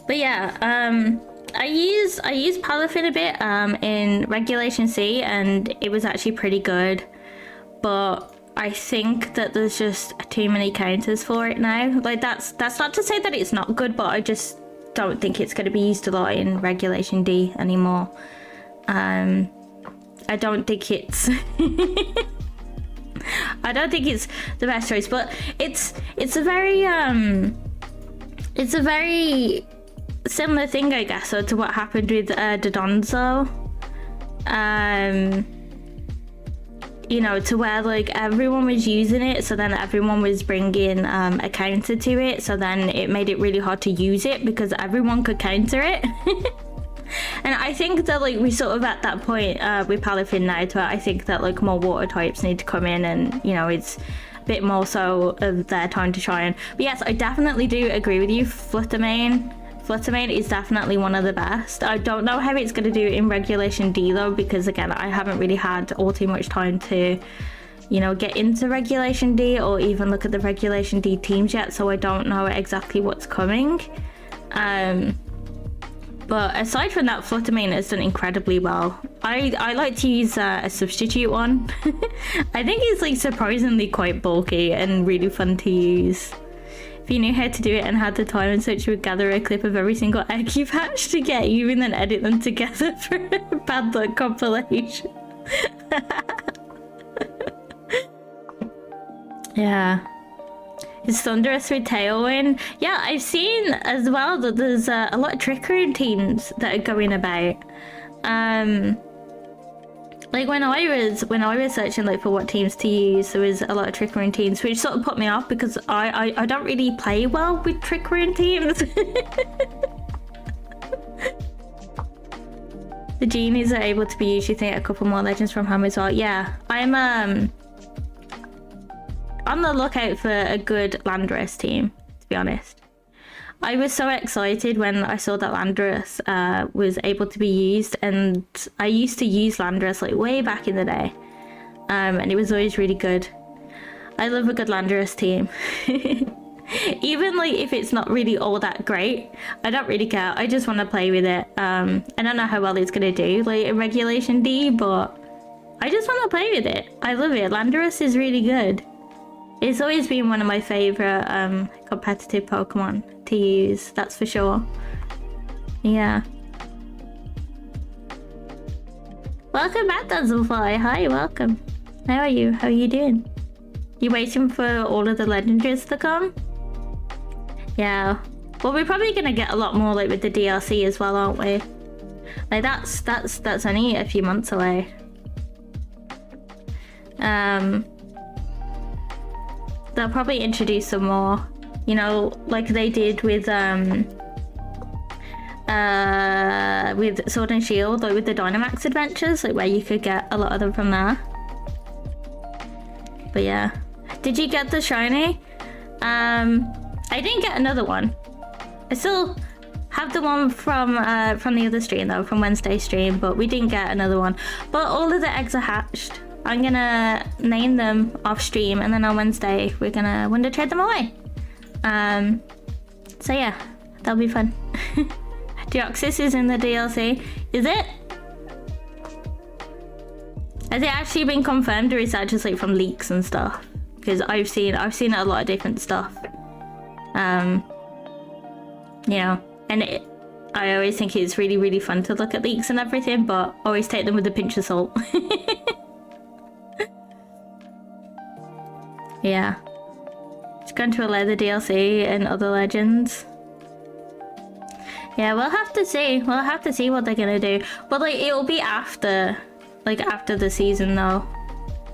But yeah, I used Palafin a bit in Regulation C, and it was actually pretty good. But I think that there's just too many counters for it now. Like that's not to say that it's not good, but I just don't think it's going to be used a lot in Regulation D anymore. I don't think it's I don't think it's the best choice, but it's a very similar thing, I guess, to what happened with Dodonzo. You know, to where like everyone was using it, so then everyone was bringing a counter to it, so then it made it really hard to use it because everyone could counter it. And I think that like we sort of at that point with Palafin now, to I think that like more water types need to come in, and you know, it's a bit more so of their time to shine. But yes, I definitely do agree with you. Fluttermane is definitely one of the best. I don't know how it's going to do in Regulation D though, because again, I haven't really had all too much time to, you know, get into Regulation D or even look at the Regulation D teams yet, so I don't know exactly what's coming. But aside from that, Fluttermane has done incredibly well. I like to use a substitute one. I think it's like surprisingly quite bulky and really fun to use. If you knew how to do it and had the time and such, you would gather a clip of every single egg you've hatched to get you and then edit them together for a bad luck compilation. Yeah. Is Thunderous with Tailwind? Yeah, I've seen as well that there's a lot of Trick Room teams that are going about. Like when I was searching like for what teams to use, there was a lot of Trick Room teams, which sort of put me off because I don't really play well with Trick Room teams. The genies are able to be used, you think, a couple more legends from home as well. Yeah, I'm on the lookout for a good Landorus team, to be honest. I was so excited when I saw that Landorus was able to be used, and I used to use Landorus like way back in the day, and it was always really good. I love a good Landorus team. Even like if it's not really all that great, I don't really care. I just want to play with it. I don't know how well it's gonna do like in Regulation D, but I just want to play with it. I love it. Landorus is really good. It's always been one of my favourite competitive Pokemon to use, that's for sure. Yeah. Welcome back, Dazzlefly. Hi, welcome. How are you? How are you doing? You waiting for all of the legendaries to come? Yeah. Well, we're probably gonna get a lot more like with the DLC as well, aren't we? Like that's only a few months away. They'll probably introduce some more, you know, like they did with Sword and Shield, like with the Dynamax adventures, like where you could get a lot of them from there. But yeah, did you get the shiny? I didn't get another one. I still have the one from the other stream though, from Wednesday's stream, but we didn't get another one. But all of the eggs are hatched. I'm gonna name them off stream, and then on Wednesday we're gonna wonder trade them away. So yeah, that'll be fun. Deoxys is in the DLC. Is it? Has it actually been confirmed, or is that just like from leaks and stuff? Because I've seen a lot of different stuff. You know, and I always think it's really, really fun to look at leaks and everything, but always take them with a pinch of salt. Yeah. It's going to allow the DLC and other legends. Yeah, we'll have to see. We'll have to see what they're gonna do. But like, it'll be after the season though.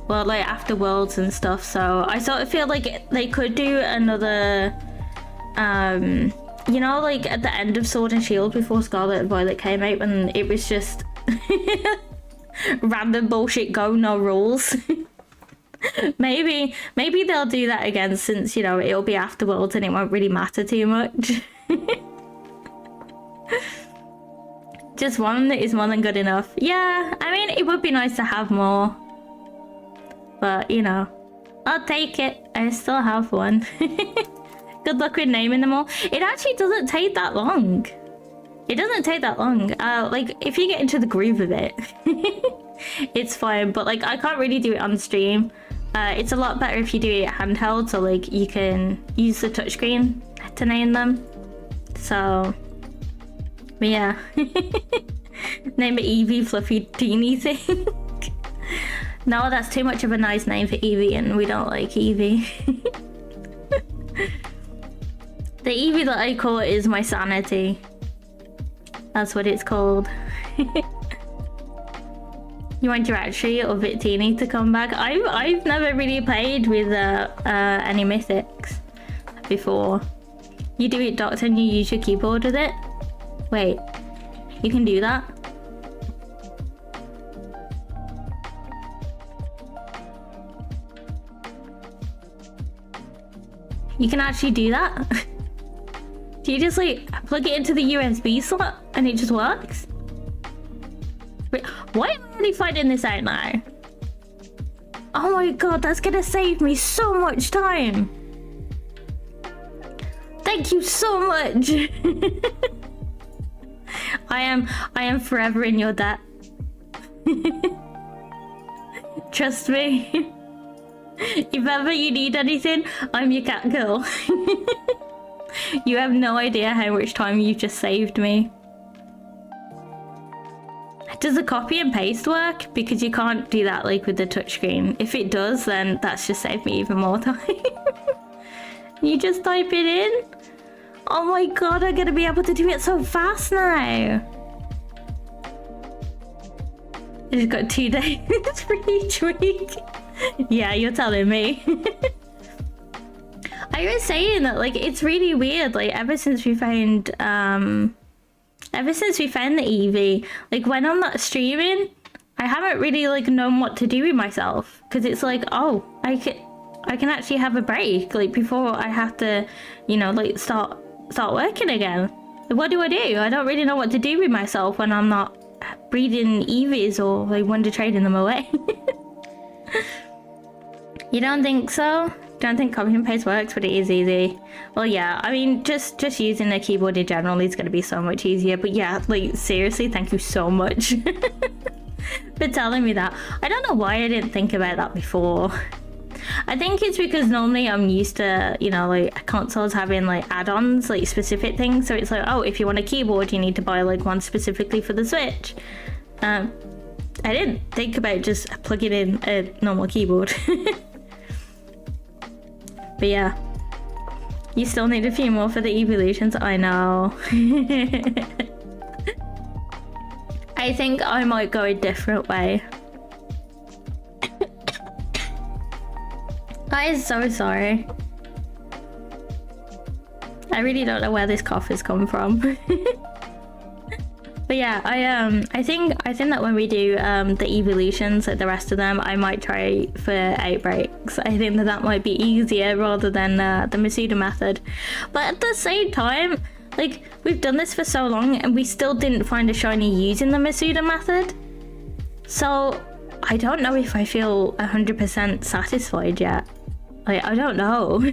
Well, like after Worlds and stuff. So I sort of feel like they could do another, you know, like at the end of Sword and Shield before Scarlet and Violet came out, when it was just random bullshit, go, no rules. Maybe they'll do that again, since, you know, it'll be afterwards and it won't really matter too much. Just one is more than good enough. Yeah, I mean, it would be nice to have more. But, you know, I'll take it. I still have one. Good luck with naming them all. It actually doesn't take that long. It doesn't take that long. Like, if you get into the groove of it, it's fine. But, like, I can't really do it on stream. It's a lot better if you do it handheld, so, like, you can use the touchscreen to name them. So, but yeah. Name it Eevee Fluffy Teeny thing. No, that's too much of a nice name for Eevee, and we don't like Eevee. The Eevee that I call it is my sanity. That's what it's called. You want your actually or Victini to come back? I've never really played with any mythics before. You do it docked and you use your keyboard with it? Wait, you can do that? You can actually do that? Do you just like plug it into the USB slot and it just works? Wait, why am I really finding this out now? Oh my god, that's gonna save me so much time. Thank you so much. I am forever in your debt. Trust me. If ever you need anything, I'm your cat girl. You have no idea how much time you've just saved me. Does the copy and paste work? Because you can't do that like with the touchscreen. If it does, then that's just saved me even more time. You just type it in? Oh my god, I'm gonna be able to do it so fast now. I just got 2 days for each week. Yeah, you're telling me. I was saying that, like, it's really weird, like, ever since we found the Eevee, like, when I'm not streaming, I haven't really, like, known what to do with myself, because it's like, oh, I can actually have a break, like, before I have to, you know, like, start working again. Like, what do? I don't really know what to do with myself when I'm not breeding Eevees or, like, wonder trading them away. You don't think so? Don't think copy and paste works, but it is easy. Well, yeah, I mean, just using a keyboard in general is going to be so much easier. But yeah, like, seriously, thank you so much for telling me that. I don't know why I didn't think about that before. I think it's because normally I'm used to, you know, like, consoles having, like, add-ons, like, specific things. So it's like, oh, if you want a keyboard, you need to buy, like, one specifically for the Switch. I didn't think about just plugging in a normal keyboard. But yeah, you still need a few more for the evolutions. I know. I think I might go a different way. I'm so sorry. I really don't know where this cough has come from. But yeah, I think that when we do the evolutions, like the rest of them, I might try for outbreaks. I think that might be easier rather than the Masuda method. But at the same time, like, we've done this for so long and we still didn't find a shiny using the Masuda method. So I don't know if I feel 100% satisfied yet. Like, I don't know.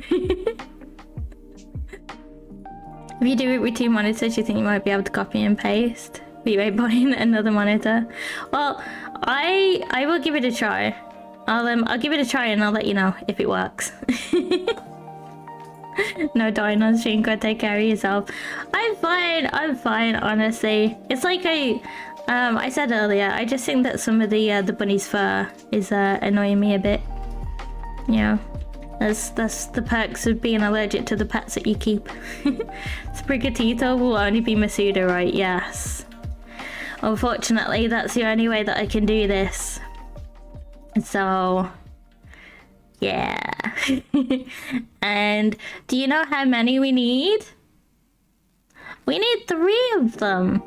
If you do it with 2 monitors, you think you might be able to copy and paste? But you ain't buying another monitor. Well, I will give it a try. I'll give it a try and I'll let you know if it works. No dinos, Shinko, take care of yourself. I'm fine, honestly. It's like I said earlier, I just think that some of the bunny's fur is annoying me a bit. You know. That's the perks of being allergic to the pets that you keep. Sprigatito will only be Masuda, right? Yes. Unfortunately, that's the only way that I can do this. So, yeah. And do you know how many we need? We need 3 of them.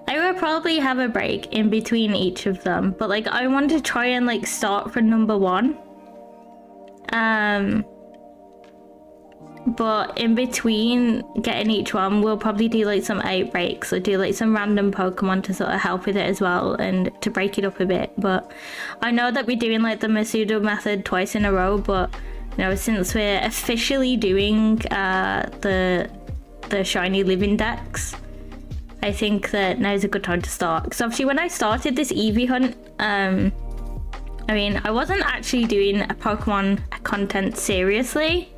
I will probably have a break in between each of them, but like I want to try and like start from number 1. But in between getting each one, we'll probably do like some outbreaks or do like some random Pokemon to sort of help with it as well and to break it up a bit. But I know that we're doing like the Masuda method twice in a row, but you know, since we're officially doing the shiny living decks, I think that now's a good time to start. Because obviously when I started this Eevee hunt, I mean, I wasn't actually doing a Pokemon content seriously.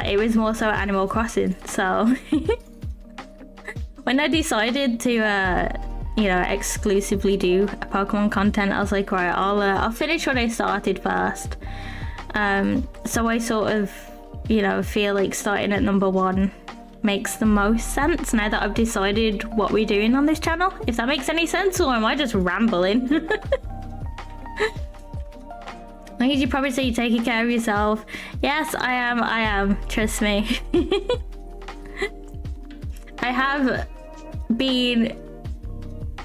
It was more so Animal Crossing. So when I decided to, you know, exclusively do a Pokemon content, I was like, right, I'll finish what I started first. So I sort of, you know, feel like starting at number 1 makes the most sense now that I've decided what we're doing on this channel. If that makes any sense, or am I just rambling? I think you probably say you're taking care of yourself. Yes, I am, trust me. I have been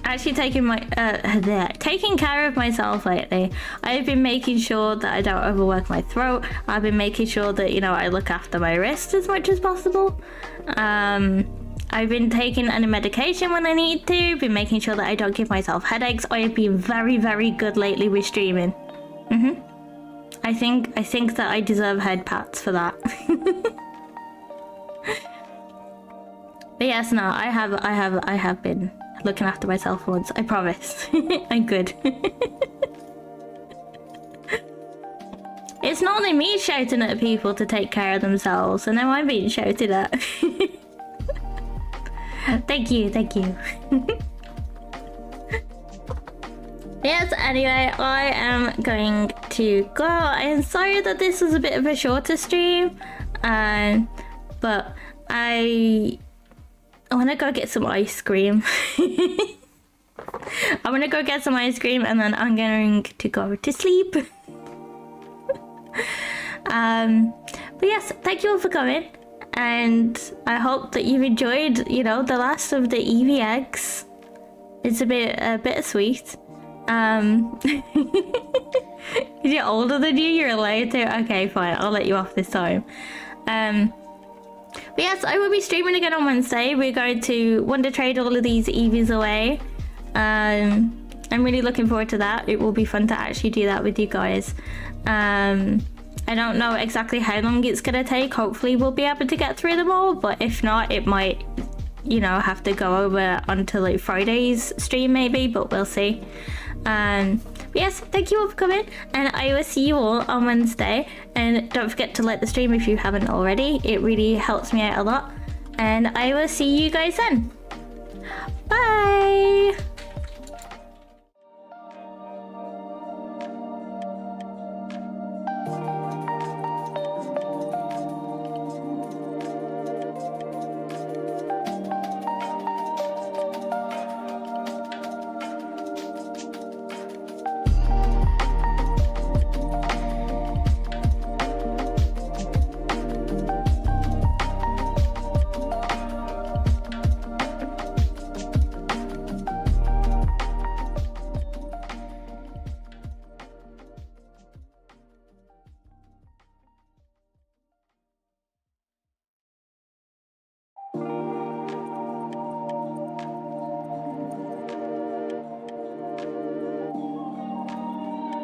actually taking care of myself lately. I've been making sure that I don't overwork my throat. I've been making sure that, you know, I look after my wrist as much as possible. I've been taking any medication when I need to, been making sure that I don't give myself headaches. I have been very, very good lately with streaming. I think that I deserve head pats for that. But yes, no, I have been looking after myself once, I promise. I'm good. It's not only me shouting at people to take care of themselves, and now I'm being shouted at. Thank you. Yes, anyway, I am going to go. I am sorry that this was a bit of a shorter stream, but I want to go get some ice cream. I want to go get some ice cream and then I'm going to go to sleep. But yes, thank you all for coming, and I hope that you've enjoyed, you know, the last of the Eevee eggs. It's a bit sweet. Is it older than you? You're allowed to? Okay, fine. I'll let you off this time. But yes, I will be streaming again on Wednesday. We're going to wonder trade all of these Eevees away. I'm really looking forward to that. It will be fun to actually do that with you guys. I don't know exactly how long it's gonna take. Hopefully we'll be able to get through them all, but if not, it might, you know, have to go over onto like Friday's stream maybe, but we'll see. But yes, thank you all for coming, and I will see you all on Wednesday. And don't forget to like the stream if you haven't already. It really helps me out a lot, and I will see you guys then. Bye.